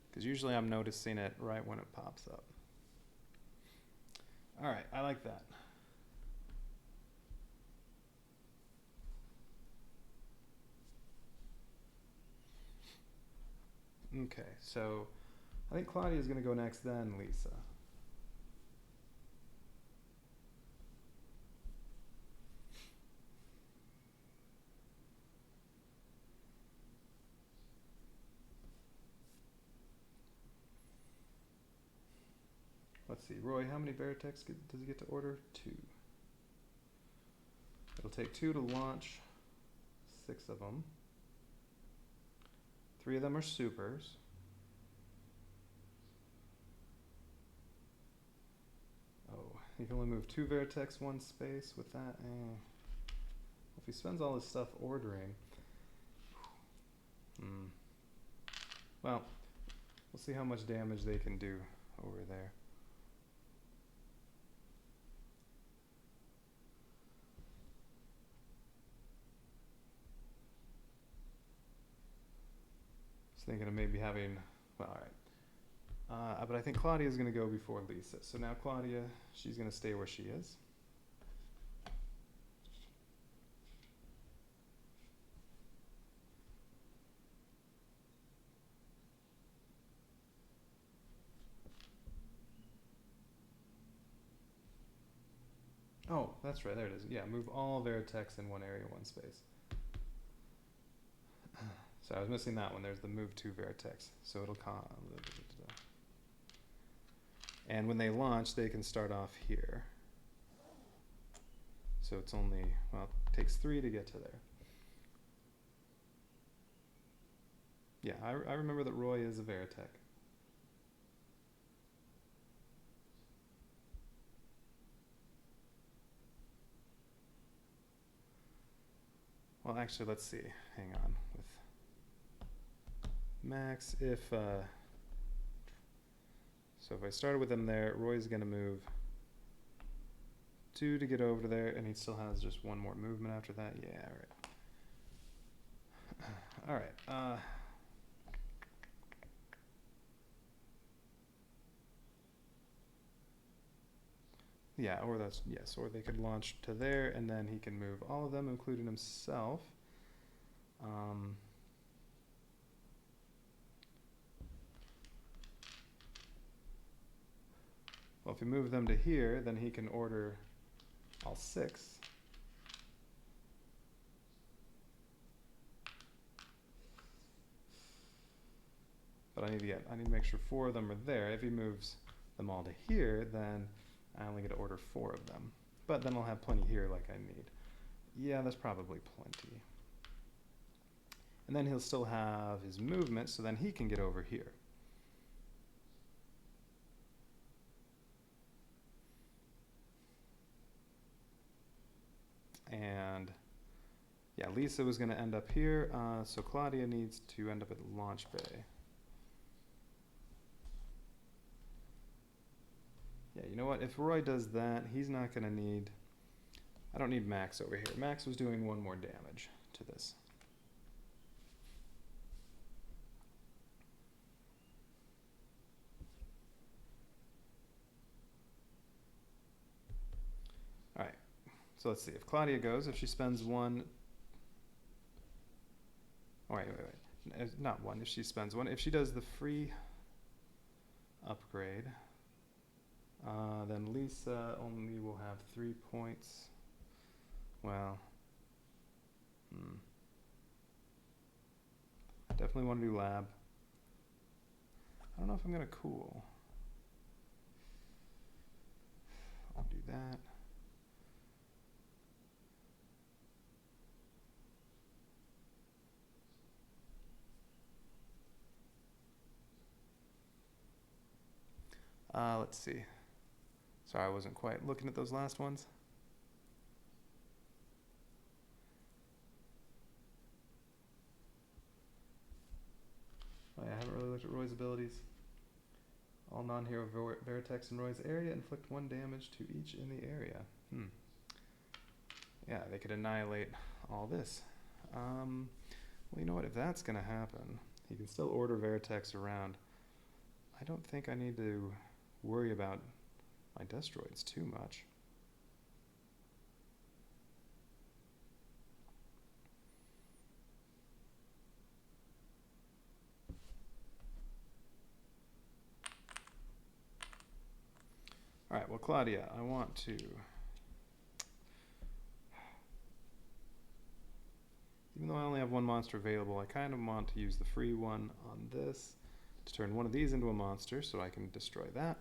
Because usually I'm noticing it right when it pops up. All right, I like that. Okay, so I think Claudia is going to go next, then Lisa. Let's see, Roy, how many Veritechs does he get to order? 2. It'll take 2 to launch 6 of them. 3 of them are supers. Oh, he can only move 2 Veritechs, 1 space with that. If he spends all his stuff ordering, well, we'll see how much damage they can do over there. Thinking of maybe having, well, all right. But I think Claudia is going to go before Lisa. So now Claudia, she's going to stay where she is. Oh, that's right, there it is. Yeah, move all Veritechs in 1 area, 1 space. So I was missing that one. There's the move 2 Veritechs. So it'll come. And when they launch, they can start off here. So it's only, well, it takes 3 to get to there. Yeah, I remember that Roy is a Veritech. Well, actually, let's see. Hang on. With Max, so if I started with him there, Roy's going to move 2 to get over there, and he still has just 1 more movement after that. Yeah, all right. All right. Yeah, or that's, yes, or they could launch to there, and then he can move all of them, including himself. Well, if you move them to here, then he can order all 6. But I need to make sure 4 of them are there. If he moves them all to here, then I only get to order 4 of them. But then I'll have plenty here like I need. Yeah, that's probably plenty. And then he'll still have his movement, so then he can get over here. And yeah, Lisa was going to end up here, so Claudia needs to end up at launch bay. Yeah, you know what? If Roy does that, he's not going to need... I don't need Max over here. Max was doing 1 more damage to this. All right. So let's see. If Claudia goes, if she spends 1... Oh, wait. Not 1. If she spends 1. If she does the free upgrade... then Lisa only will have 3 points. Well, definitely want to do lab. I don't know if I'm going to cool. I'll do that. Let's see. Sorry, I wasn't quite looking at those last ones. Oh, yeah, I haven't really looked at Roy's abilities. All non-hero Veritex in Roy's area inflict 1 damage to each in the area. Yeah, they could annihilate all this. Well, you know what? If that's going to happen, he can still order Veritex around. I don't think I need to worry about my Destroids too much. Alright, well, Claudia, I want to... Even though I only have 1 monster available, I kind of want to use the free one on this to turn one of these into a monster so I can destroy that.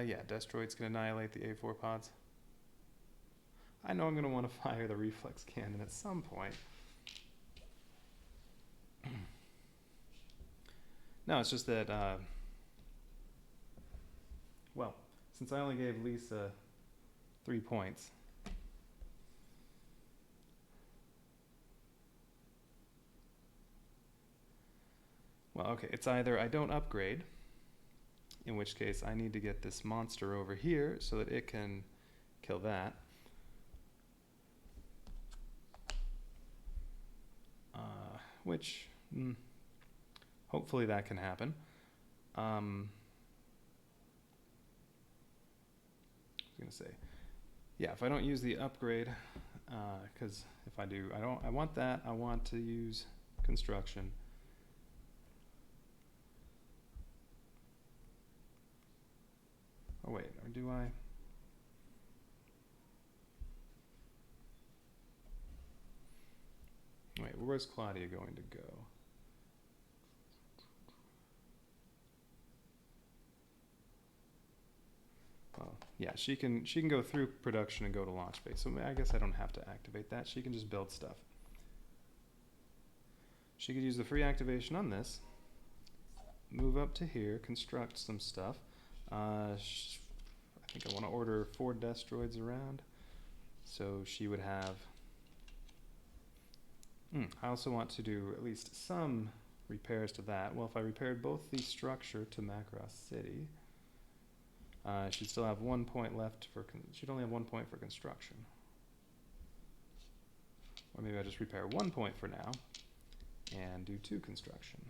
Yeah, Destroids can annihilate the A4 pods. I know I'm going to want to fire the reflex cannon at some point. No, it's just that, well, since I only gave Lisa 3 points, well, okay, it's either I don't upgrade, in which case I need to get this monster over here so that it can kill that. Which, hopefully that can happen. I was gonna say, yeah, if I don't use the upgrade, because if I do, I want that. I want to use construction. Oh wait, or do I? Wait, where's Claudia going to go? Well, yeah, she can go through production and go to launch base. So I guess I don't have to activate that. She can just build stuff. She could use the free activation on this. Move up to here, construct some stuff. I think I want to order 4 Destroids around. So she would have... I also want to do at least some repairs to that. Well, if I repaired both the structure to Macross City, she'd still have 1 point left for... she'd only have 1 point for construction. Or maybe I just repair 1 point for now and do 2 construction.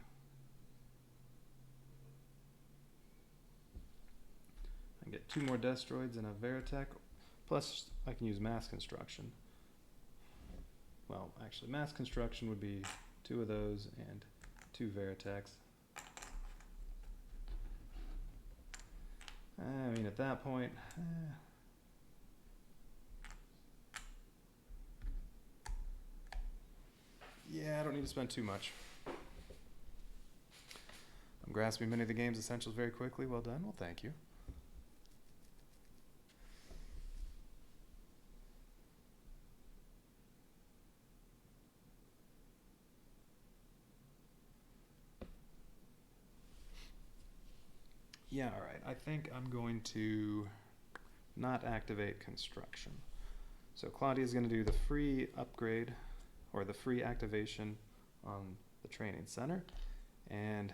I can get 2 more Destroids and a Veritech, plus I can use mass construction. Well, actually, mass construction would be 2 of those and 2 Veritechs. I mean, at that point, yeah, I don't need to spend too much. I'm grasping many of the game's essentials very quickly. Well done. Well, thank you. Yeah, all right. I think I'm going to not activate construction. So Claudia's going to do the free upgrade or the free activation on the training center. And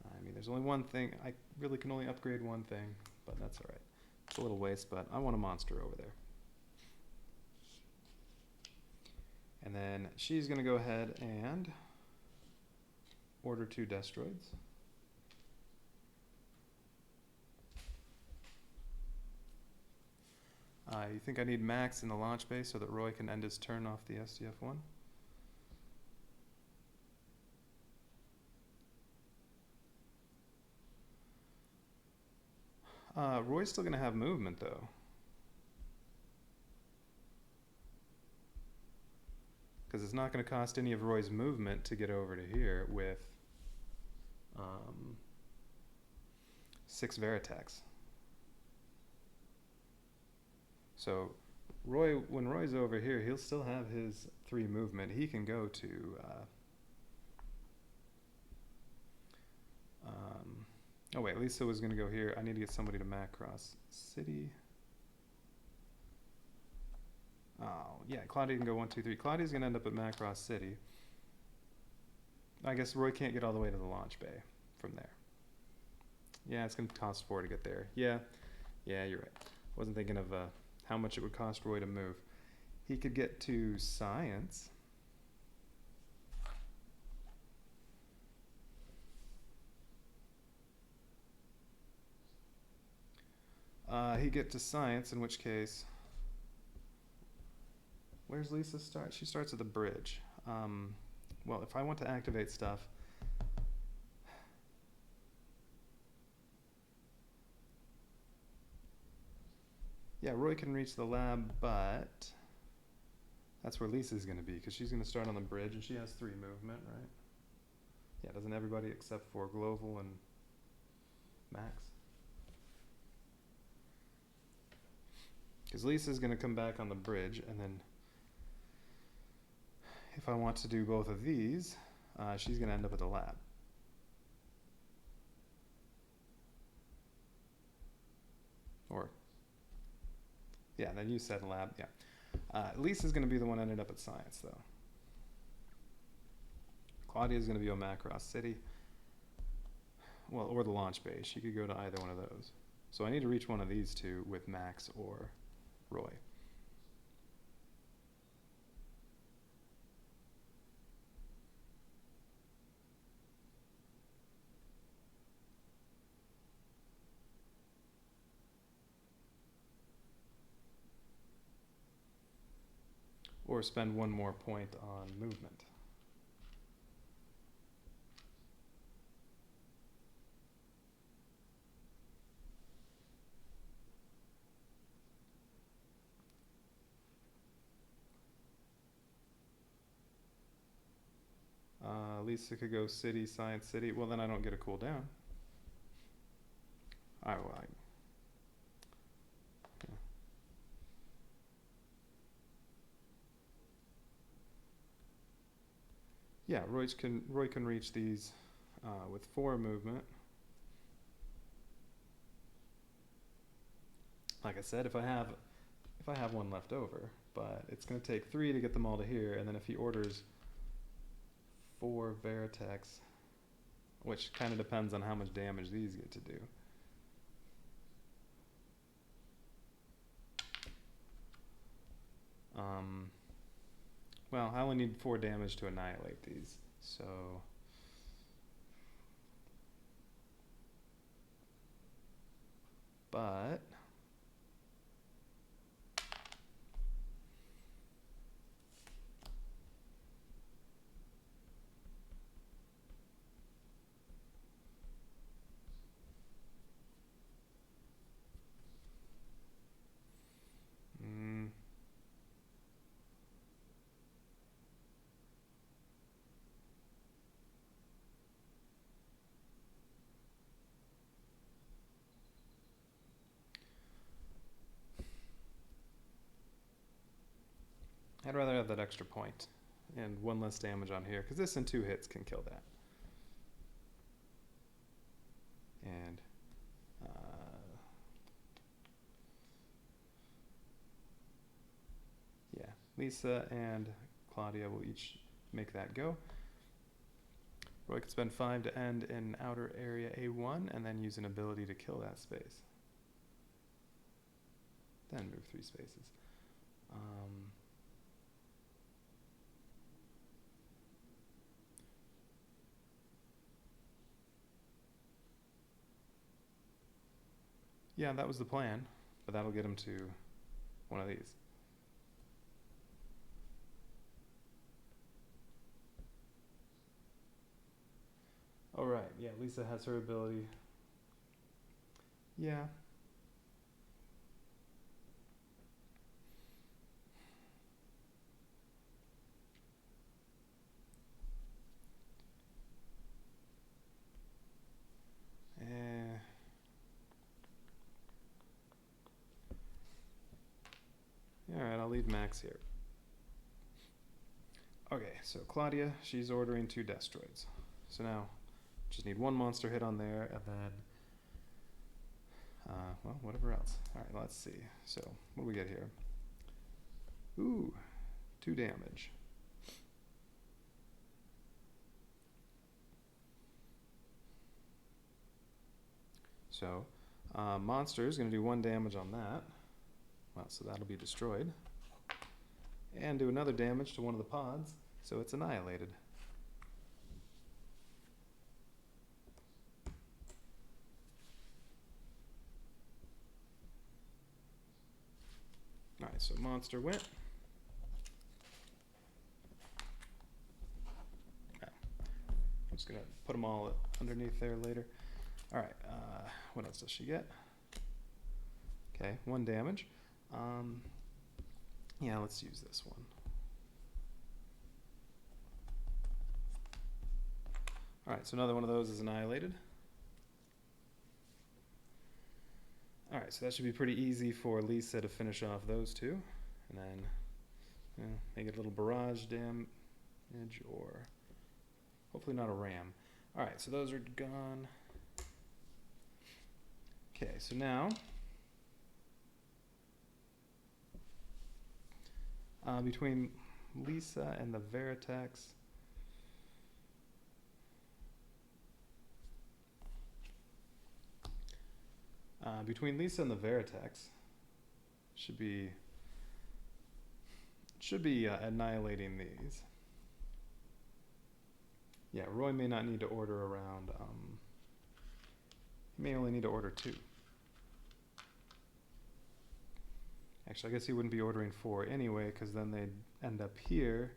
I mean, there's only one thing. I really can only upgrade one thing, but that's all right. It's a little waste, but I want a monster over there. And then she's going to go ahead and order 2 Destroids. You think I need Max in the launch base so that Roy can end his turn off the SDF-1? Roy's still going to have movement, though. Because it's not going to cost any of Roy's movement to get over to here with 6 Veritechs. So Roy, when Roy's over here, he'll still have his 3 movement. He can go to Oh wait, Lisa was gonna go here. I need to get somebody to Macross City. Oh, yeah, Claudia can go 1, 2, 3. Claudia's gonna end up at Macross City. I guess Roy can't get all the way to the launch bay from there. Yeah, it's gonna cost 4 to get there. Yeah, you're right. Wasn't thinking of how much it would cost Roy to move. He could get to Science. He'd get to Science, in which case... Where's Lisa start? She starts at the bridge. Well, if I want to activate stuff... Yeah, Roy can reach the lab, but... That's where Lisa's going to be, because she's going to start on the bridge, and she has 3 movement, right? Yeah, doesn't everybody except for Global and Max? Because Lisa's going to come back on the bridge, and then... If I want to do both of these, she's going to end up at the lab. Or... Yeah, then you said lab, yeah. Lisa's going to be the one ended up at Science, though. Claudia's going to be on Macross City. Well, or the launch base. She could go to either one of those. So I need to reach one of these two with Max or Roy. Or spend 1 more point on movement. Lisa could go City, Science City. Well, then I don't get a cooldown. Alright, well, yeah, Roy can reach these with 4 movement. Like I said, if I have 1 left over, but it's going to take 3 to get them all to here, and then if he orders 4 Veritex, which kind of depends on how much damage these get to do. Well, I only need 4 damage to annihilate these, so... But... I'd rather have that extra point and 1 less damage on here, because this in 2 hits can kill that. And yeah, Lisa and Claudia will each make that go. Roy could spend 5 to end in outer area A1 and then use an ability to kill that space. Then move 3 spaces. Yeah, that was the plan, but that'll get him to one of these. Oh, right, yeah, Lisa has her ability. Yeah. Alright, I'll leave Max here. Okay, so Claudia, she's ordering 2 Destroids. So now, just need 1 monster hit on there, and then Well, whatever else. All right, let's see. So, what do we get here? Ooh, 2 damage. So, monster is going to do 1 damage on that. Well, so that'll be destroyed. And do another damage to one of the pods, so it's annihilated. Alright, so monster went. I'm just going to put them all underneath there later. Alright, what else does she get? Okay, 1 damage. Yeah, let's use this one. Alright, so another one of those is annihilated. Alright, so that should be pretty easy for Lisa to finish off those 2. And then make it a little barrage damage, or hopefully not a ram. Alright, so those are gone. Okay, so now between Lisa and the Veritex, should be annihilating these. Yeah, Roy may not need to order around. He may only need to order 2. Actually, I guess he wouldn't be ordering 4 anyway, because then they'd end up here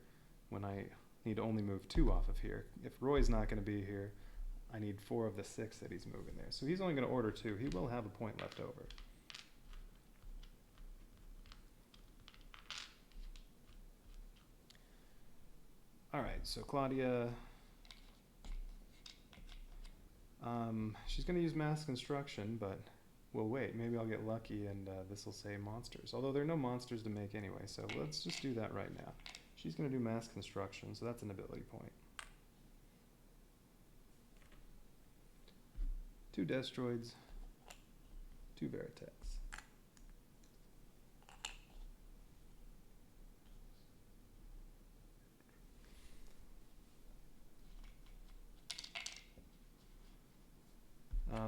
when I need to only move 2 off of here. If Roy's not going to be here, I need 4 of the 6 that he's moving there. So he's only going to order 2. He will have a point left over. Alright, so Claudia, she's going to use mass construction, but we'll wait. Maybe I'll get lucky and this will say monsters. Although there are no monsters to make anyway, so let's just do that right now. She's going to do mass construction, so that's an ability point. 2 Destroids, 2 Veritex.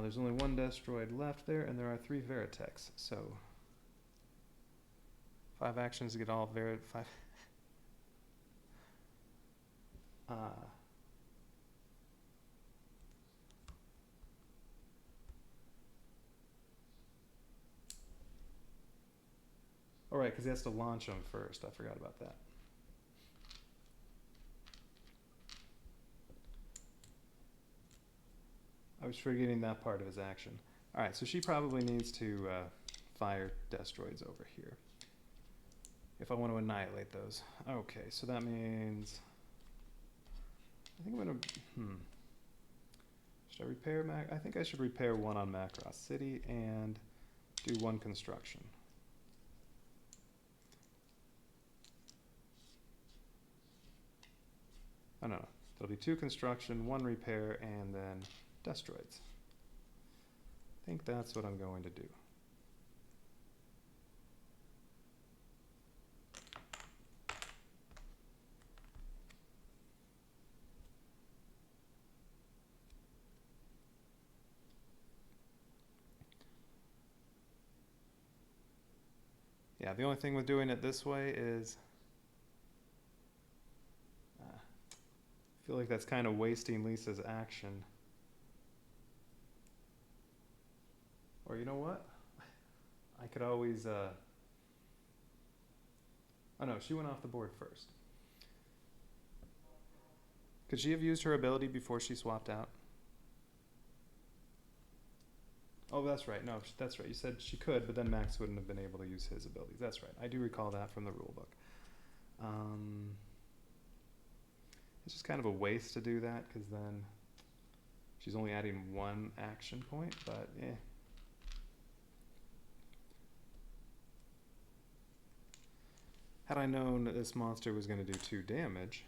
There's only 1 Destroid left there, and there are 3 Veritex, so 5 actions to get all 5. All right, because he has to launch them first. I forgot about that. I was forgetting that part of his action. All right, so she probably needs to fire Destroids over here if I want to annihilate those. Okay, so that means I think I'm gonna. Should I repair I think I should repair 1 on Macross City and do 1 construction. Oh no, there'll be 2 construction, 1 repair, and then Destroids. I think that's what I'm going to do. Yeah, the only thing with doing it this way is I feel like that's kind of wasting Lisa's action. Or you know what? I could always, oh no, she went off the board first. Could she have used her ability before she swapped out? Oh, that's right. No, that's right. You said she could, but then Max wouldn't have been able to use his abilities. That's right. I do recall that from the rule book. It's just kind of a waste to do that, because then she's only adding 1 action point, but yeah. Had I known that this monster was going to do 2 damage,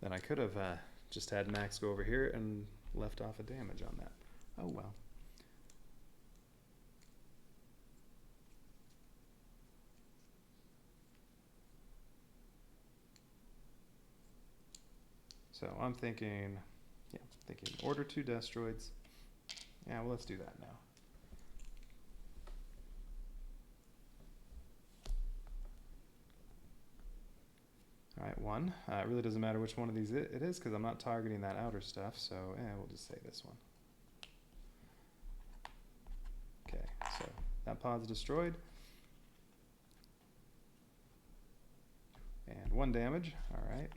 then I could have just had Max go over here and left off a damage on that. Oh well. So I'm thinking, order 2 Destroids. Yeah, well, let's do that now. All right, 1. It really doesn't matter which one of these it is because I'm not targeting that outer stuff, so we'll just say this one. Okay, so that pod's destroyed. And 1 damage, all right.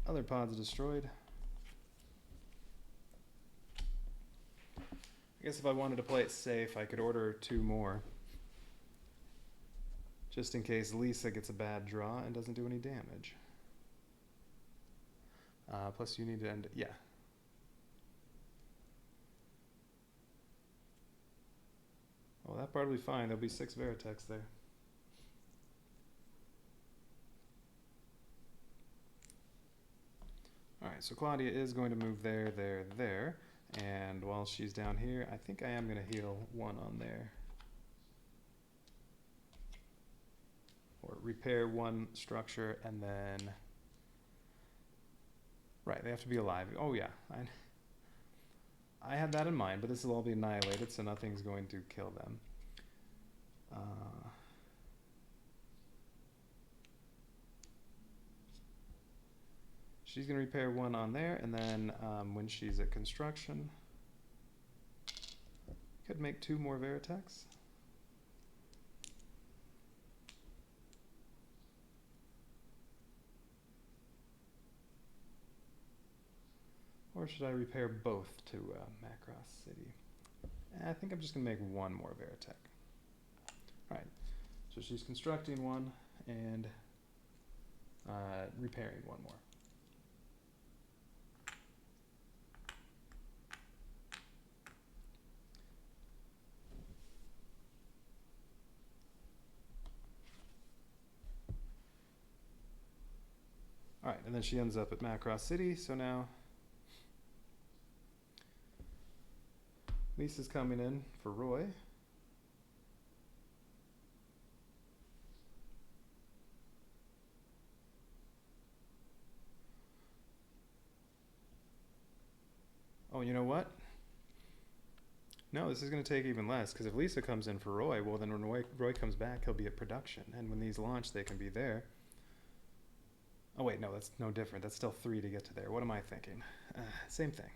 Other pod's destroyed. I guess if I wanted to play it safe, I could order 2 more. Just in case Lisa gets a bad draw and doesn't do any damage. Plus you need to end, yeah. Well, that part will be fine. There'll be 6 Veritechs there. Alright, so Claudia is going to move there, there, there. And while she's down here, I think I am going to heal 1 on there. Or repair 1 structure and then... Right, they have to be alive. Oh yeah, I had that in mind, but this will all be annihilated, so nothing's going to kill them. She's going to repair 1 on there, and then when she's at construction, could make 2 more Veritechs. Or should I repair both to Macross City? I think I'm just going to make 1 more Veritech. Alright, so she's constructing 1 and repairing 1 more. Alright, and then she ends up at Macross City, so now Lisa's coming in for Roy. Oh, you know what? No, this is going to take even less, because if Lisa comes in for Roy, well then when Roy comes back, he'll be at production, and when these launch, they can be there. Oh wait, no, that's no different. That's still 3 to get to there. What am I thinking? Same thing.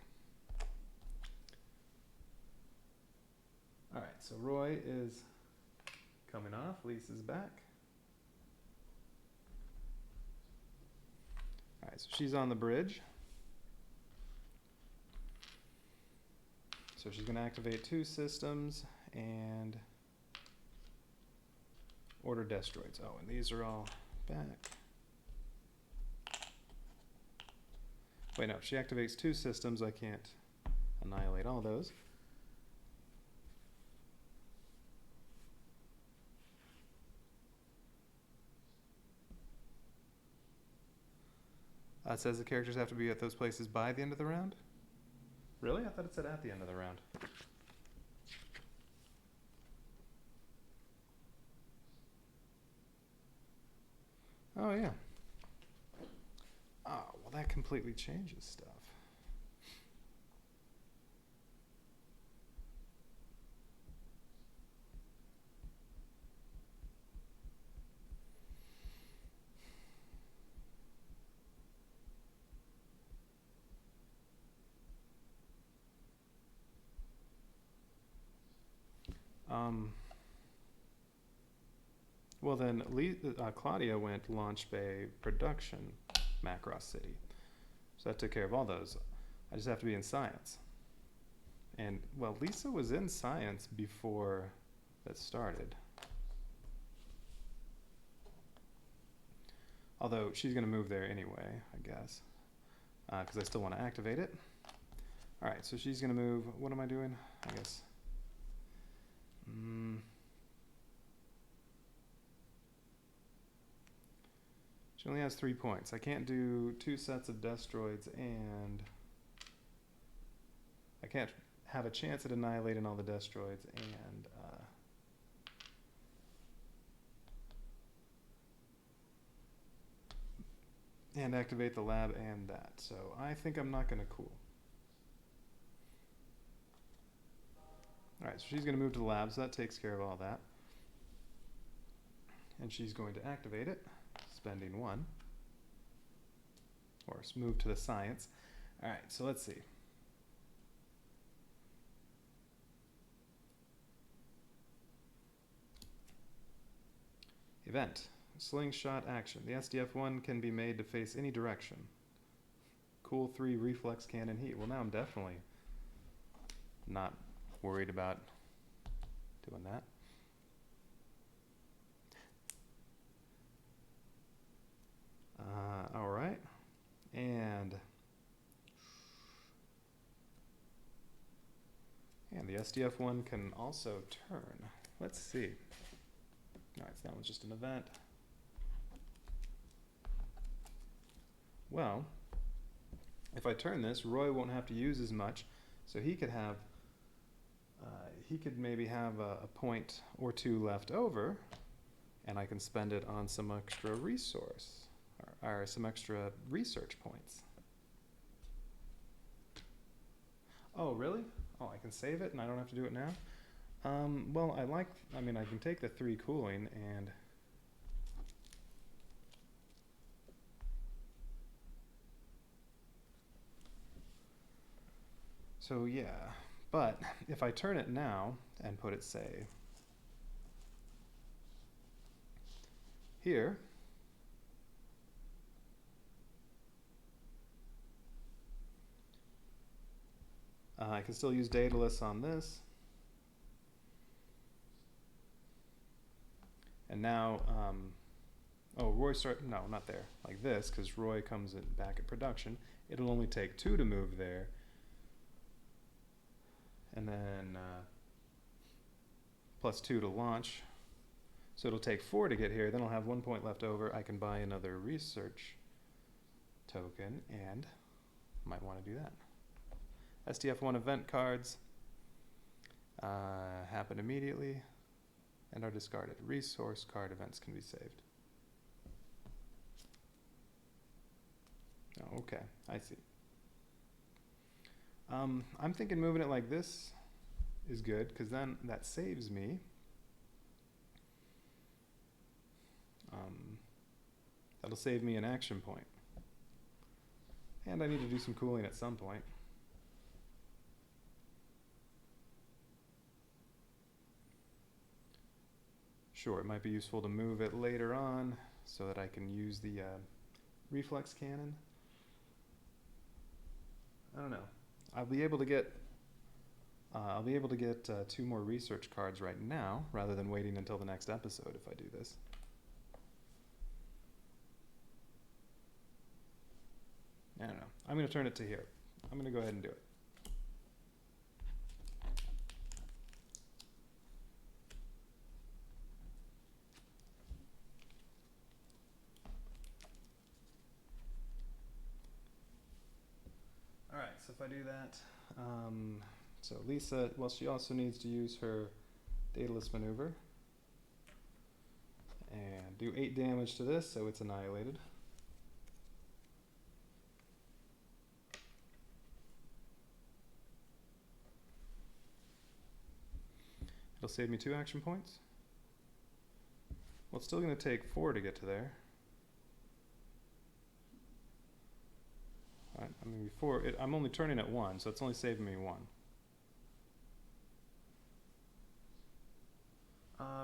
Alright, so Roy is coming off. Lisa's back. Alright, so she's on the bridge. So she's going to activate 2 systems and order Destroids. Oh, and these are all back. Wait, no, she activates 2 systems. I can't annihilate all those. It says the characters have to be at those places by the end of the round? Really? I thought it said at the end of the round. Oh, yeah. Oh, well, that completely changes stuff. Well then, Claudia went launch bay production Macross City. So that took care of all those. I just have to be in science. And, well, Lisa was in science before that started. Although she's going to move there anyway, I guess. Because I still want to activate it. Alright, so she's going to move. What am I doing? I guess. She only has 3 points. I can't do 2 sets of destroids, and I can't have a chance at annihilating all the destroids and activate the lab and that. So I think I'm not going to cool. Alright, so she's going to move to the lab, so that takes care of all that. And she's going to activate it, spending 1. Or move to the science. Alright, so let's see. Event. Slingshot action. The SDF-1 can be made to face any direction. Cool 3 reflex cannon heat. Well, now I'm definitely not worried about doing that. Alright. And the SDF-1 can also turn. Let's see. Alright, so that one's just an event. Well, if I turn this, Roy won't have to use as much, so he could have, maybe have a point or 2 left over, and I can spend it on some extra resource, or some extra research points. Oh, really? Oh, I can save it and I don't have to do it now? Well, I can take the 3 cooling and so yeah, but if I turn it now and put it, say, here, I can still use Daedalus on this. And now, oh, Roy no, not there, like this, because Roy comes in back at production. It'll only take 2 to move there. And then plus 2 to launch. So it'll take 4 to get here, then I'll have 1 point left over. I can buy another research token, and might want to do that. SDF-1 event cards happen immediately and are discarded. Resource card events can be saved. Oh, okay, I see. I'm thinking moving it like this is good, because then that saves me. That'll save me an action point. And I need to do some cooling at some point. Sure, it might be useful to move it later on so that I can use the reflex cannon. I don't know. I'll be able to get 2 more research cards right now, rather than waiting until the next episode if I do this. I don't know. I'm going to turn it to here. I'm going to go ahead and do it. Alright, so if I do that, so Lisa, well, she also needs to use her Daedalus maneuver and do 8 damage to this, so it's annihilated. It'll save me 2 action points. Well, it's still going to take 4 to get to there. Alright, I mean, I'm only turning at 1, so it's only saving me 1.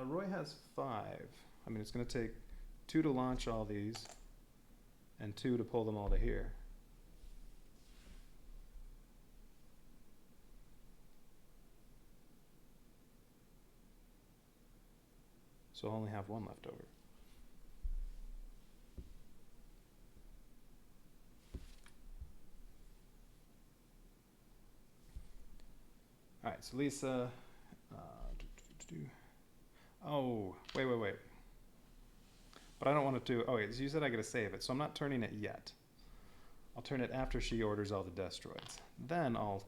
Roy has 5. I mean, it's going to take 2 to launch all these, and 2 to pull them all to here. So I'll only have 1 left over. Alright, so Lisa, oh, wait. But I don't want to do, oh wait, so you said I gotta save it, so I'm not turning it yet. I'll turn it after she orders all the destroids. Then I'll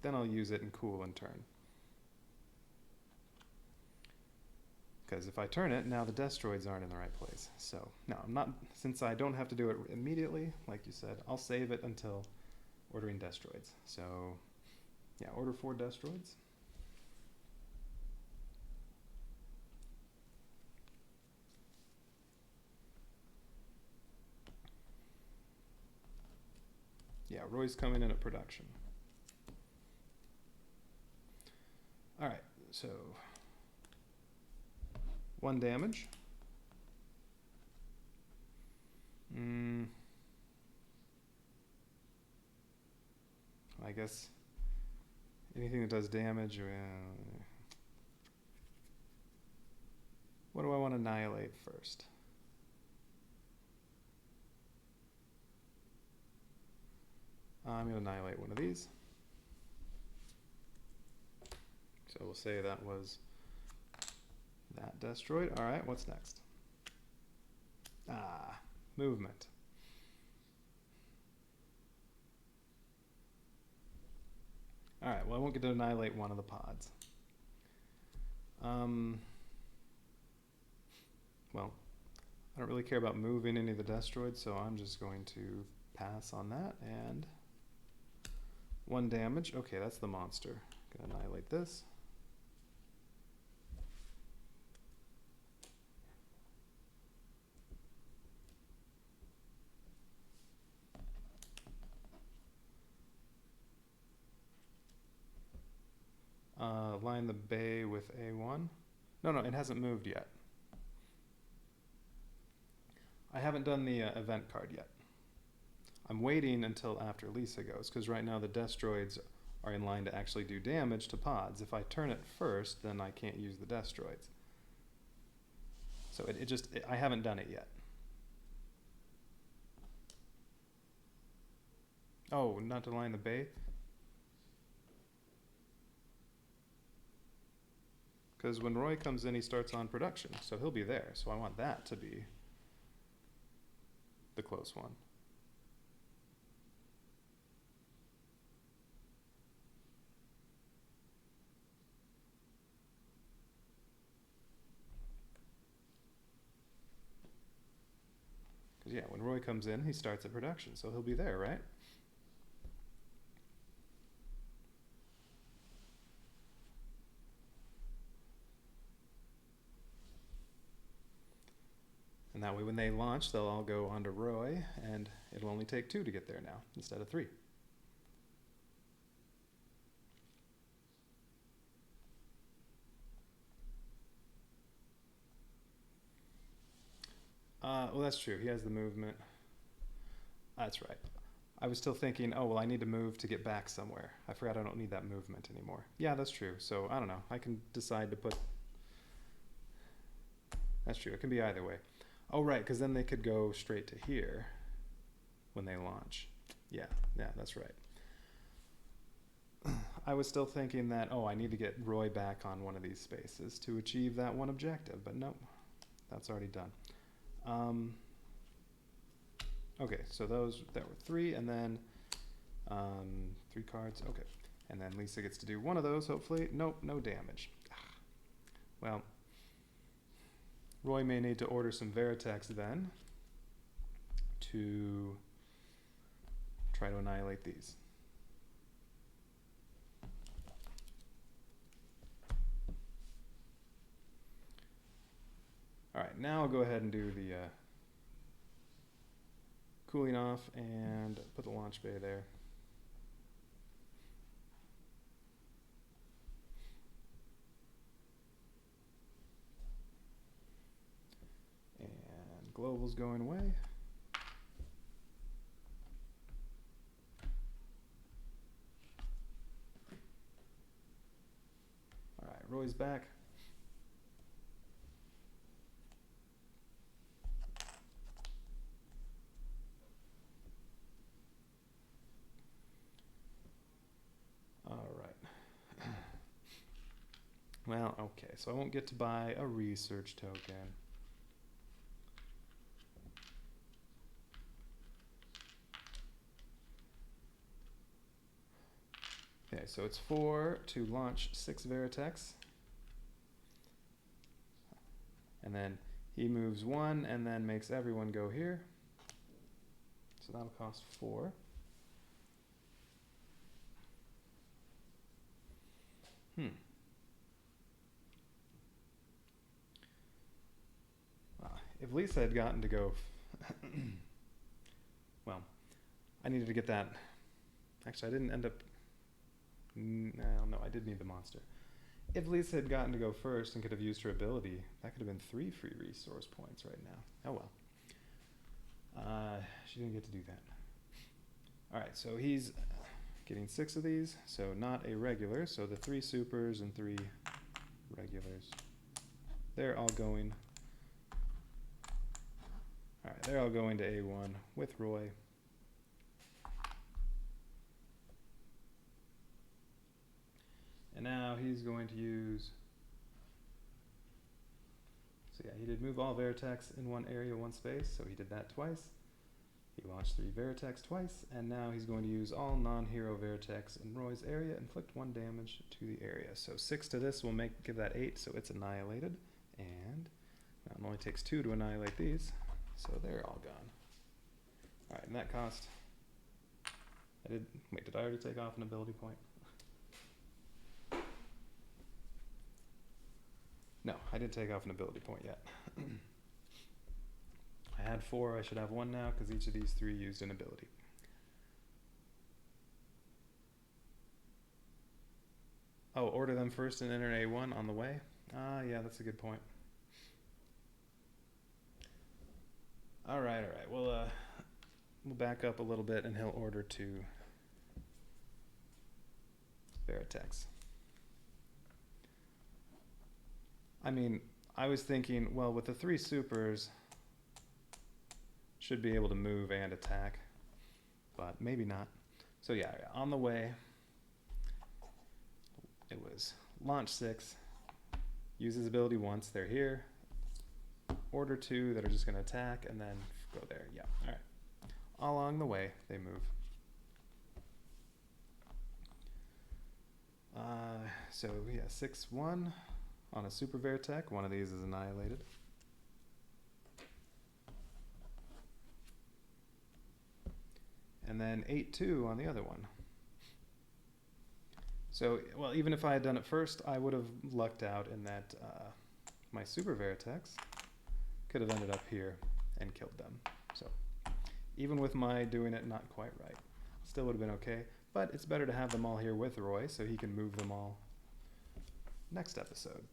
use it and cool in turn. Because if I turn it, now the destroids aren't in the right place. So, no, I'm not, since I don't have to do it immediately, like you said, I'll save it until ordering destroids. So, yeah, order 4 destroids. Yeah, Roy's coming in at production. Alright, so 1 damage. I guess anything that does damage, what do I want to annihilate first? I'm going to annihilate one of these. So we'll say that was that destroyed. Alright, what's next? Movement. Alright, well I won't get to annihilate one of the pods. Well, I don't really care about moving any of the destroids, so I'm just going to pass on that, and 1 damage. Okay, that's the monster. Gonna annihilate this. Line the bay with A1. No, it hasn't moved yet. I haven't done the event card yet. I'm waiting until after Lisa goes, because right now the destroids are in line to actually do damage to pods. If I turn it first, then I can't use the destroids. So I haven't done it yet. Oh, not to line the bay? Because when Roy comes in, he starts on production, so he'll be there. So I want that to be the close one. Because yeah, when Roy comes in, he starts at production, so he'll be there, right? And that way when they launch, they'll all go onto Roy, and it'll only take 2 to get there now, instead of 3. Well, that's true. He has the movement. That's right. I was still thinking, oh, well, I need to move to get back somewhere. I forgot I don't need that movement anymore. Yeah, that's true. So, I don't know. I can decide to put... That's true. It can be either way. Oh, right, because then they could go straight to here when they launch. Yeah, that's right. I was still thinking that, oh, I need to get Roy back on one of these spaces to achieve that one objective, but nope, that's already done. Okay, so there were 3, and then 3 cards, okay. And then Lisa gets to do one of those, hopefully. Nope, no damage. Well, Roy may need to order some Veritex then to try to annihilate these. Alright, now I'll go ahead and do the cooling off and put the launch bay there. And global's going away. Alright, Roy's back. Well, okay, so I won't get to buy a research token. so it's 4 to launch 6 Veritex. And then he moves 1 and then makes everyone go here. So that'll cost 4. If Lisa had gotten to go, well, I needed to get that. Actually, I didn't end up. No, I did need the monster. If Lisa had gotten to go first and could have used her ability, that could have been 3 free resource points right now. Oh well. She didn't get to do that. Alright, so he's getting 6 of these, so not a regular, so the 3 supers and 3 regulars. They're all going. Alright, they're all going to A1 with Roy. And now he's going to use, so yeah, he did move all Veritex in one area, one space, so he did that twice. He launched 3 Veritex twice, and now he's going to use all non-hero Veritex in Roy's area, inflict 1 damage to the area. So 6 to this will give that 8, so it's annihilated. And now it only takes 2 to annihilate these, so they're all gone. Alright, and that cost, did I already take off an ability point? No, I didn't take off an ability point yet. I had 4, I should have 1 now, because each of these 3 used an ability. Oh, order them first and enter A1 on the way? Yeah, that's a good point. Alright, we'll back up a little bit and he'll order to Veritex. I mean, I was thinking, well, with the 3 supers, should be able to move and attack, but maybe not. So yeah, on the way, it was launch 6, use his ability once, they're here, order 2 that are just going to attack, and then go there. Yeah, alright. All along the way, they move. So yeah, 6-1 on a super Veritech. One of these is annihilated. And then 8-2 on the other one. So, well, even if I had done it first, I would have lucked out in that my super Veritex could have ended up here and killed them. So, even with my doing it not quite right, still would have been okay. But it's better to have them all here with Roy, so he can move them all next episode.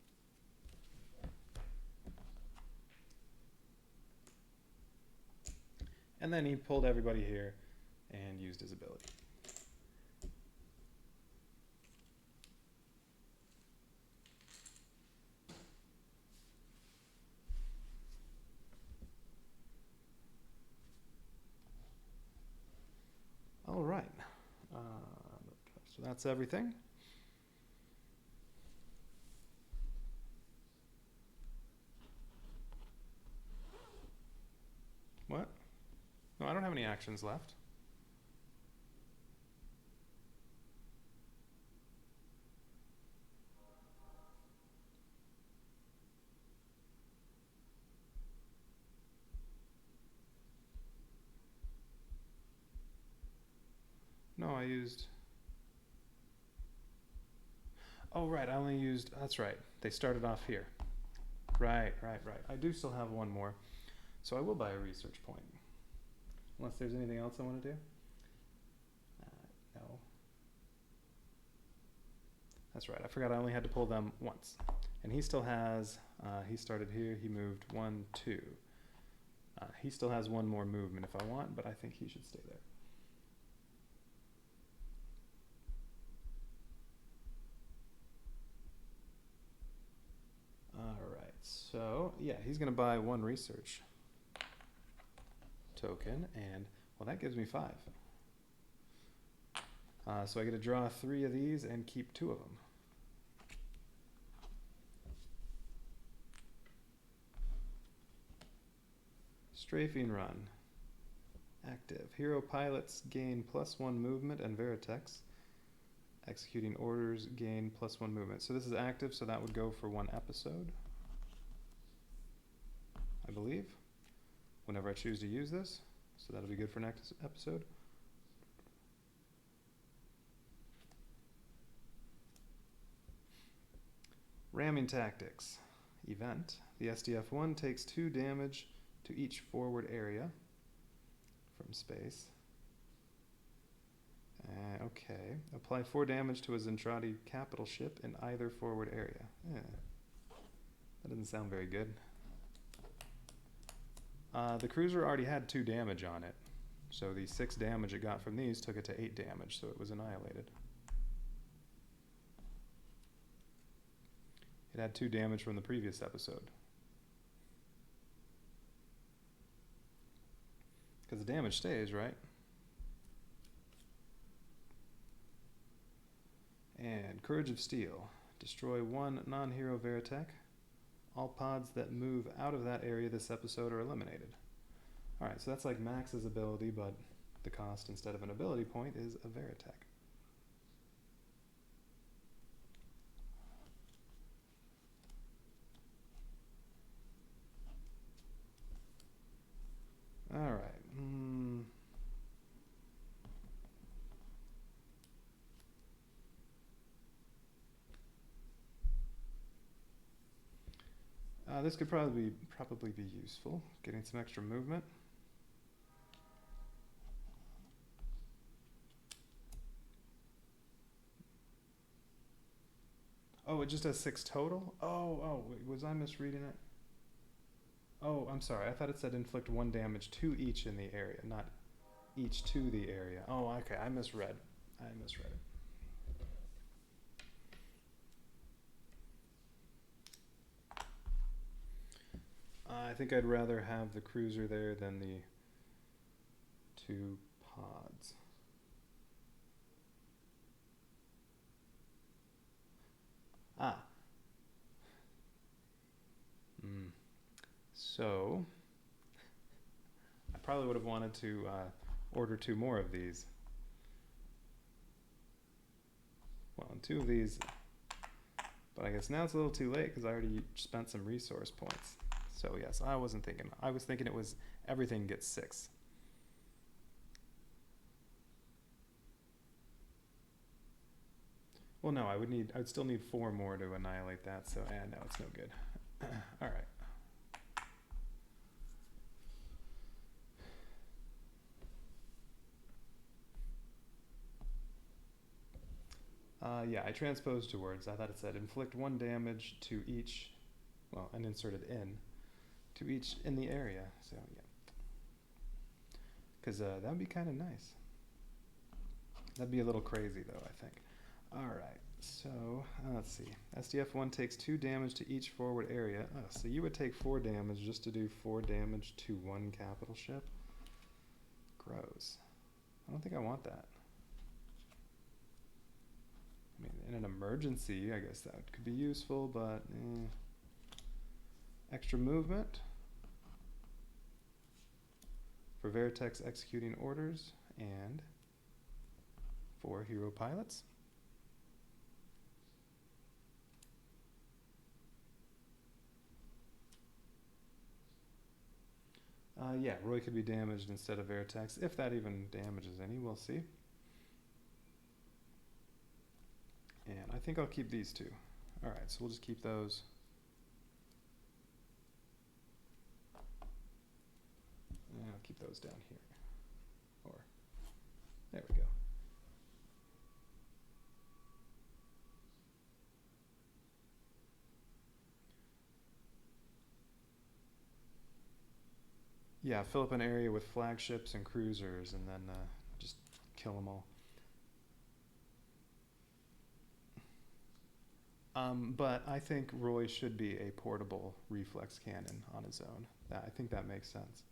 And then he pulled everybody here and used his ability. All right. So that's everything. What? No, I don't have any actions left. No, I used... Oh, right, I only used... That's right. They started off here. Right. I do still have one more. So I will buy a research point. Unless there's anything else I want to do. No. That's right. I forgot I only had to pull them once. And he still has... he started here. He moved 1, 2. He still has one more movement if I want, but I think he should stay there. Alright, so yeah, he's going to buy 1 research token, and well, that gives me 5. So I get to draw 3 of these and keep 2 of them. Strafing run. Active. Hero pilots gain +1 movement and Veritex Executing orders gain +1 movement. So this is active, so that would go for 1 episode, I believe, whenever I choose to use this. So that'll be good for next episode. Ramming tactics. Event. The SDF-1 takes 2 damage to each forward area from space. Okay. Apply 4 damage to a Zentradi capital ship in either forward area. That doesn't sound very good. The cruiser already had 2 damage on it. So the 6 damage it got from these took it to 8 damage, so it was annihilated. It had 2 damage from the previous episode. Because the damage stays, right? And Courage of Steel. Destroy 1 non-hero Veritech. All pods that move out of that area this episode are eliminated. Alright, so that's like Max's ability, but the cost instead of an ability point is a Veritech. Alright. This could probably be useful, getting some extra movement. Oh, it just has 6 total? Oh, wait, was I misreading it? Oh, I'm sorry. I thought it said inflict 1 damage to each in the area, not each to the area. Oh, okay. I misread it. I think I'd rather have the cruiser there than the 2 pods. So, I probably would have wanted to order 2 more of these. Well, and 2 of these, but I guess now it's a little too late because I already spent some resource points. So yes, I was thinking it was everything gets 6. Well, no, I would still need 4 more to annihilate that, so no, it's no good. All right. Yeah, I transposed 2 words. I thought it said inflict 1 damage to each, well, and inserted in, to each in the area. So, yeah. Because that would be kind of nice. That'd be a little crazy, though, I think. Alright, so, let's see. SDF-1 takes 2 damage to each forward area. Oh, so you would take 4 damage just to do 4 damage to 1 capital ship? Gross. I don't think I want that. I mean, in an emergency, I guess that could be useful, but extra movement for Veritech's executing orders and 4 hero pilots. Yeah, Roy could be damaged instead of Veritech's, if that even damages any, we'll see. And I think I'll keep these 2. Alright, so we'll just keep those. And I'll keep those down here. Or, there we go. Yeah, fill up an area with flagships and cruisers and then just kill them all. But I think Roy should be a portable reflex cannon on his own. I think that makes sense.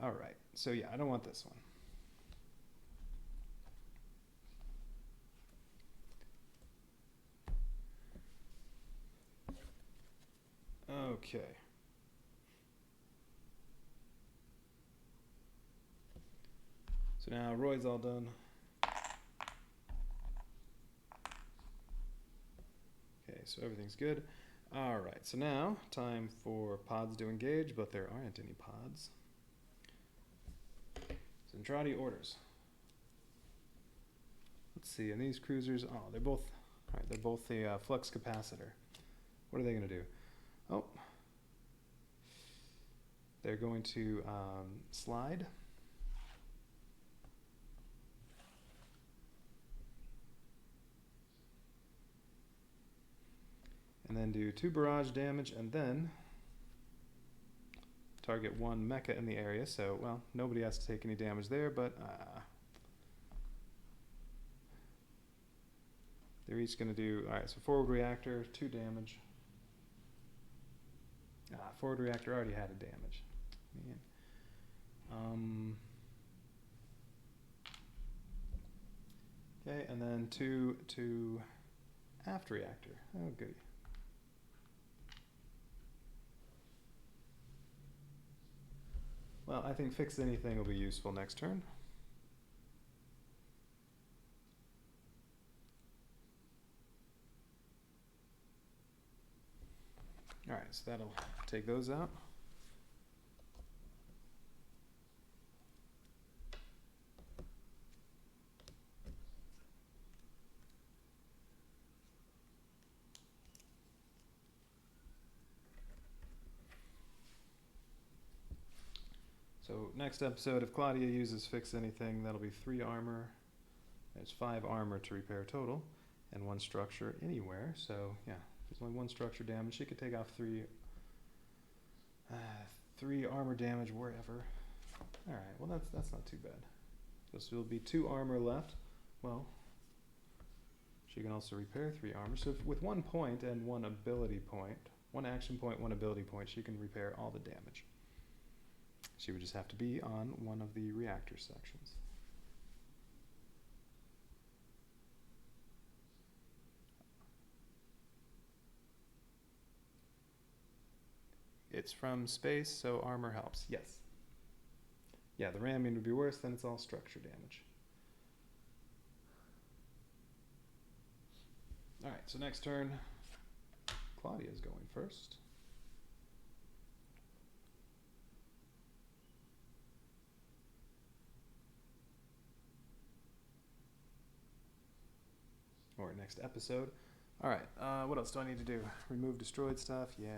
Alright, so yeah, I don't want this one. Okay. So now Roy's all done. so everything's good. Alright, so now time for pods to engage, but there aren't any pods. Zentradi orders. Let's see, and these cruisers, they're both the flux capacitor. What are they going to do? Oh, they're going to slide. And then do 2 barrage damage, and then target 1 mecha in the area. So, well, nobody has to take any damage there, but they're each going to do, alright, so forward reactor, 2 damage. Forward reactor already had a damage. Man. Okay, and then 2 to aft reactor. Oh, goody. Well, I think fix anything will be useful next turn. Alright, so that'll take those out. So next episode, if Claudia uses fix anything, that'll be 3 armor. There's 5 armor to repair total, and 1 structure anywhere. So yeah, there's only 1 structure damage. She could take off 3 armor damage wherever. All right, well that's not too bad. So there'll be 2 armor left. Well, she can also repair 3 armor. So with 1 point and 1 ability point, 1 action point, 1 ability point, she can repair all the damage. She would just have to be on one of the reactor sections. It's from space, so armor helps. Yes. Yeah, the ramming would be worse, then it's all structure damage. Alright, so next turn, Claudia's going first. Or next episode. Alright, what else do I need to do? Remove destroyed stuff? Yeah.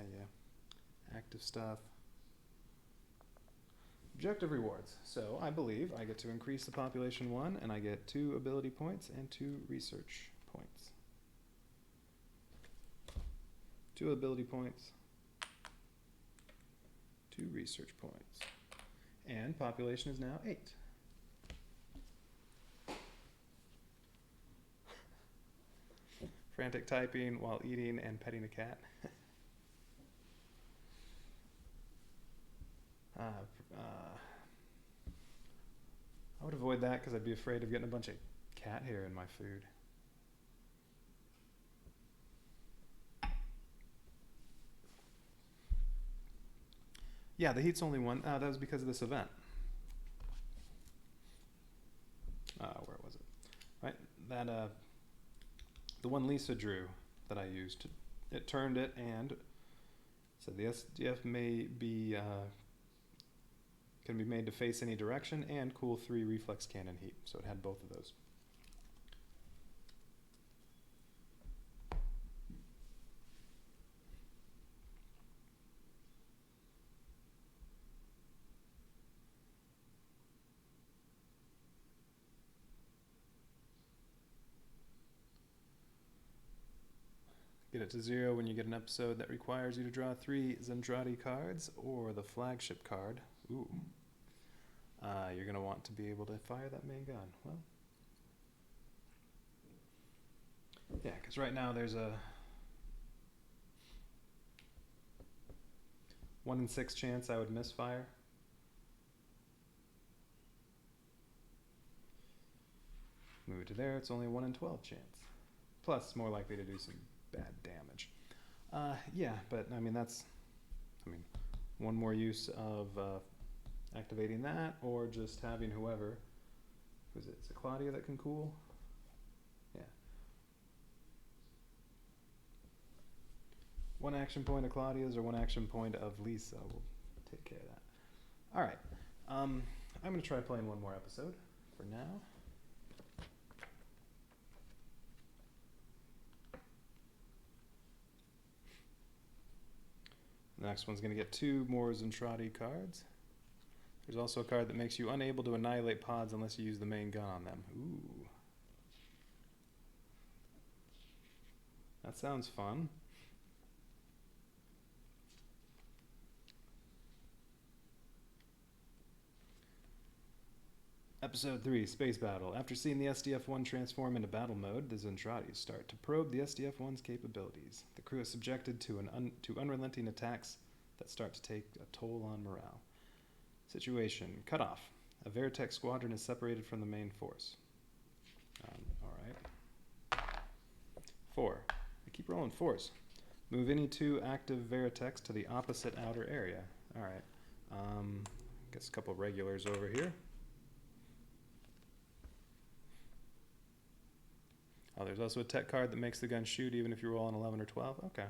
Active stuff. Objective rewards. So I believe I get to increase the population 1, and I get 2 ability points and 2 research points. 2 ability points, 2 research points. And population is now 8. Frantic typing while eating and petting a cat. I would avoid that because I'd be afraid of getting a bunch of cat hair in my food. Yeah, the heat's only 1. That was because of this event. Where was it? Right, that the one Lisa drew that I used, it turned it and said the SDF may be can be made to face any direction and cool 3 reflex cannon heat. So it had both of those. Get it to 0 when you get an episode that requires you to draw 3 Zentradi cards or the flagship card. Ooh. You're going to want to be able to fire that main gun. Well, yeah, because right now there's a 1 in 6 chance I would misfire. Move it to there, it's only a 1 in 12 chance. Plus, it's more likely to do some bad damage. Yeah, but I mean one more use of activating that, or just having whoever, is it Claudia that can cool? Yeah. One action point of Claudia's or one action point of Lisa. We'll take care of that. All right. I'm going to try playing one more episode for now. The next one's going to get 2 more Zentradi cards. There's also a card that makes you unable to annihilate pods unless you use the main gun on them. Ooh. That sounds fun. Episode 3, Space Battle. After seeing the SDF-1 transform into battle mode, the Zentradis start to probe the SDF-1's capabilities. The crew is subjected to unrelenting attacks that start to take a toll on morale. Situation, cut off. A Veritech squadron is separated from the main force. Alright. 4. I keep rolling 4s. Move any 2 active Veritechs to the opposite outer area. Alright. Guess a couple regulars over here. Oh, there's also a tech card that makes the gun shoot even if you roll an 11 or 12. Okay.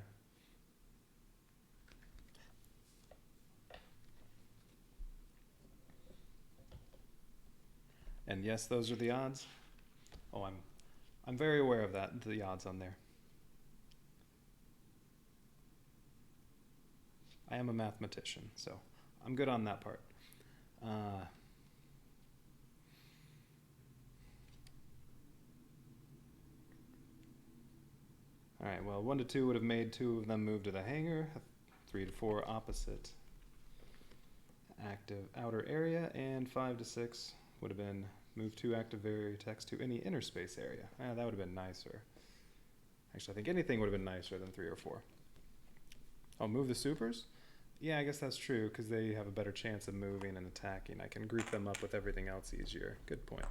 And yes, those are the odds. Oh, I'm very aware of that, the odds on there. I am a mathematician, so I'm good on that part. Alright, well, 1 to 2 would have made 2 of them move to the hangar. 3 to 4 opposite active outer area, and 5 to 6 would have been move 2 active Veritechs to any inner space area. That would have been nicer. Actually, I think anything would have been nicer than 3 or 4. Oh, move the supers? Yeah, I guess that's true, because they have a better chance of moving and attacking. I can group them up with everything else easier. Good point.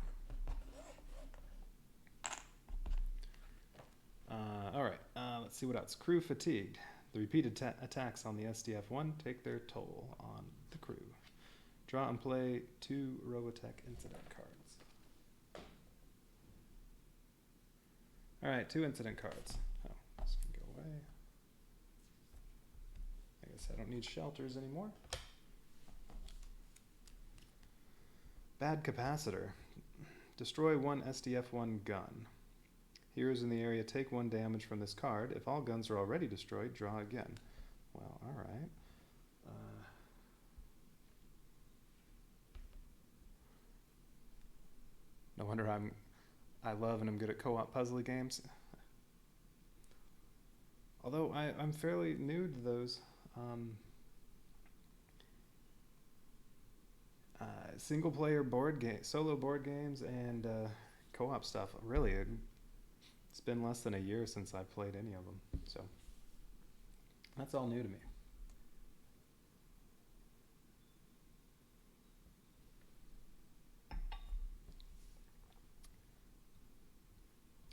Alright, let's see what else. Crew fatigued. The repeated attacks on the SDF-1 take their toll on the crew. Draw and play 2 Robotech incident cards. Alright, 2 incident cards. Oh, this can go away. I guess I don't need shelters anymore. Bad capacitor. Destroy 1 SDF-1 gun. Heroes in the area take 1 damage from this card. If all guns are already destroyed, draw again. Well, alright. No wonder I love and I'm good at co-op puzzly games. Although I'm fairly new to those. Single player board game, solo board games, and co-op stuff. Really, it's been less than a year since I've played any of them, so that's all new to me.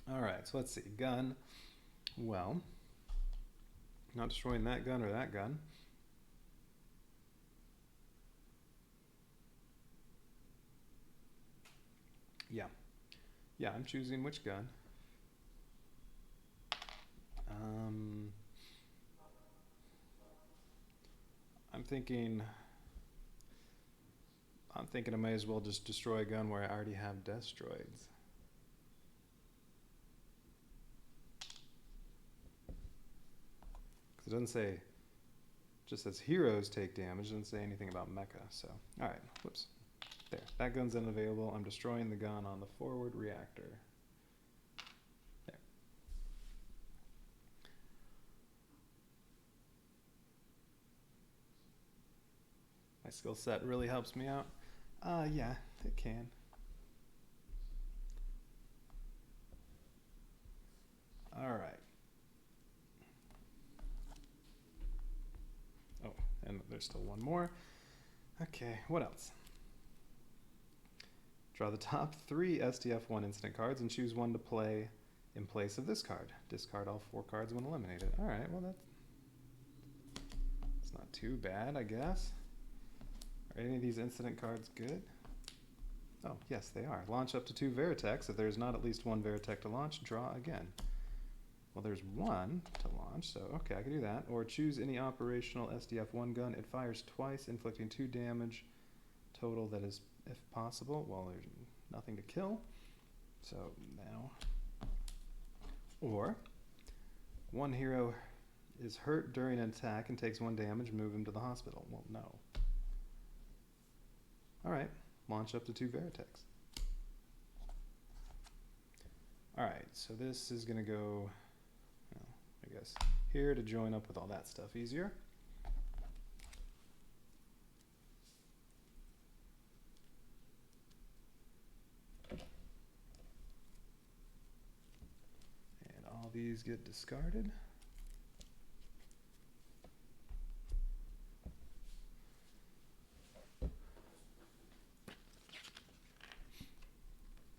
Alright, so let's see. Gun. Well, not destroying that gun or that gun. Yeah, I'm choosing which gun. I'm thinking I may as well just destroy a gun where I already have destroids. Because it doesn't say, it just says heroes take damage, it doesn't say anything about mecha, so. Alright, whoops. There, that gun's unavailable. I'm destroying the gun on the forward reactor. There. My skill set really helps me out. Yeah, it can. Alright. Oh, and there's still one more. Okay, what else? Draw the top 3 SDF-1 incident cards and choose 1 to play in place of this card. Discard all 4 cards when eliminated. Alright, well that's not too bad, I guess. Are any of these incident cards good? Oh, yes, they are. Launch up to 2 Veritechs. If there's not at least 1 Veritech to launch, draw again. Well, there's one to launch, so okay, I can do that. Or choose any operational SDF-1 gun. It fires twice, inflicting 2 damage total, that is, if possible. Well, there's nothing to kill, so now. Or, one hero is hurt during an attack and takes 1 damage, move him to the hospital. Well, no. Alright, launch up to 2 Veritechs. Alright, so this is going to go, well, I guess, here to join up with all that stuff easier. And all these get discarded.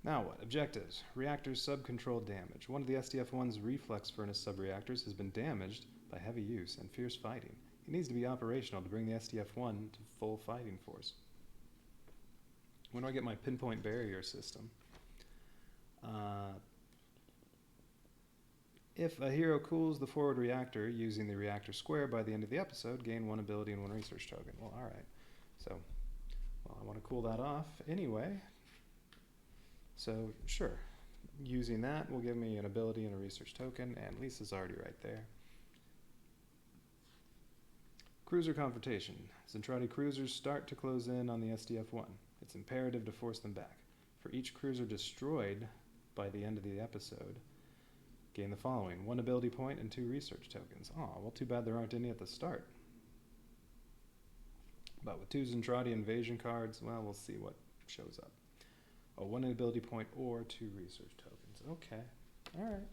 Now what? Objectives. Reactors sub-controlled damage. One of the SDF-1's reflex furnace sub-reactors has been damaged by heavy use and fierce fighting. It needs to be operational to bring the SDF-1 to full fighting force. When do I get my pinpoint barrier system? If a hero cools the forward reactor using the reactor square by the end of the episode, gain 1 ability and 1 research token. Well, alright. So, well, I want to cool that off anyway. So, sure, using that will give me an ability and a research token, and Lisa's already right there. Cruiser confrontation. Zentradi cruisers start to close in on the SDF-1. It's imperative to force them back. For each cruiser destroyed by the end of the episode, gain the following: 1 ability point and 2 research tokens. Aw, well, too bad there aren't any at the start. But with 2 Zentradi invasion cards, well, we'll see what shows up. Oh, 1 ability point or 2 research tokens. Okay. Alright.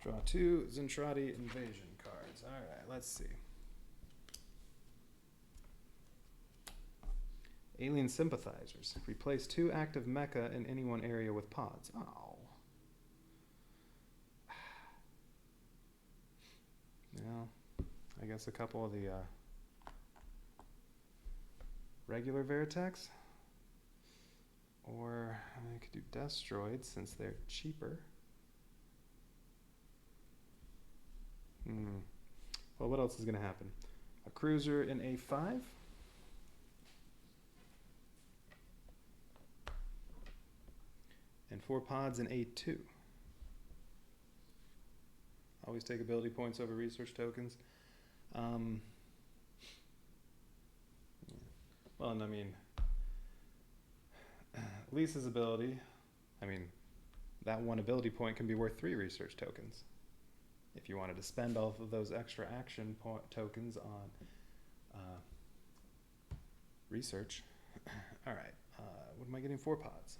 Draw 2 Zentradi invasion cards. Alright, let's see. Alien sympathizers. Replace 2 active mecha in any one area with pods. Oh. Well, I guess a couple of the regular Veritechs, or I could do Destroids since they're cheaper. Well, what else is going to happen? A cruiser in A5. And 4 pods in A2. Always take ability points over research tokens. Well, and I mean, Lisa's ability, I mean, that 1 ability point can be worth 3 research tokens. If you wanted to spend all of those extra action tokens on research. Alright, what am I getting? 4 pods.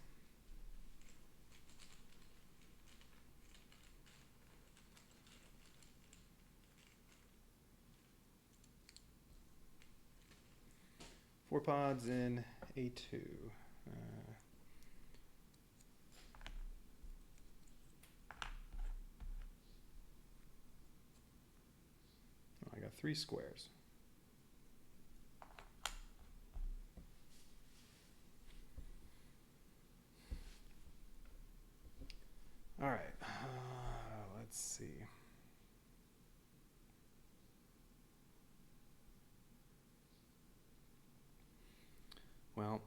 Four pods in A2. I got 3 squares. All right, let's see. Well,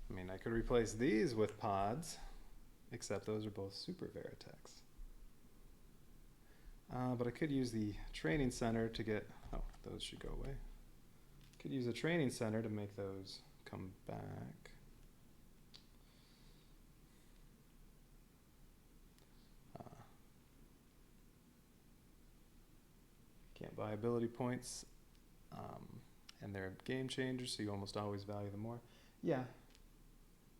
I mean, I could replace these with pods, except those are both super Veritechs. But I could use the training center to get, oh, those should go away. Could use a training center to make those come back. Can't buy ability points, and they're game changers, so you almost always value them more. Yeah.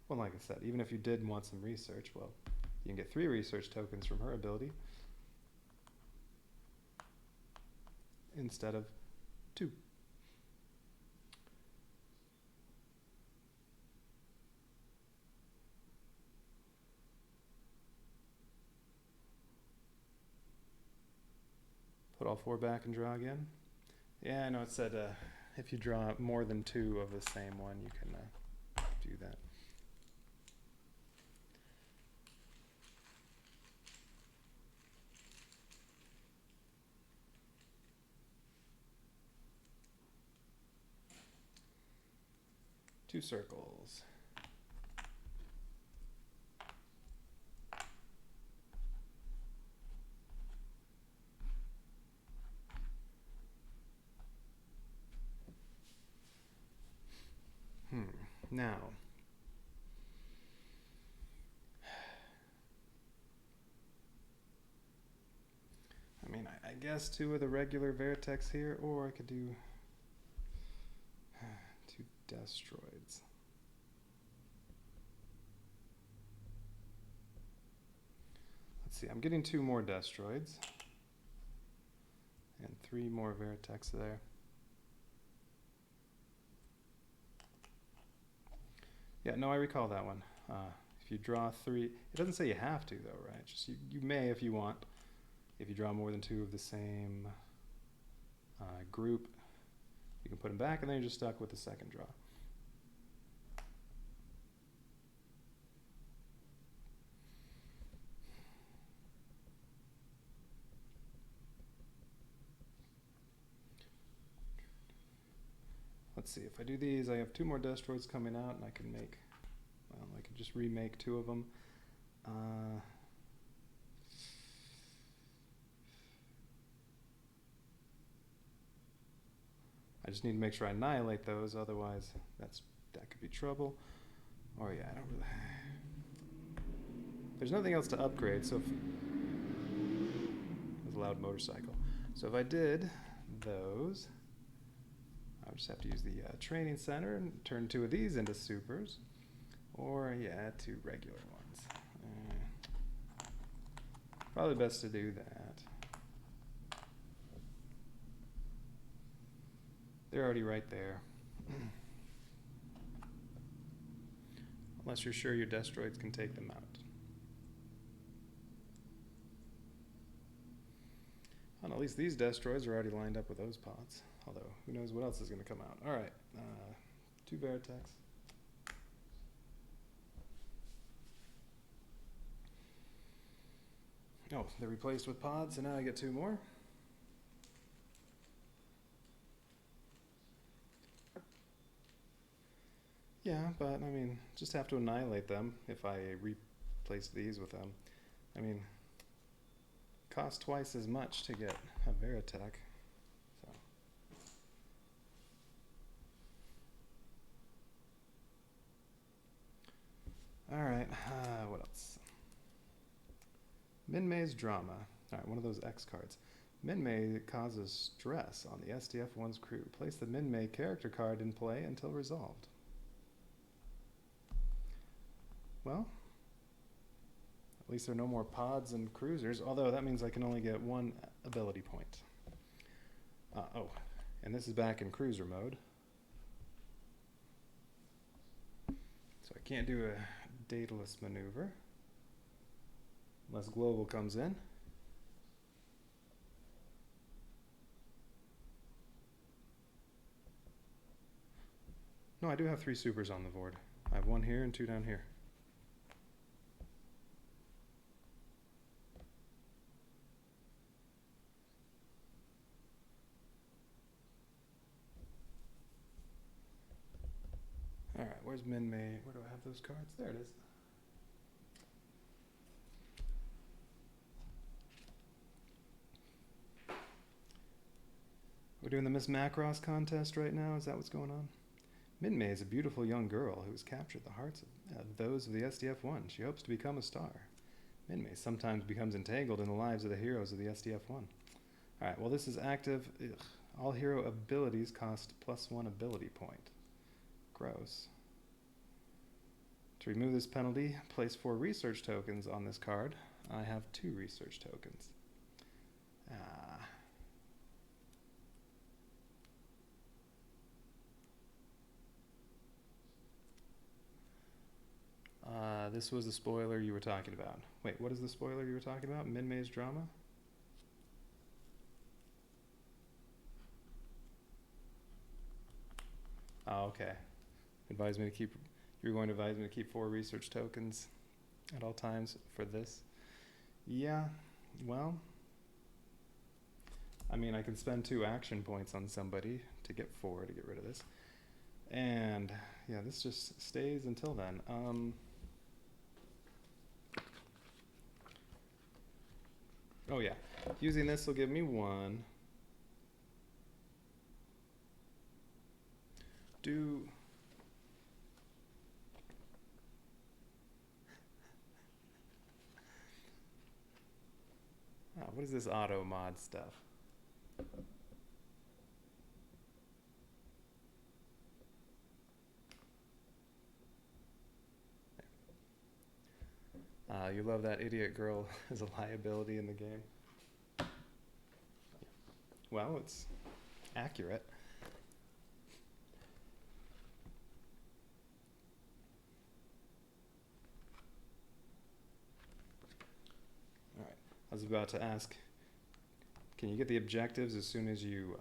Well, like I said, even if you did want some research, well, you can get 3 research tokens from her ability instead of 2. Put all 4 back and draw again. Yeah, I know it said if you draw more than 2 of the same one, you can do that. Two circles. Now, I mean, I guess 2 of the regular Vertex here, or I could do 2 Destroids. Let's see, I'm getting 2 more Destroids and 3 more Vertex there. Yeah, no, I recall that one. If you draw 3, it doesn't say you have to though, right? Just you may if you want. If you draw more than 2 of the same group, you can put them back, and then you're just stuck with the second draw. Let's see, if I do these, I have 2 more Destroids coming out, and I can make, well, I could just remake 2 of them. I just need to make sure I annihilate those, otherwise that could be trouble. Or yeah, I don't really... There's nothing else to upgrade, so if... There's a loud motorcycle. So if I did those, I would just have to use the training center and turn 2 of these into supers. Or yeah, 2 regular ones. Probably best to do that. They're already right there. Unless you're sure your Destroids can take them out. Well, at least these Destroids are already lined up with those pods. Although, who knows what else is going to come out. Alright, 2 Vertex. Oh, they're replaced with pods, and now I get 2 more. Yeah, but I mean, just have to annihilate them if I replace these with them. I mean, cost twice as much to get a Veritech. So. Alright, what else? Min-May's Drama. Alright, one of those X cards. Min-May causes stress on the SDF-1's crew. Place the Min-May character card in play until resolved. Well, at least there are no more pods and cruisers, although that means I can only get 1 ability point. Oh, and this is back in cruiser mode. So I can't do a Daedalus maneuver unless Global comes in. No, I do have 3 supers on the board. I have 1 here and 2 down here. Alright, where's Min-May? Where do I have those cards? There it is. We're doing the Miss Macross contest right now? Is that what's going on? Min-May is a beautiful young girl who has captured the hearts of those of the SDF-1. She hopes to become a star. Min-May sometimes becomes entangled in the lives of the heroes of the SDF-1. Alright, well this is active. Ugh. All hero abilities cost +1 ability point. Gross. To remove this penalty, place 4 research tokens on this card. I have 2 research tokens. This was the spoiler you were talking about. Wait, what is the spoiler you were talking about? Min-May's Drama? Oh, okay. Advise me to keep. You're going to advise me to keep 4 research tokens at all times for this. Yeah. Well. I mean, I can spend 2 action points on somebody to get 4 to get rid of this. And yeah, this just stays until then. Oh yeah, using this will give me 1. What is this auto mod stuff? You love that idiot girl as a liability in the game. Well, it's accurate. All right. I was about to ask, can you get the objectives as soon as you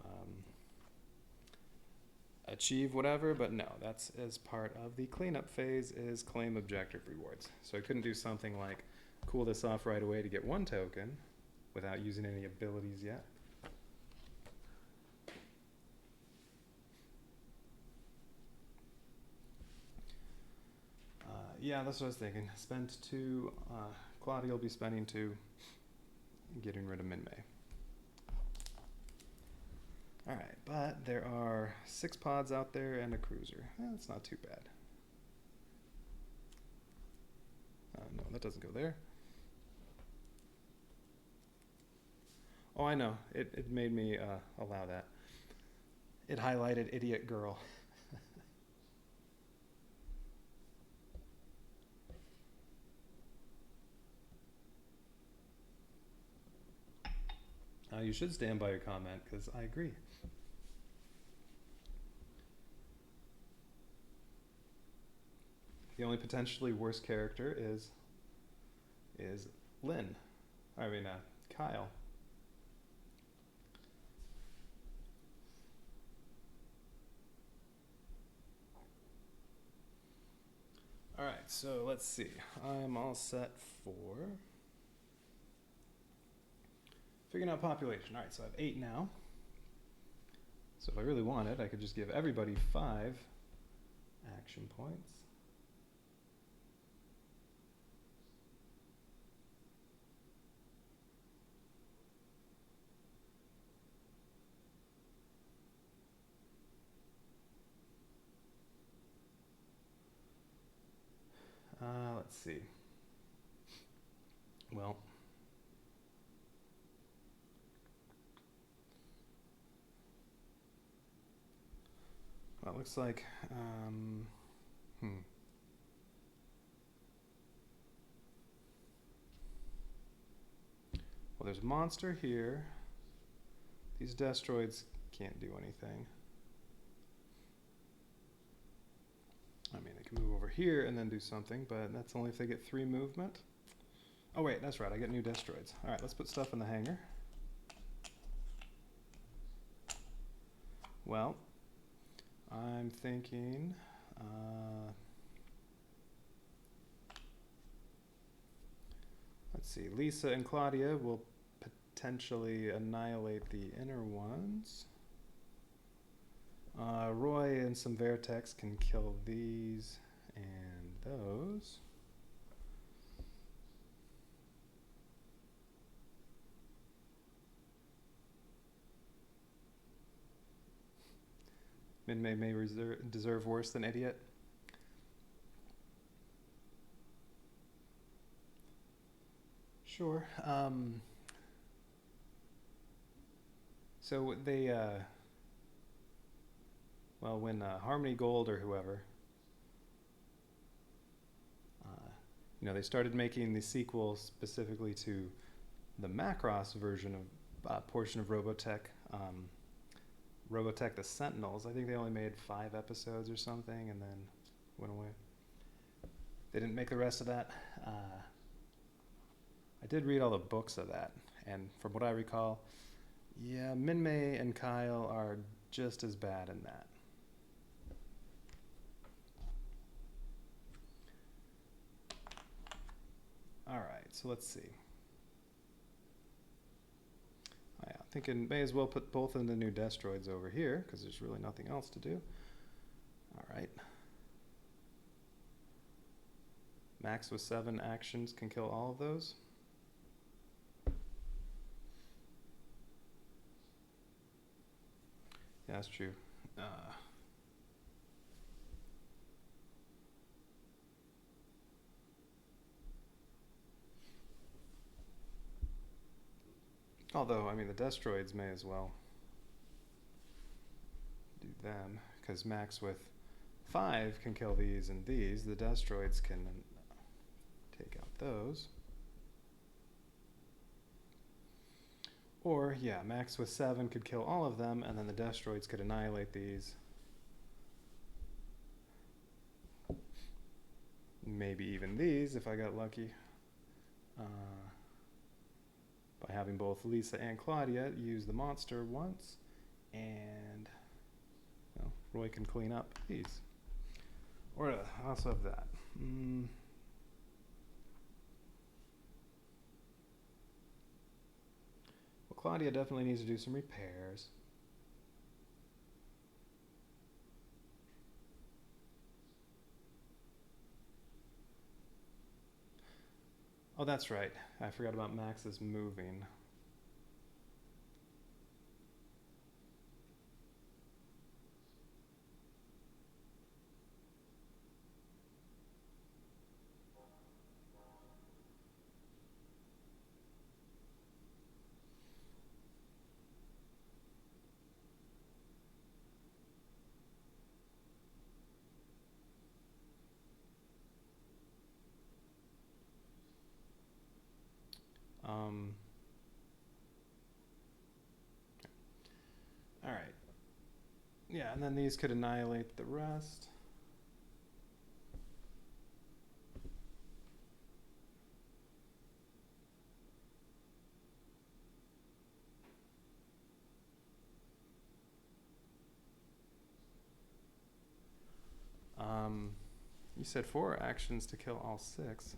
achieve whatever? But no, that's as part of the cleanup phase is claim objective rewards. So I couldn't do something like cool this off right away to get 1 token without using any abilities yet. Yeah, that's what I was thinking. Spend 2. Claudia will be spending 2, getting rid of Min-May. All right, but there are 6 pods out there and a cruiser. That's not too bad. No, that doesn't go there. Oh, I know. It made me allow that. It highlighted idiot girl. You should stand by your comment, because I agree. The only potentially worse character is Lynn. Kyle. All right, so let's see. I'm all set for figuring out population. All right, so I have 8 now. So if I really wanted, I could just give everybody 5 action points. Let's see. Well, it looks like, well, there's a monster here. These destroids can't do anything. I mean, they can move over here and then do something, but that's only if they get 3 movement. Oh wait, that's right, I get new destroids. All right, let's put stuff in the hangar. Well, I'm thinking, let's see, Lisa and Claudia will potentially annihilate the inner ones. Roy and some Vertex can kill these and those. Min-May may deserve worse than idiot. Sure. So they, well, when Harmony Gold or whoever, they started making the sequel specifically to the Macross version of portion of Robotech, Robotech the Sentinels. I think they only made 5 episodes or something and then went away. They didn't make the rest of that. I did read all the books of that, and from what I recall, yeah, Min-May and Kyle are just as bad in that. All right, so let's see. Oh, yeah, thinking may as well put both of the new destroids over here because there's really nothing else to do. All right. Max with 7 actions can kill all of those. Yeah, that's true. Although, I mean, the destroids may as well do them, because Max with 5 can kill these and these. The destroids can take out those. Or, yeah, Max with 7 could kill all of them, and then the destroids could annihilate these. Maybe even these, if I got lucky. By having both Lisa and Claudia use the monster once, and well, Roy can clean up these. Or I also have that. Well, Claudia definitely needs to do some repairs. Oh, that's right. I forgot about Max's moving. All right. Yeah, and then these could annihilate the rest. You said 4 actions to kill all 6.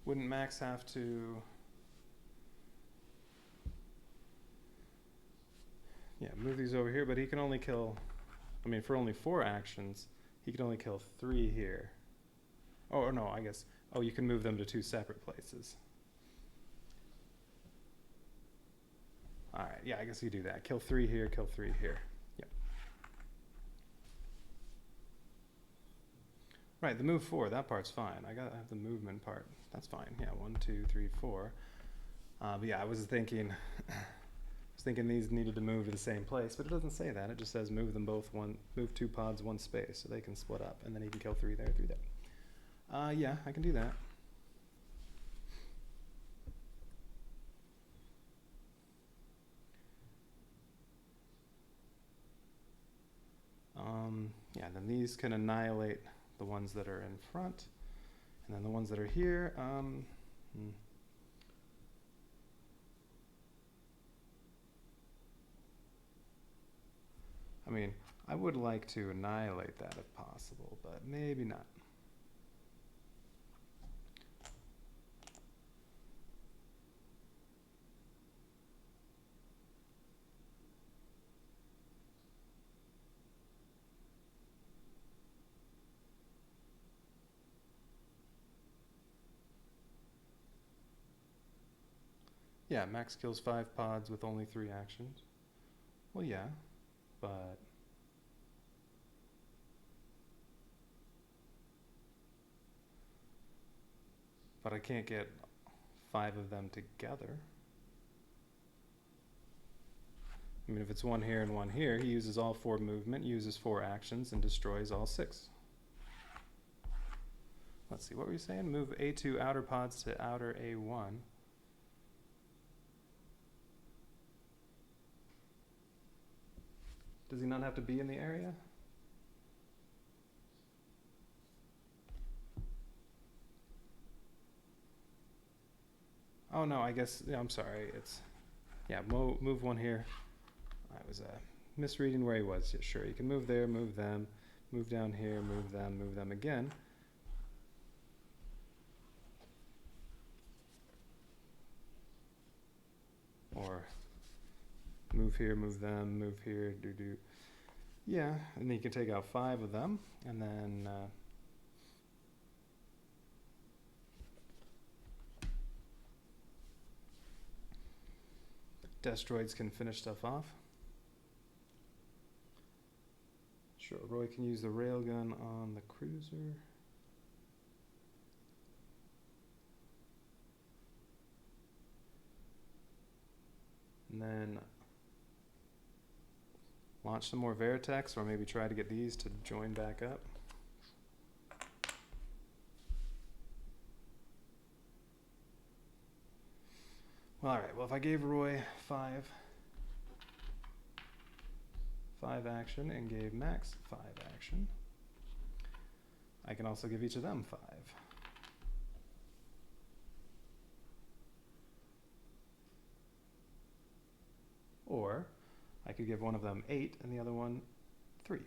Wouldn't Max have to... Yeah, move these over here, but he can only kill... I mean, for only 4 actions, he can only kill 3 here. Oh, no, I guess... Oh, you can move them to 2 separate places. Alright, yeah, I guess you do that. Kill 3 here, kill 3 here. Yep. Right, the move 4, that part's fine. I gotta have the movement part. That's fine. Yeah, 1, 2, 3, 4. But yeah, I was thinking these needed to move to the same place, but it doesn't say that. It just says move them both move 2 pods 1 space, so they can split up, and then he can kill 3 there, 3 there. Yeah, I can do that. Yeah, then these can annihilate the ones that are in front, and then the ones that are here. I mean, I would like to annihilate that if possible, but maybe not. Yeah, Max kills 5 pods with only 3 actions. Well, yeah, but... But I can't get 5 of them together. I mean, if it's 1 here and 1 here, he uses all 4 movement, uses 4 actions, and destroys all 6. Let's see, what were you saying? Move A2 outer pods to outer A1. Does he not have to be in the area? Oh no, I guess, yeah, I'm sorry. It's, yeah, move one here. I was misreading where he was. Yeah, sure, you can move there, move them, move down here, move them again. Or move here, move them, move here, do. Yeah, and then you can take out 5 of them, and then Destroids can finish stuff off. Sure, Roy can use the railgun on the cruiser. And then launch some more Veritechs, or maybe try to get these to join back up. Well, alright, well if I gave Roy 5 action and gave Max 5 action, I can also give each of them 5. Or I could give one of them 8 and the other one 3.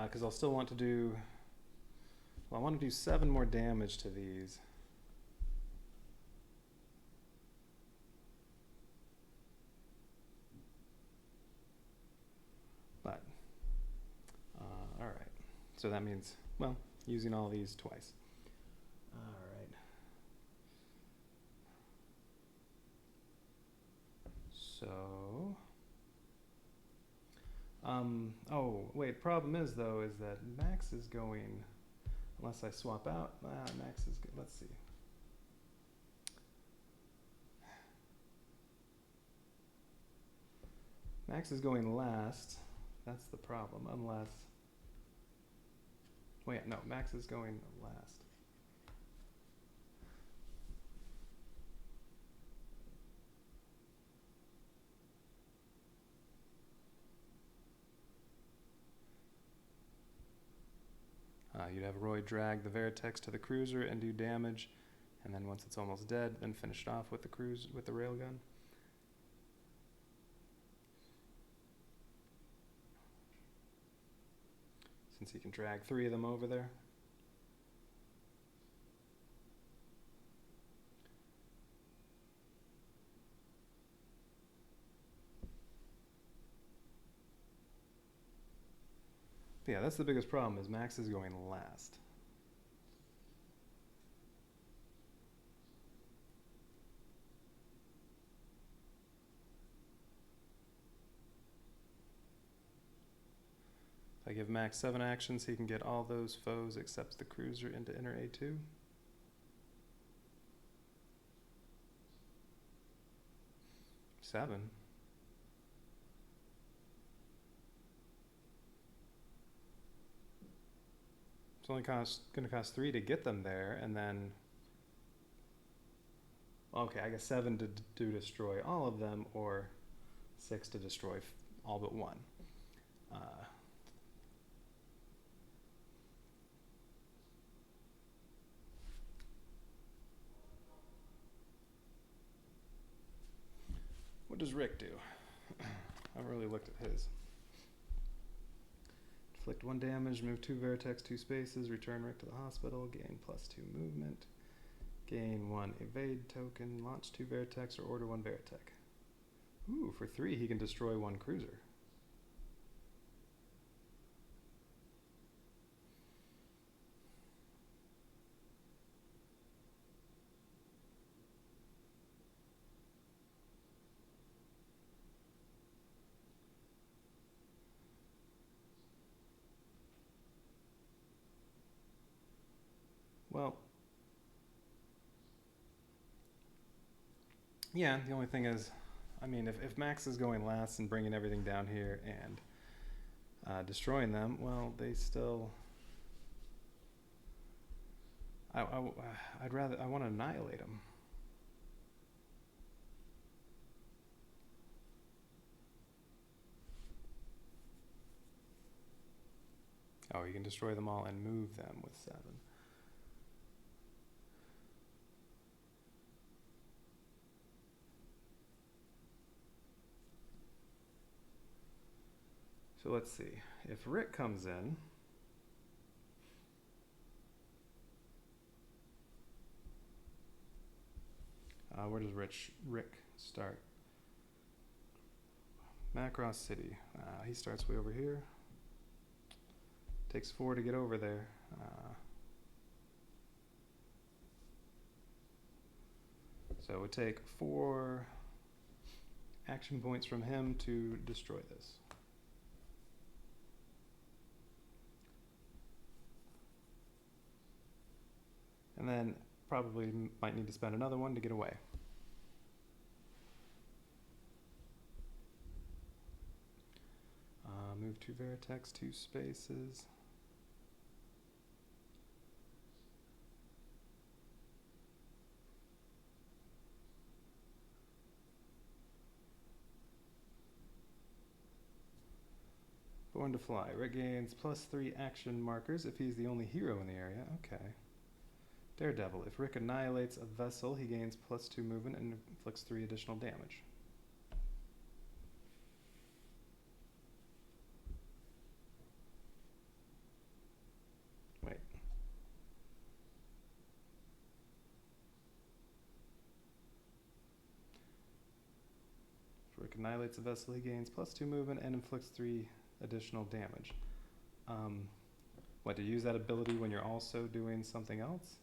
Because I'll still want to do, well, I want to do 7 more damage to these. But, all right. So that means, well, using all these twice. All right. So, oh, wait, problem is, though, is that Max is going, unless I swap out, Max is, let's see. Max is going last. That's the problem, unless, wait, no, Max is going last. You'd have Roy drag the Veritechs to the cruiser and do damage, and then once it's almost dead, then finish it off with the with the railgun. Since he can drag 3 of them over there. But yeah, that's the biggest problem, is Max is going last. If I give Max 7 actions, he can get all those foes except the cruiser into inner A2. Seven. It's only going to cost 3 to get them there, and then, okay, I guess 7 to destroy all of them, or 6 to destroy all but 1. What does Rick do? I haven't really looked at his. Inflict 1 damage, move 2 Veritechs 2 spaces, return Rick to the hospital, gain +2 movement, gain 1 evade token, launch 2 Veritechs or order 1 Veritech. Ooh, for 3 he can destroy 1 cruiser. Well, yeah, the only thing is, I mean, if Max is going last and bringing everything down here, and destroying them, well, they still... I want to annihilate them. Oh, you can destroy them all and move them with 7. So let's see. If Rick comes in, where does Rick start? Macross City. He starts way over here. Takes 4 to get over there. So it would take 4 action points from him to destroy this. And then probably might need to spend another one to get away. Move 2 Vertex, 2 spaces. Born to Fly. Rick gains +3 action markers if he's the only hero in the area. Okay. Daredevil. If Rick annihilates a vessel, he gains +2 movement and inflicts 3 additional damage. Wait. If Rick annihilates a vessel, he gains +2 movement and inflicts 3 additional damage. What, to use that ability when you're also doing something else?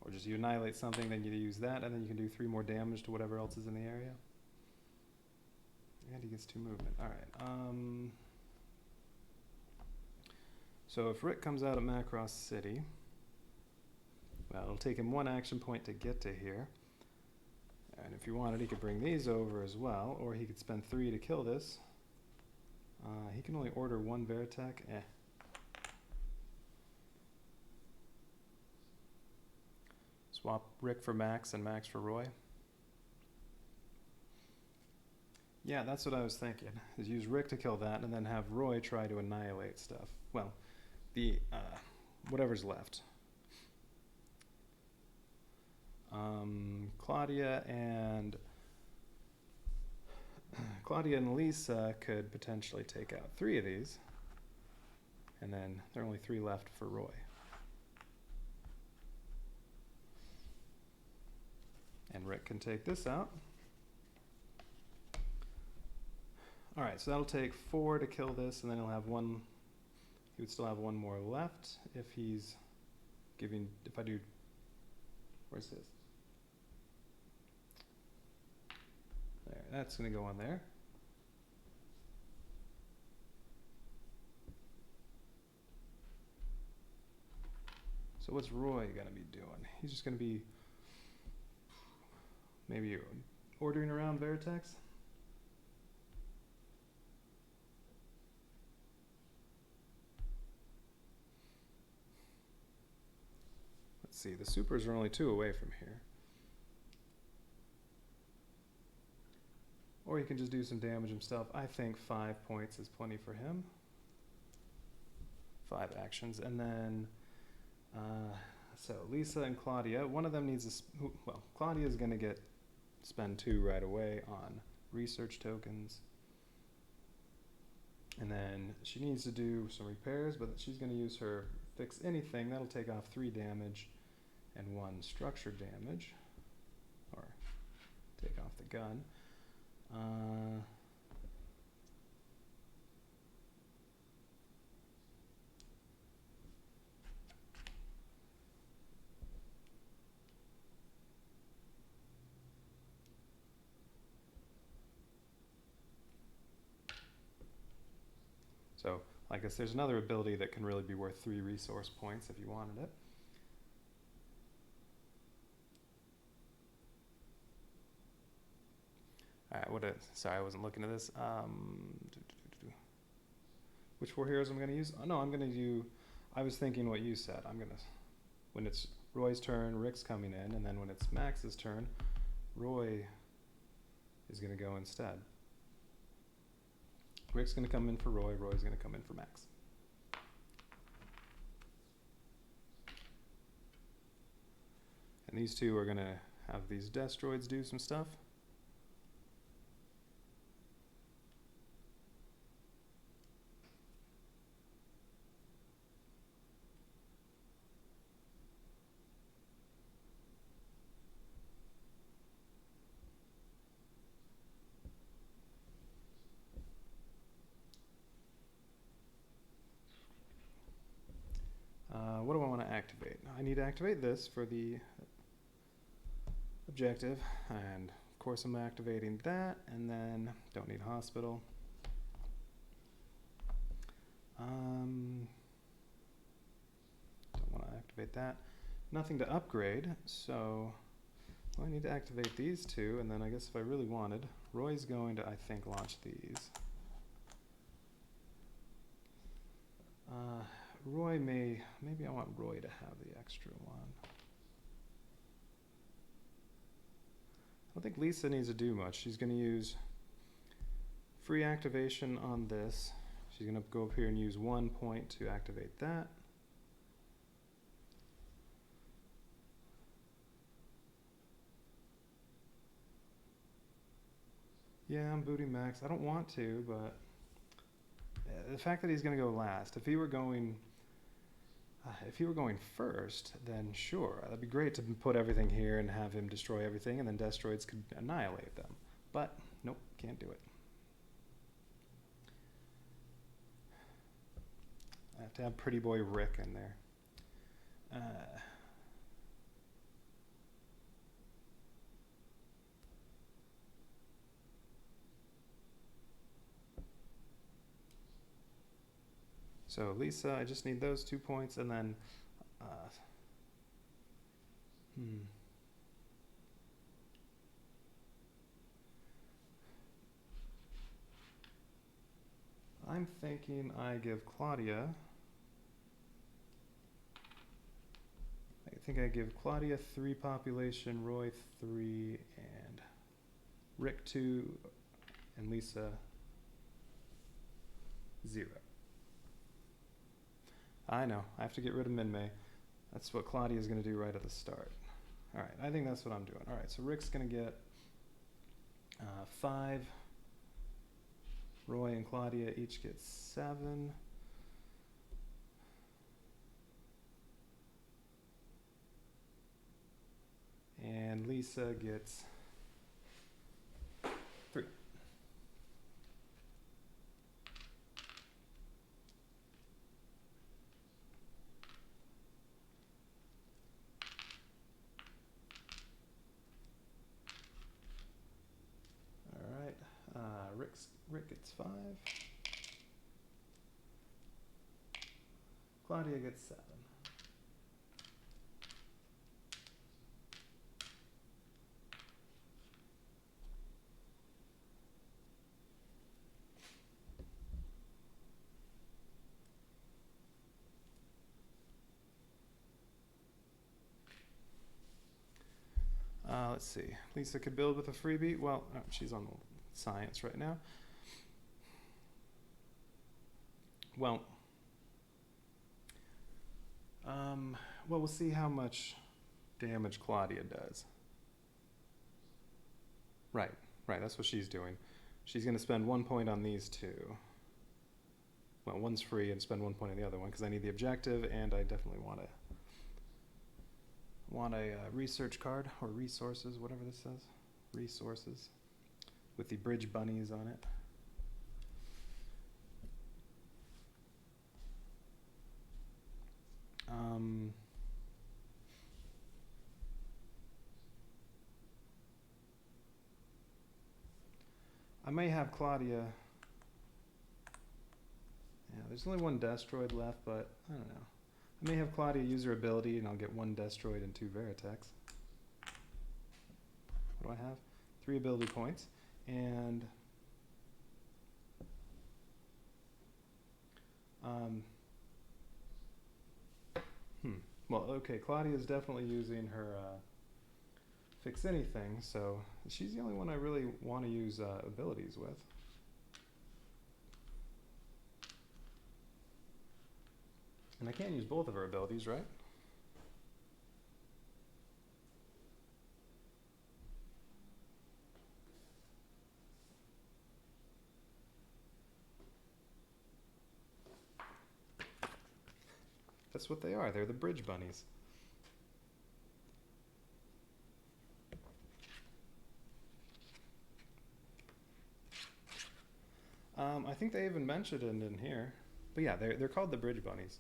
Or just you annihilate something, then you use that, and then you can do 3 more damage to whatever else is in the area. And he gets 2 movement. Alright. So if Rick comes out of Macross City, well, it'll take him 1 action point to get to here. And if he wanted, he could bring these over as well, or he could spend 3 to kill this. He can only order 1 Veritech. Swap Rick for Max and Max for Roy. Yeah, that's what I was thinking, is use Rick to kill that and then have Roy try to annihilate stuff. Well, the, whatever's left. Claudia and Lisa could potentially take out 3 of these, and then there are only 3 left for Roy. And Rick can take this out. Alright, so that'll take 4 to kill this, and then he'll have 1. He would still have 1 more left if he's giving, if I do, where's this? There, that's going to go on there. So what's Roy going to be doing? He's just going to be maybe ordering around Veritex? Let's see, the supers are only 2 away from here. Or he can just do some damage himself. I think 5 points is plenty for him. 5 actions. And then, so Lisa and Claudia, one of them needs to, well, Claudia's going to spend 2 right away on research tokens. And then she needs to do some repairs, but she's going to use her fix anything. That'll take off 3 damage and 1 structure damage, or take off the gun. So, I guess there's another ability that can really be worth 3 resource points if you wanted it. Alright, sorry, I wasn't looking at this. Which 4 heroes I'm going to use? Oh, no, I'm going to do... I was thinking what you said. I'm going to... When it's Roy's turn, Rick's coming in, and then when it's Max's turn, Roy is going to go instead. Rick's going to come in for Roy, Roy's going to come in for Max. And these two are going to have these Destroids do some stuff. What do I want to activate? I need to activate this for the objective, and of course I'm activating that, and then don't need hospital. Don't want to activate that. Nothing to upgrade, so I need to activate these two, and then I guess if I really wanted, Roy's going to, I think, launch these. Roy maybe I want Roy to have the extra one. I don't think Lisa needs to do much. She's going to use free activation on this. She's going to go up here and use 1 point to activate that. Yeah, I'm booting Max. I don't want to, but the fact that he's going to go last, if he were going first, then sure, that'd be great to put everything here and have him destroy everything, and then Destroids could annihilate them. But nope, can't do it. I have to have Pretty Boy Rick in there. So Lisa, I just need those 2 points, and then I'm thinking I give Claudia, I think I give Claudia 3 population, Roy 3, and Rick 2, and Lisa 0. I know, I have to get rid of Min-May. That's what Claudia's going to do right at the start. Alright, I think that's what I'm doing. Alright, so Rick's going to get 5. Roy and Claudia each get 7. And Lisa gets 3. Rick gets 5. Claudia gets 7. Let's see. Lisa could build with a freebie. Well, she's on science right now. Well, we'll see how much damage Claudia does. Right, that's what she's doing. She's going to spend 1 point on these 2. Well, one's free, and spend 1 point on the other one, because I need the objective, and I definitely want a research card, or resources, whatever this says. Resources, with the bridge bunnies on it. I may have Claudia. Yeah, there's only 1 Destroid left, but I don't know. I may have Claudia use her ability, and I'll get 1 Destroid and 2 Veritechs. What do I have? 3 ability points. And well, okay, Claudia is definitely using her fix anything, so she's the only one I really want to use abilities with. And I can't use both of her abilities, right? That's what they are. They're the bridge bunnies. I think they even mentioned it in here. But yeah, they're called the bridge bunnies.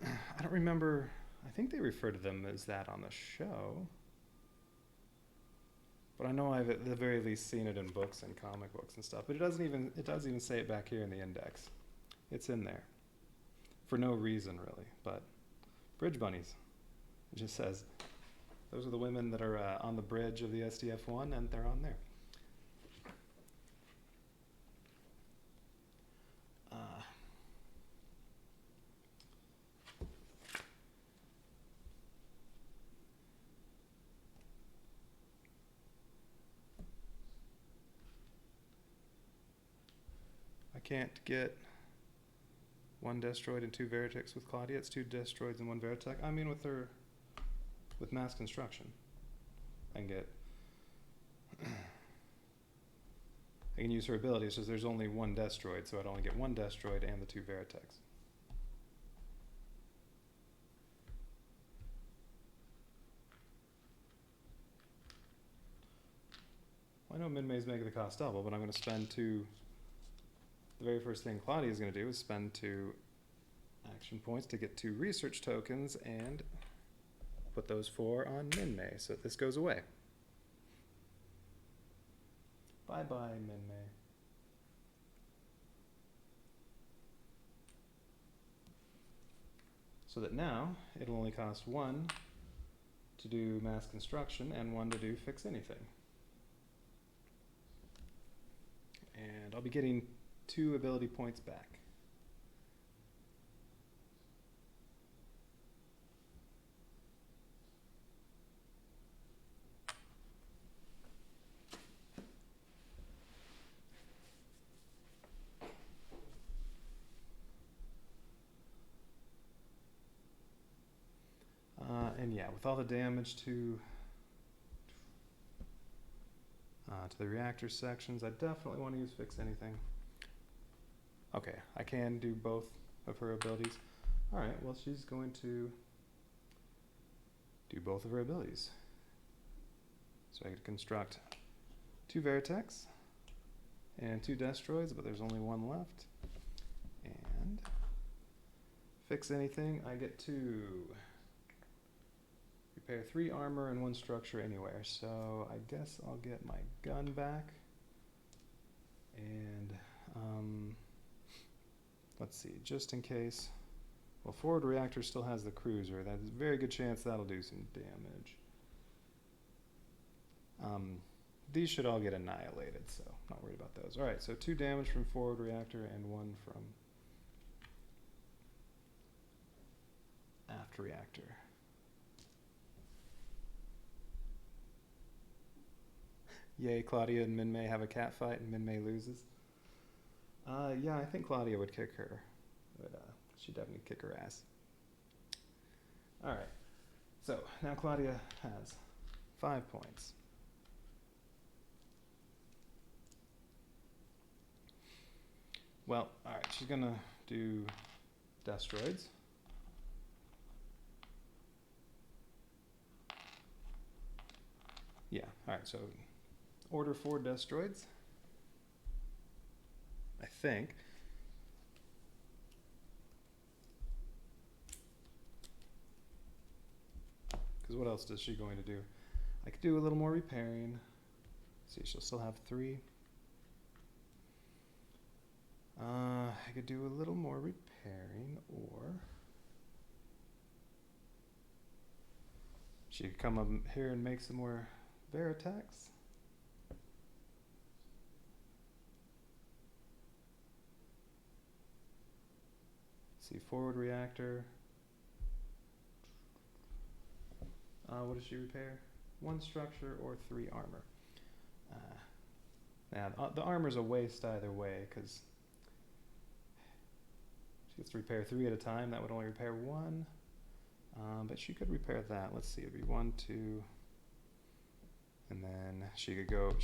I don't remember. I think they refer to them as that on the show. But I know I've at the very least seen it in books and comic books and stuff. But it does even say it back here in the index. It's in there. For no reason, really. But bridge bunnies. It just says those are the women that are on the bridge of the SDF-1, and they're on there. I can't get one Destroid and two Veritechs with Claudia. It's two Destroids and one Veritech. I mean with mass construction. I can get I can use her ability. It's just there's only one Destroid, so I'd only get one Destroid and the two Veritechs. Well, I know Minmay's making the cost double, but I'm going to spend two. The very first thing Claudia is going to do is spend 2 action points to get 2 research tokens and put those 4 on Minmay, so this goes away. Bye-bye, Minmay. So that now it'll only cost 1 to do mass construction and 1 to do fix anything. And I'll be getting 2 ability points back. And yeah, with all the damage to the reactor sections, I definitely want to use fix anything. Okay, I can do both of her abilities. Alright, well she's going to do both of her abilities. So I could construct 2 Veritechs and 2 Destroids, but there's only 1 left. And fix anything, I get to repair 3 armor and 1 structure anywhere. So I guess I'll get my gun back. And let's see, just in case. Well, forward reactor still has the cruiser. There's a very good chance that'll do some damage. These should all get annihilated, so not worried about those. Alright, so 2 damage from forward reactor and 1 from aft reactor. Yay, Claudia and Minmay have a cat fight and Minmay loses. Yeah, I think Claudia would kick her. But she'd definitely kick her ass. Alright, so now Claudia has 5 points. Well, alright, she's gonna do Destroids. Yeah, alright, so order 4 Destroids. I think. Because what else is she going to do? I could do a little more repairing. See, she'll still have 3. I could do a little more repairing, or she could come up here and make some more Veritechs. see, forward reactor. What does she repair? 1 structure or 3 armor. Now, the armor's a waste either way, because she gets to repair 3 at a time. That would only repair 1. But she could repair that. Let's see, it'd be 1, 2, and then she could go,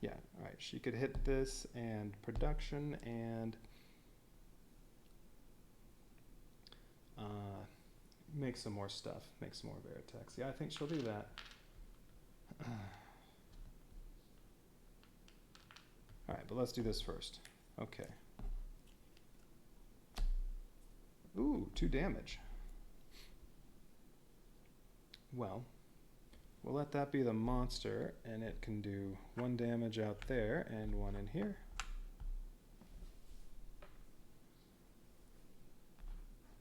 yeah, alright, she could hit this and production and make some more stuff, make some more Veritex. Yeah, I think she'll do that. Alright, but let's do this first. Okay. Ooh, 2 damage. Well, we'll let that be the monster, and it can do 1 damage out there and 1 in here.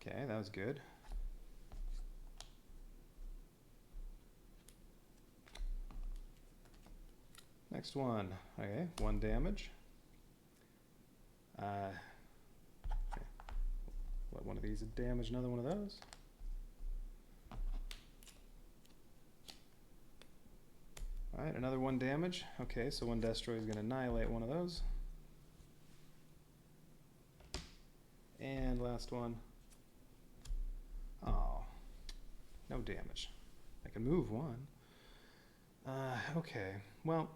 Okay, that was good. Next one. Okay, 1 damage. Okay. Let one of these damage another one of those. Alright, another 1 damage. Okay, so 1 destroy is going to annihilate one of those. And last one. Oh, no damage. I can move 1. Okay, well,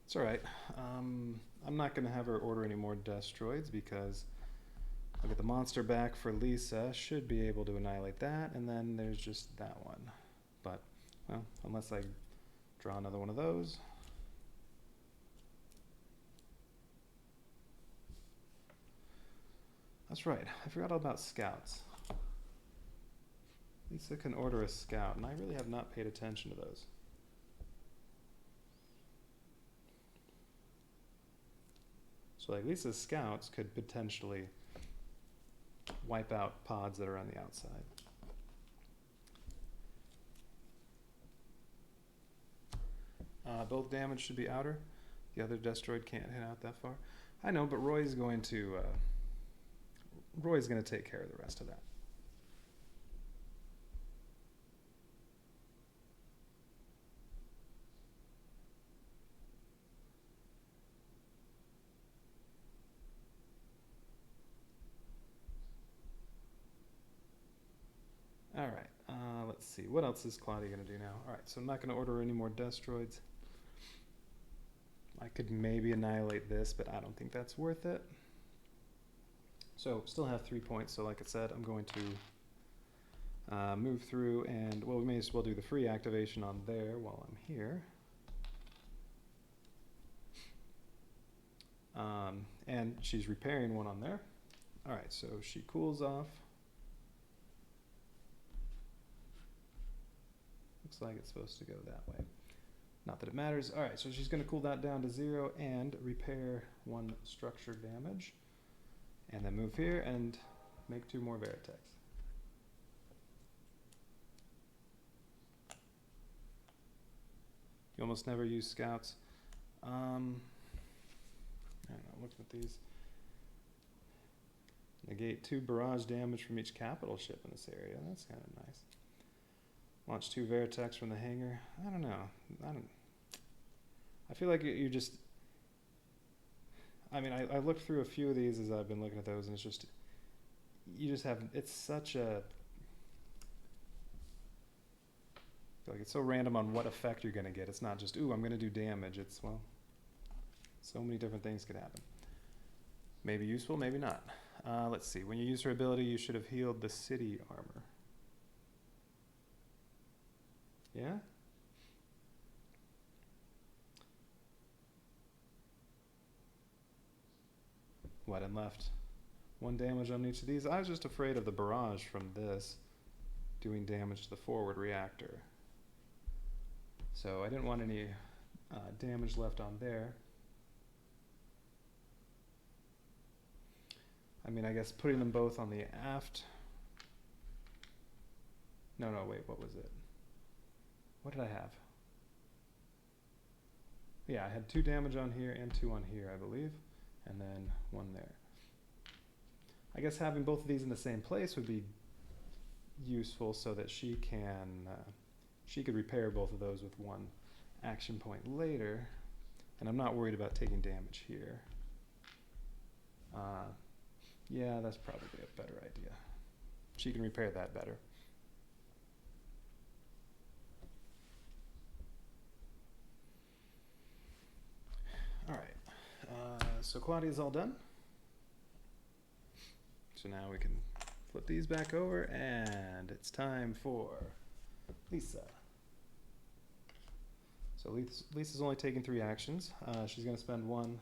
it's alright. I'm not going to have her order any more destroids because I'll get the monster back for Lisa. Should be able to annihilate that, and then there's just that one. But, well, unless I draw another one of those. That's right, I forgot all about scouts. Lisa can order a scout, and I really have not paid attention to those. So like Lisa's scouts could potentially wipe out pods that are on the outside. Both damage should be outer. The other destroid can't hit out that far. I know, but Roy's going to take care of the rest of that. All right, let's see. What else is Claudia going to do now? All right, so I'm not going to order any more destroids. I could maybe annihilate this, but I don't think that's worth it. So still have 3 points, so like I said, I'm going to move through and, well, we may as well do the free activation on there while I'm here. And she's repairing 1 on there. All right, so she cools off. Looks like it's supposed to go that way. Not that it matters. All right, so she's going to cool that down to 0 and repair 1 structure damage. And then move here and make 2 more Veritex. You almost never use scouts. I don't know, looking at these. Negate 2 barrage damage from each capital ship in this area. That's kind of nice. Launch 2 Veritex from the hangar. I don't know. I feel like you're just... I mean, I looked through a few of these as I've been looking at those, and it's just... You just have... It's such a... I feel like it's so random on what effect you're going to get. It's not just, ooh, I'm going to do damage. It's, well... So many different things could happen. Maybe useful, maybe not. Let's see. When you use her ability, you should have healed the city armor. Yeah? What, and left 1 damage on each of these? I was just afraid of the barrage from this doing damage to the forward reactor. So I didn't want any damage left on there. I mean, I guess putting them both on the aft. No, wait, what was it? What did I have? Yeah, I had 2 damage on here and 2 on here, I believe. And then 1 there. I guess having both of these in the same place would be useful so that she could repair both of those with one action point later. And I'm not worried about taking damage here. Yeah, that's probably a better idea. She can repair that better. All right, so Claudia's all done. So now we can flip these back over, and it's time for Lisa. So Lisa's only taking 3 actions. She's going to spend 1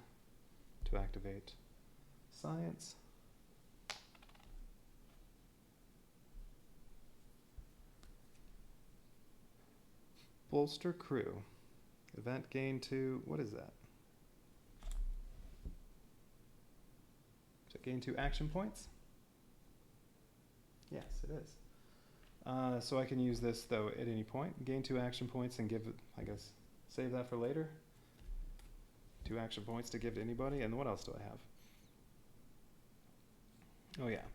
to activate Science. Bolster Crew. Event gain 2. What is that? Does it gain 2 action points? Yes, it is. So I can use this, though, at any point. Gain 2 action points and give it, I guess, save that for later. 2 action points to give to anybody. And what else do I have? Oh, yeah.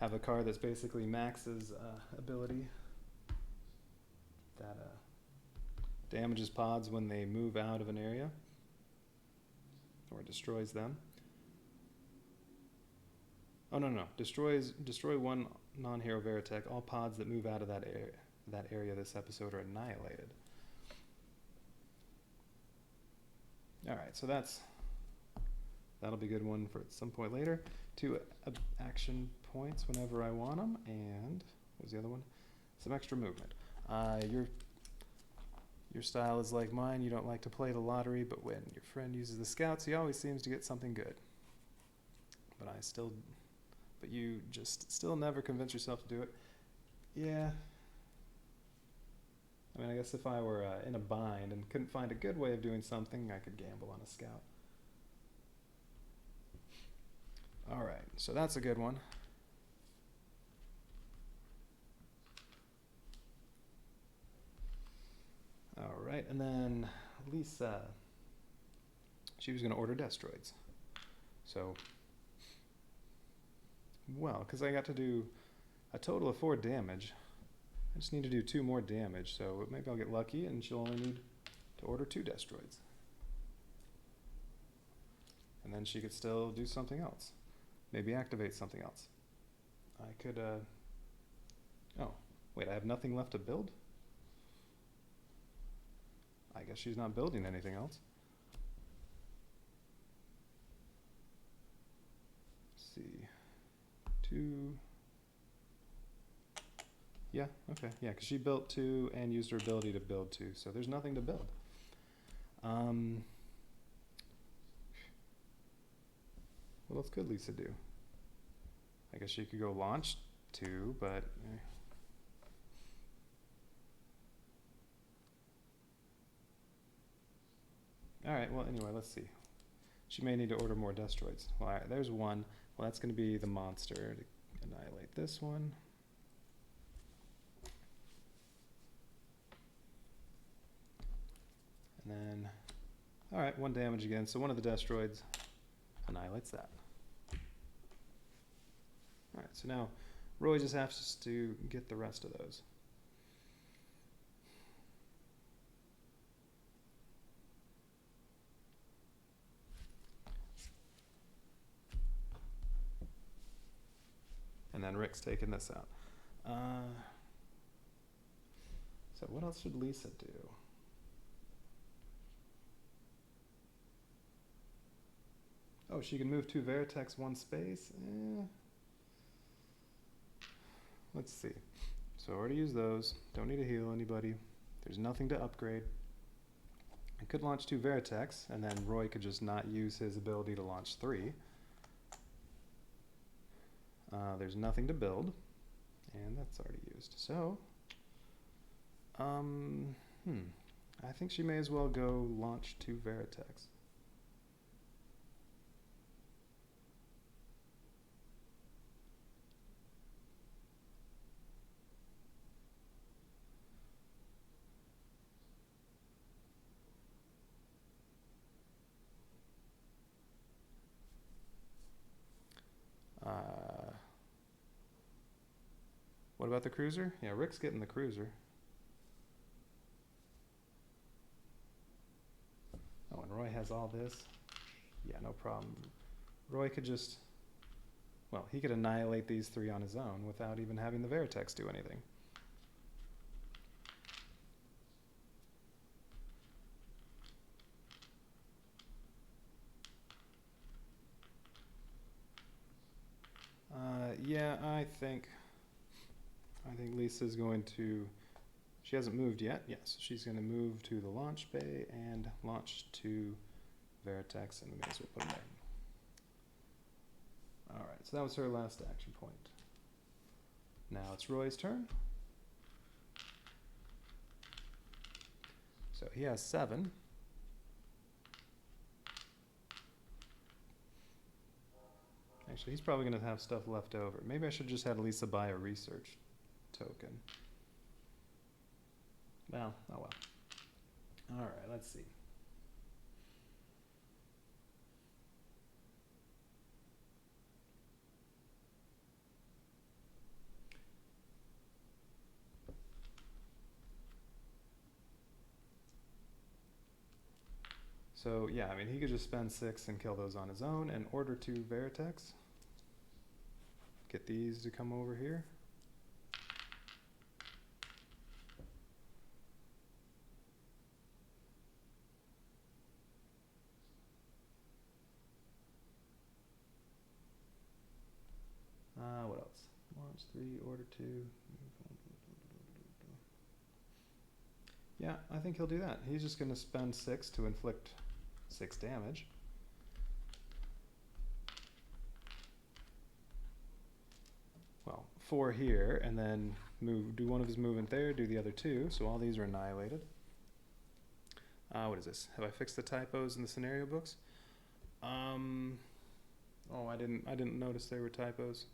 Have a card that's basically Max's ability that damages pods when they move out of an area or destroys them. Oh, no. Destroy 1 non-hero Veritech. All pods that move out of that area this episode are annihilated. Alright, so that'll be a good one for at some point later. 2 action points whenever I want them, and what was the other one? Some extra movement. Your style is like mine. You don't like to play the lottery, but when your friend uses the scouts, he always seems to get something good. But you just still never convince yourself to do it. Yeah. I mean, I guess if I were in a bind and couldn't find a good way of doing something, I could gamble on a scout. Alright, so that's a good one. Alright, and then Lisa. She was going to order Destroids. So, well, because I got to do a total of 4 damage. I just need to do 2 more damage, so maybe I'll get lucky and she'll only need to order 2 Destroids. And then she could still do something else. Maybe activate something else. I could, oh, wait, I have nothing left to build? I guess she's not building anything else. Let's see. 2. Yeah, okay. Yeah, because she built 2 and used her ability to build 2, so there's nothing to build. What else could Lisa do? I guess she could go launch 2, but... Alright, well, anyway, let's see. She may need to order more Destroids. Well, alright, there's 1. Well, that's going to be the monster to annihilate this one. And then, alright, 1 damage again. So one of the Destroids annihilates that. Alright, so now Roy just has to get the rest of those. And then Rick's taking this out. So what else should Lisa do? Oh, she can move 2 Veritechs 1 space? Let's see. So I already used those. Don't need to heal anybody. There's nothing to upgrade. I could launch 2 Veritechs, and then Roy could just not use his ability to launch 3. There's nothing to build, and that's already used. So, I think she may as well go launch 2 Veritechs. What about the cruiser? Yeah, Rick's getting the cruiser. Oh, and Roy has all this. Yeah, no problem. Roy could just, well, he could annihilate these three on his own without even having the Veritex do anything. Yeah, I think Lisa's going to, she hasn't moved yet. Yes, she's going to move to the launch bay and launch to Veritex, and we may as well put them there. All right, so that was her last action point. Now it's Roy's turn. So he has 7. Actually, he's probably going to have stuff left over. Maybe I should just have Lisa buy a research token. Well, oh well. All right, let's see. So yeah, I mean, he could just spend 6 and kill those on his own and order 2 Veritex. Get these to come over here. What else? Launch 3, order 2. Yeah, I think he'll do that. He's just going to spend 6 to inflict 6 damage. Well, 4 here, and then do one of his movement there, do the other 2, so all these are annihilated. What is this? Have I fixed the typos in the scenario books? Oh, I didn't notice there were typos.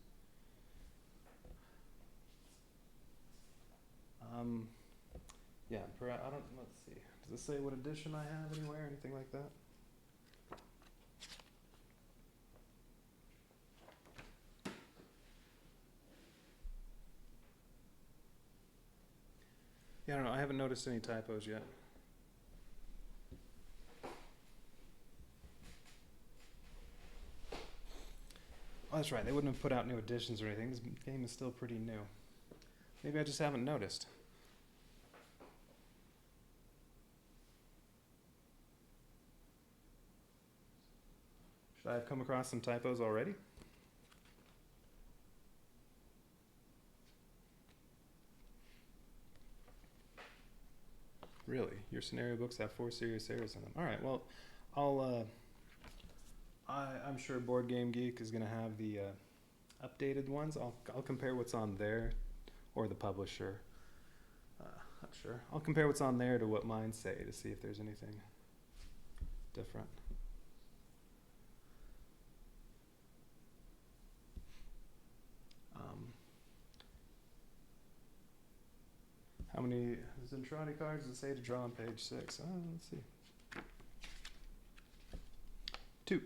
Yeah, I don't, let's see. Does it say what edition I have anywhere, anything like that? Yeah, I don't know. I haven't noticed any typos yet. Oh, that's right. They wouldn't have put out new editions or anything. This game is still pretty new. Maybe I just haven't noticed. Should I have come across some typos already? Really? Your scenario books have 4 serious errors in them. All right, well, I'm sure Board Game Geek is going to have the updated ones. I'll compare what's on there, or the publisher. Not sure. I'll compare what's on there to what mine say to see if there's anything different. How many Zentradi cards does it say to draw on page 6? Let's see. 2.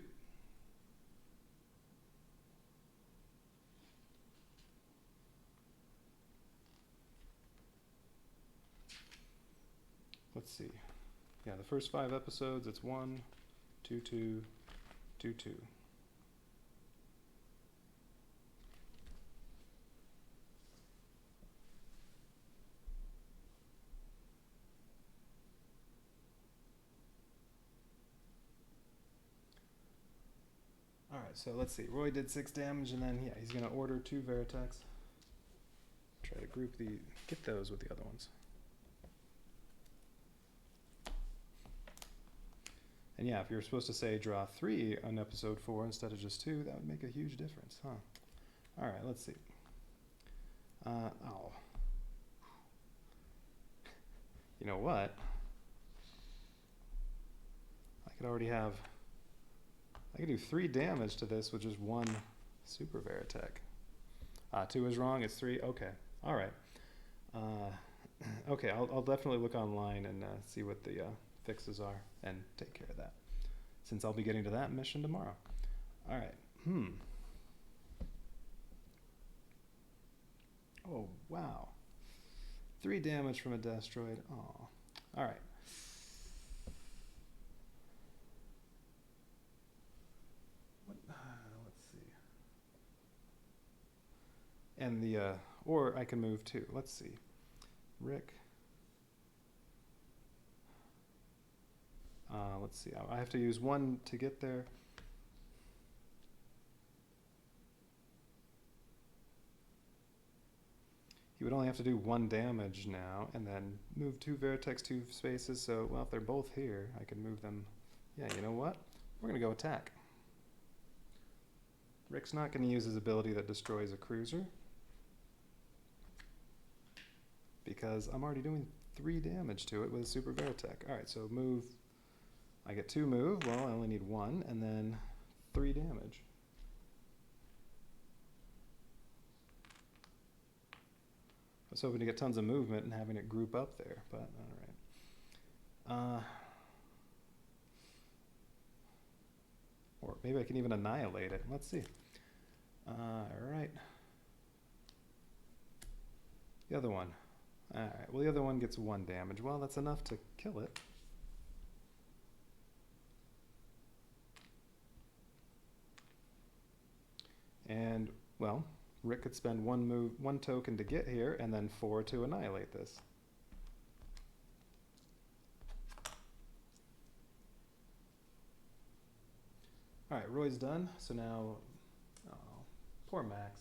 Let's see. Yeah, the first 5 episodes, it's 1, 2, 2, 2, 2. All right, so let's see. Roy did 6 damage, and then, yeah, he's going to order 2 Veritex. Try to get those with the other ones. And yeah, if you're supposed to say draw 3 on episode 4 instead of just 2, that would make a huge difference, huh? All right, let's see. Oh. You know what? I could do 3 damage to this with just 1 Super Veritech. 2 is wrong, it's 3, okay. All right. Okay, I'll definitely look online and see what the fixes are and take care of that, since I'll be getting to that mission tomorrow. All right. Oh, wow. 3 damage from a destroid. Oh. Alright. Let's see. And the, or I can move too. Let's see. Rick. Let's see. I have to use 1 to get there. He would only have to do 1 damage now, and then move 2 Vertex 2 spaces. So, well, if they're both here, I can move them. Yeah, you know what? We're going to go attack. Rick's not going to use his ability that destroys a cruiser, because I'm already doing 3 damage to it with Super Veritech. Alright, so move. I get 2 move. Well, I only need 1, and then 3 damage. I was hoping to get tons of movement and having it group up there, but alright. Or maybe I can even annihilate it. Let's see. Alright. The other one. Alright, well the other one gets 1 damage. Well, that's enough to kill it. And, well, Rick could spend 1 token to get here, and then 4 to annihilate this. Alright, Roy's done, so now, oh, poor Max.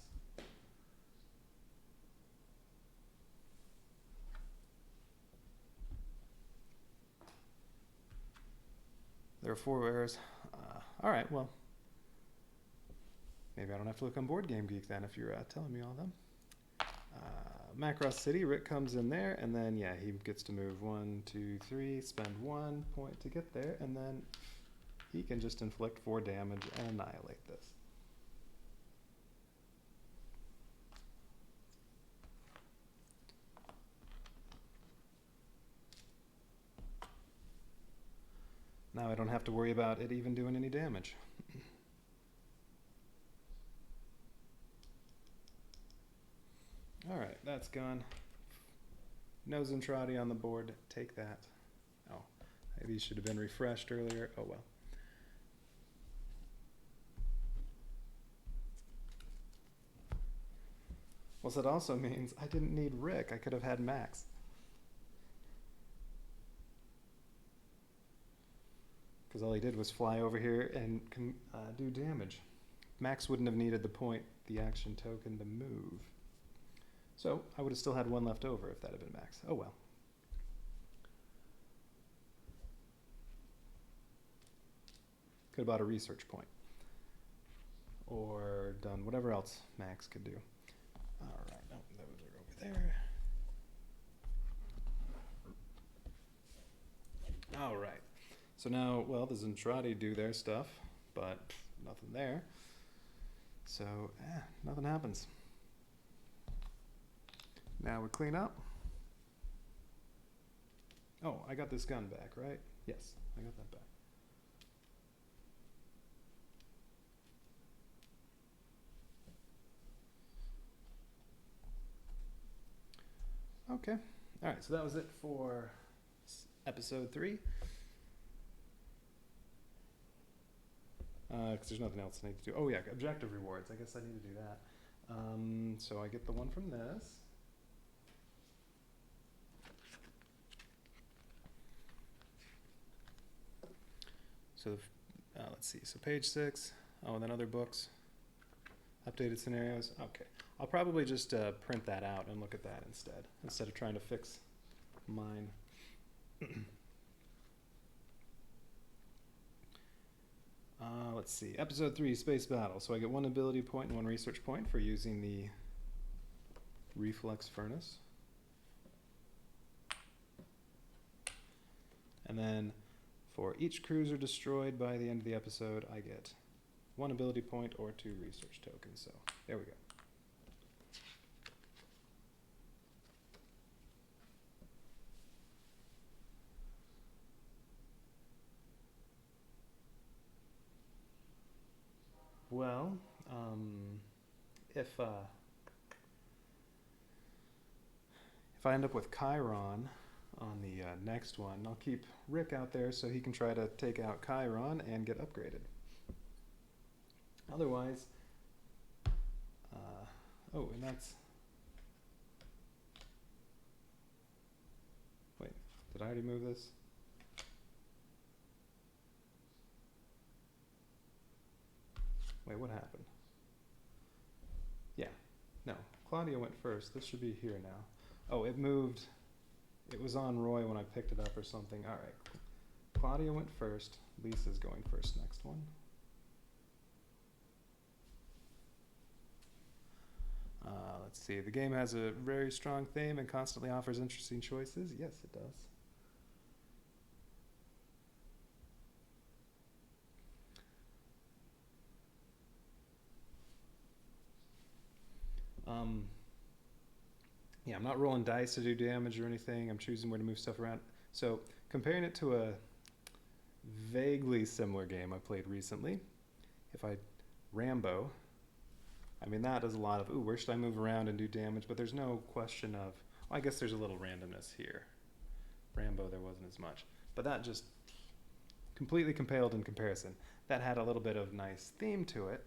There are 4 errors. Alright, well, maybe I don't have to look on Board Game Geek then if you're telling me all of them. Macross City, Rick comes in there, and then, yeah, he gets to move 1, 2, 3, spend 1 point to get there, and then he can just inflict 4 damage and annihilate this. Now I don't have to worry about it even doing any damage. Alright, that's gone. Nose and Trotty on the board. Take that. Oh, these should have been refreshed earlier. Oh well. Well, so that also means I didn't need Rick. I could have had Max. Because all he did was fly over here and do damage. Max wouldn't have needed the action token to move. So I would have still had 1 left over if that had been Max. Oh well. Could have bought a research point. Or done whatever else Max could do. Alright, no, those are over there. Alright. So now, well, the Zentradi do their stuff, but nothing there. So, nothing happens. Now we clean up. Oh, I got this gun back, right? Yes, I got that back. Okay. Alright, so that was it for episode 3. Because there's nothing else I need to do. Oh yeah, objective rewards. I guess I need to do that. So I get the one from this. So let's see. So page 6. Oh, and then other books. Updated scenarios. Okay. I'll probably just print that out and look at that instead of trying to fix mine. Let's see. Episode 3, Space Battle. So I get 1 ability point and 1 research point for using the reflex furnace. And then for each cruiser destroyed by the end of the episode, I get 1 ability point or 2 research tokens. So there we go. Well, if if I end up with Chiron on the next one, I'll keep Rick out there so he can try to take out Chiron and get upgraded. Otherwise, oh, and that's... Wait, did I already move this? Wait, what happened? Yeah, no, Claudia went first. This should be here now. Oh, it moved. It was on Roy when I picked it up or something. All right, Claudia went first. Lisa's going first next one. Let's see. The game has a very strong theme and constantly offers interesting choices. Yes, it does. Yeah, I'm not rolling dice to do damage or anything. I'm choosing where to move stuff around. So comparing it to a vaguely similar game I played recently, Rambo, I mean, that does a lot of, ooh, where should I move around and do damage? But there's no question of, well, I guess there's a little randomness here. Rambo, there wasn't as much. But that just completely paled in comparison. That had a little bit of nice theme to it,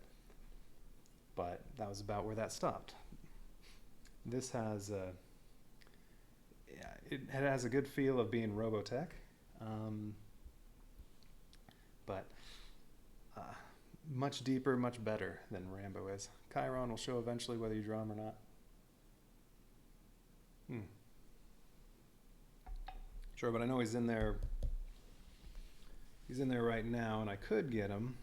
but that was about where that stopped. This has it has a good feel of being Robotech, but much deeper, much better than Rambo is. Chiron will show eventually whether you draw him or not. Sure, but I know he's in there. He's in there right now, and I could get him.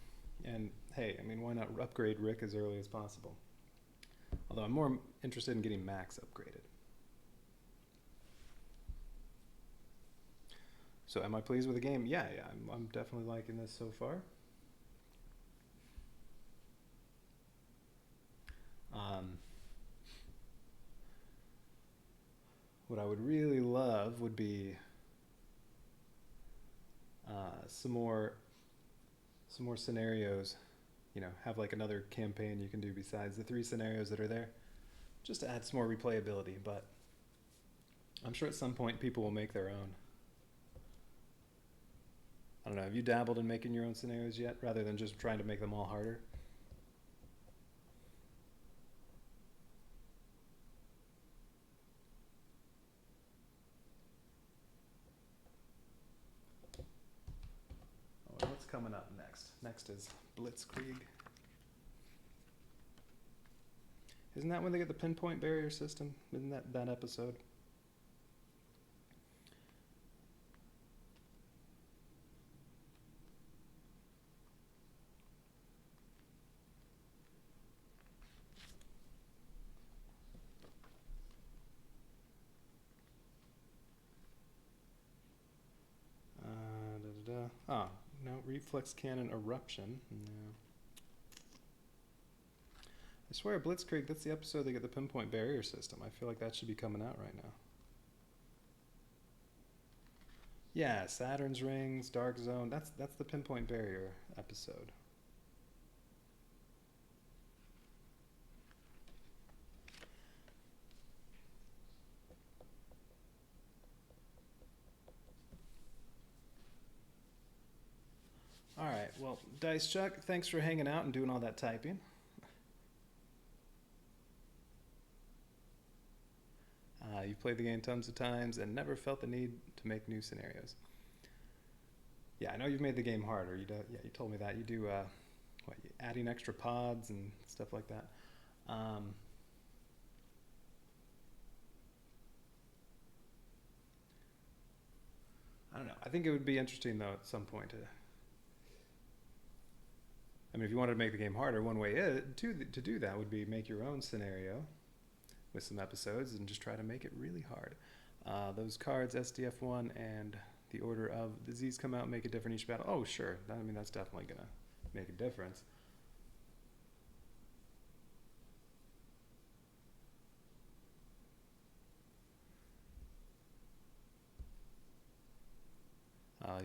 And hey, I mean, why not upgrade Rick as early as possible? Although I'm more interested in getting Max upgraded. So am I pleased with the game? Yeah, I'm definitely liking this so far. What I would really love would be some more scenarios. You know, have like another campaign you can do besides the 3 scenarios that are there, just to add some more replayability. But I'm sure at some point people will make their own. I don't know, have you dabbled in making your own scenarios yet, rather than just trying to make them all harder? Oh, what's coming up next? Next is Blitzkrieg. Isn't that when they get the pinpoint barrier system? Isn't that episode? Ah, no, reflex cannon eruption. No. I swear, Blitzkrieg, that's the episode they get the pinpoint barrier system. I feel like that should be coming out right now. Yeah, Saturn's rings, Dark Zone. That's the pinpoint barrier episode. All right, well, Dice Chuck, thanks for hanging out and doing all that typing. You've played the game tons of times and never felt the need to make new scenarios. Yeah, I know you've made the game harder. Yeah, you told me that. You do, adding extra pods and stuff like that. I don't know. I think it would be interesting, though, at some point to... I mean, if you wanted to make the game harder, one way to do that would be make your own scenario with some episodes and just try to make it really hard. Those cards, SDF-1 and the Order of the Z's come out and make it different each battle. Oh, sure. I mean, that's definitely going to make a difference.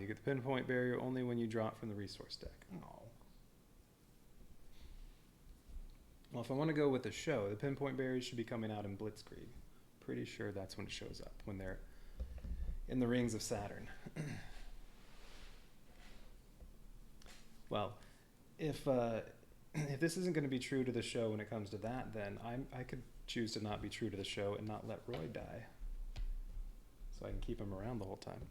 You get the pinpoint barrier only when you draw it from the resource deck. Oh. Well, if I want to go with the show, the pinpoint barriers should be coming out in Blitzkrieg. pretty sure that's when it shows up, when they're in the rings of Saturn. Well, if this isn't going to be true to the show when it comes to that, then I could choose to not be true to the show and not let Roy die, so I can keep him around the whole time.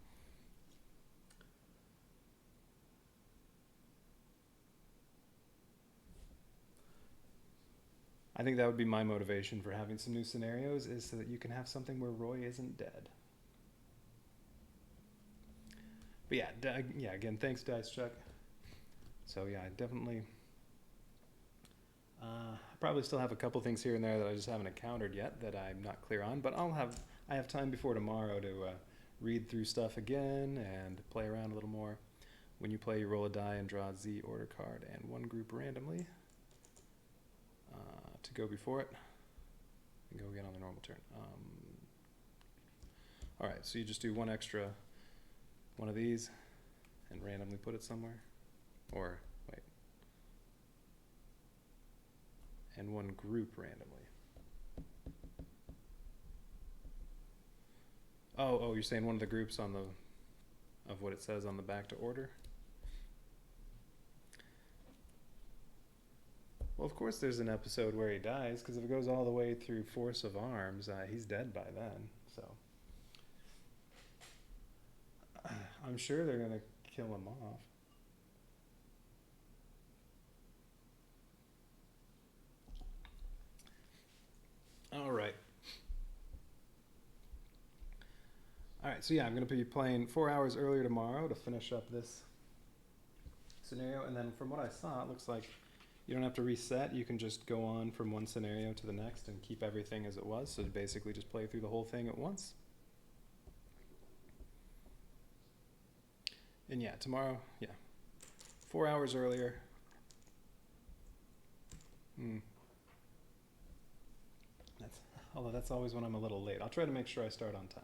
I think that would be my motivation for having some new scenarios, is so that you can have something where Roy isn't dead. But yeah, again, thanks, Dice Chuck. So yeah, I definitely probably still have a couple things here and there that I just haven't encountered yet that I'm not clear on, but I have time before tomorrow to read through stuff again and play around a little more. When you play, you roll a die and draw a Z order card and one group randomly to go before it, and go again on the normal turn. All right, so you just do one extra one of these and randomly put it somewhere, or wait, and one group randomly. Oh, you're saying one of the groups on the of what it says on the back to order? Well, of course there's an episode where he dies, because if it goes all the way through Force of Arms, he's dead by then, so I'm sure they're going to kill him off. All right, so yeah, I'm going to be playing 4 hours earlier tomorrow to finish up this scenario, and then from what I saw, it looks like you don't have to reset. You can just go on from one scenario to the next and keep everything as it was, so basically just play through the whole thing at once. And yeah, tomorrow, 4 hours earlier. Although that's always when I'm a little late. I'll try to make sure I start on time.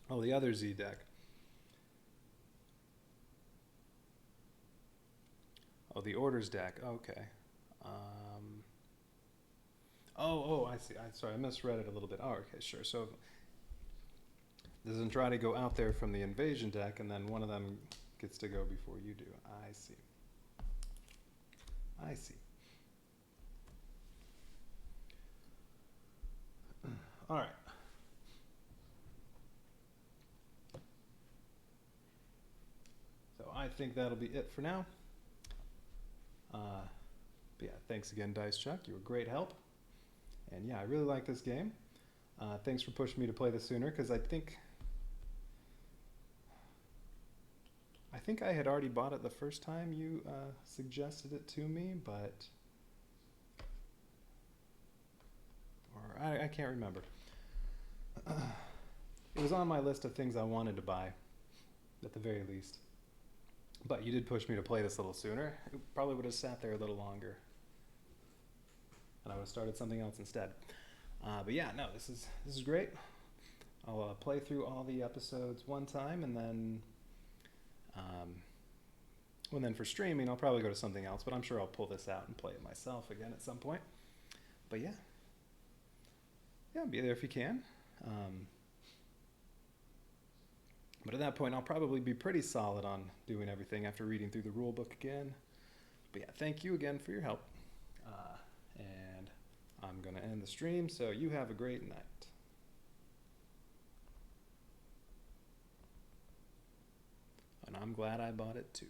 Oh, the other Z deck. Oh, the orders deck. Okay. I see. Sorry, I misread it a little bit. Oh, okay, sure. So does Andrade go out there from the invasion deck, and then one of them gets to go before you do? I see. All right. So I think that'll be it for now. But yeah, thanks again, Dice Chuck. You were great help. And yeah, I really like this game. Thanks for pushing me to play this sooner, because I think I had already bought it the first time you suggested it to me, but I can't remember. It was on my list of things I wanted to buy, at the very least. But you did push me to play this a little sooner. It probably would have sat there a little longer, and I would have started something else instead. But yeah, no, this is great. I'll play through all the episodes one time, and then for streaming, I'll probably go to something else. But I'm sure I'll pull this out and play it myself again at some point. But yeah, be there if you can. But at that point, I'll probably be pretty solid on doing everything after reading through the rule book again. But yeah, thank you again for your help. And I'm going to end the stream, so you have a great night. And I'm glad I bought it too.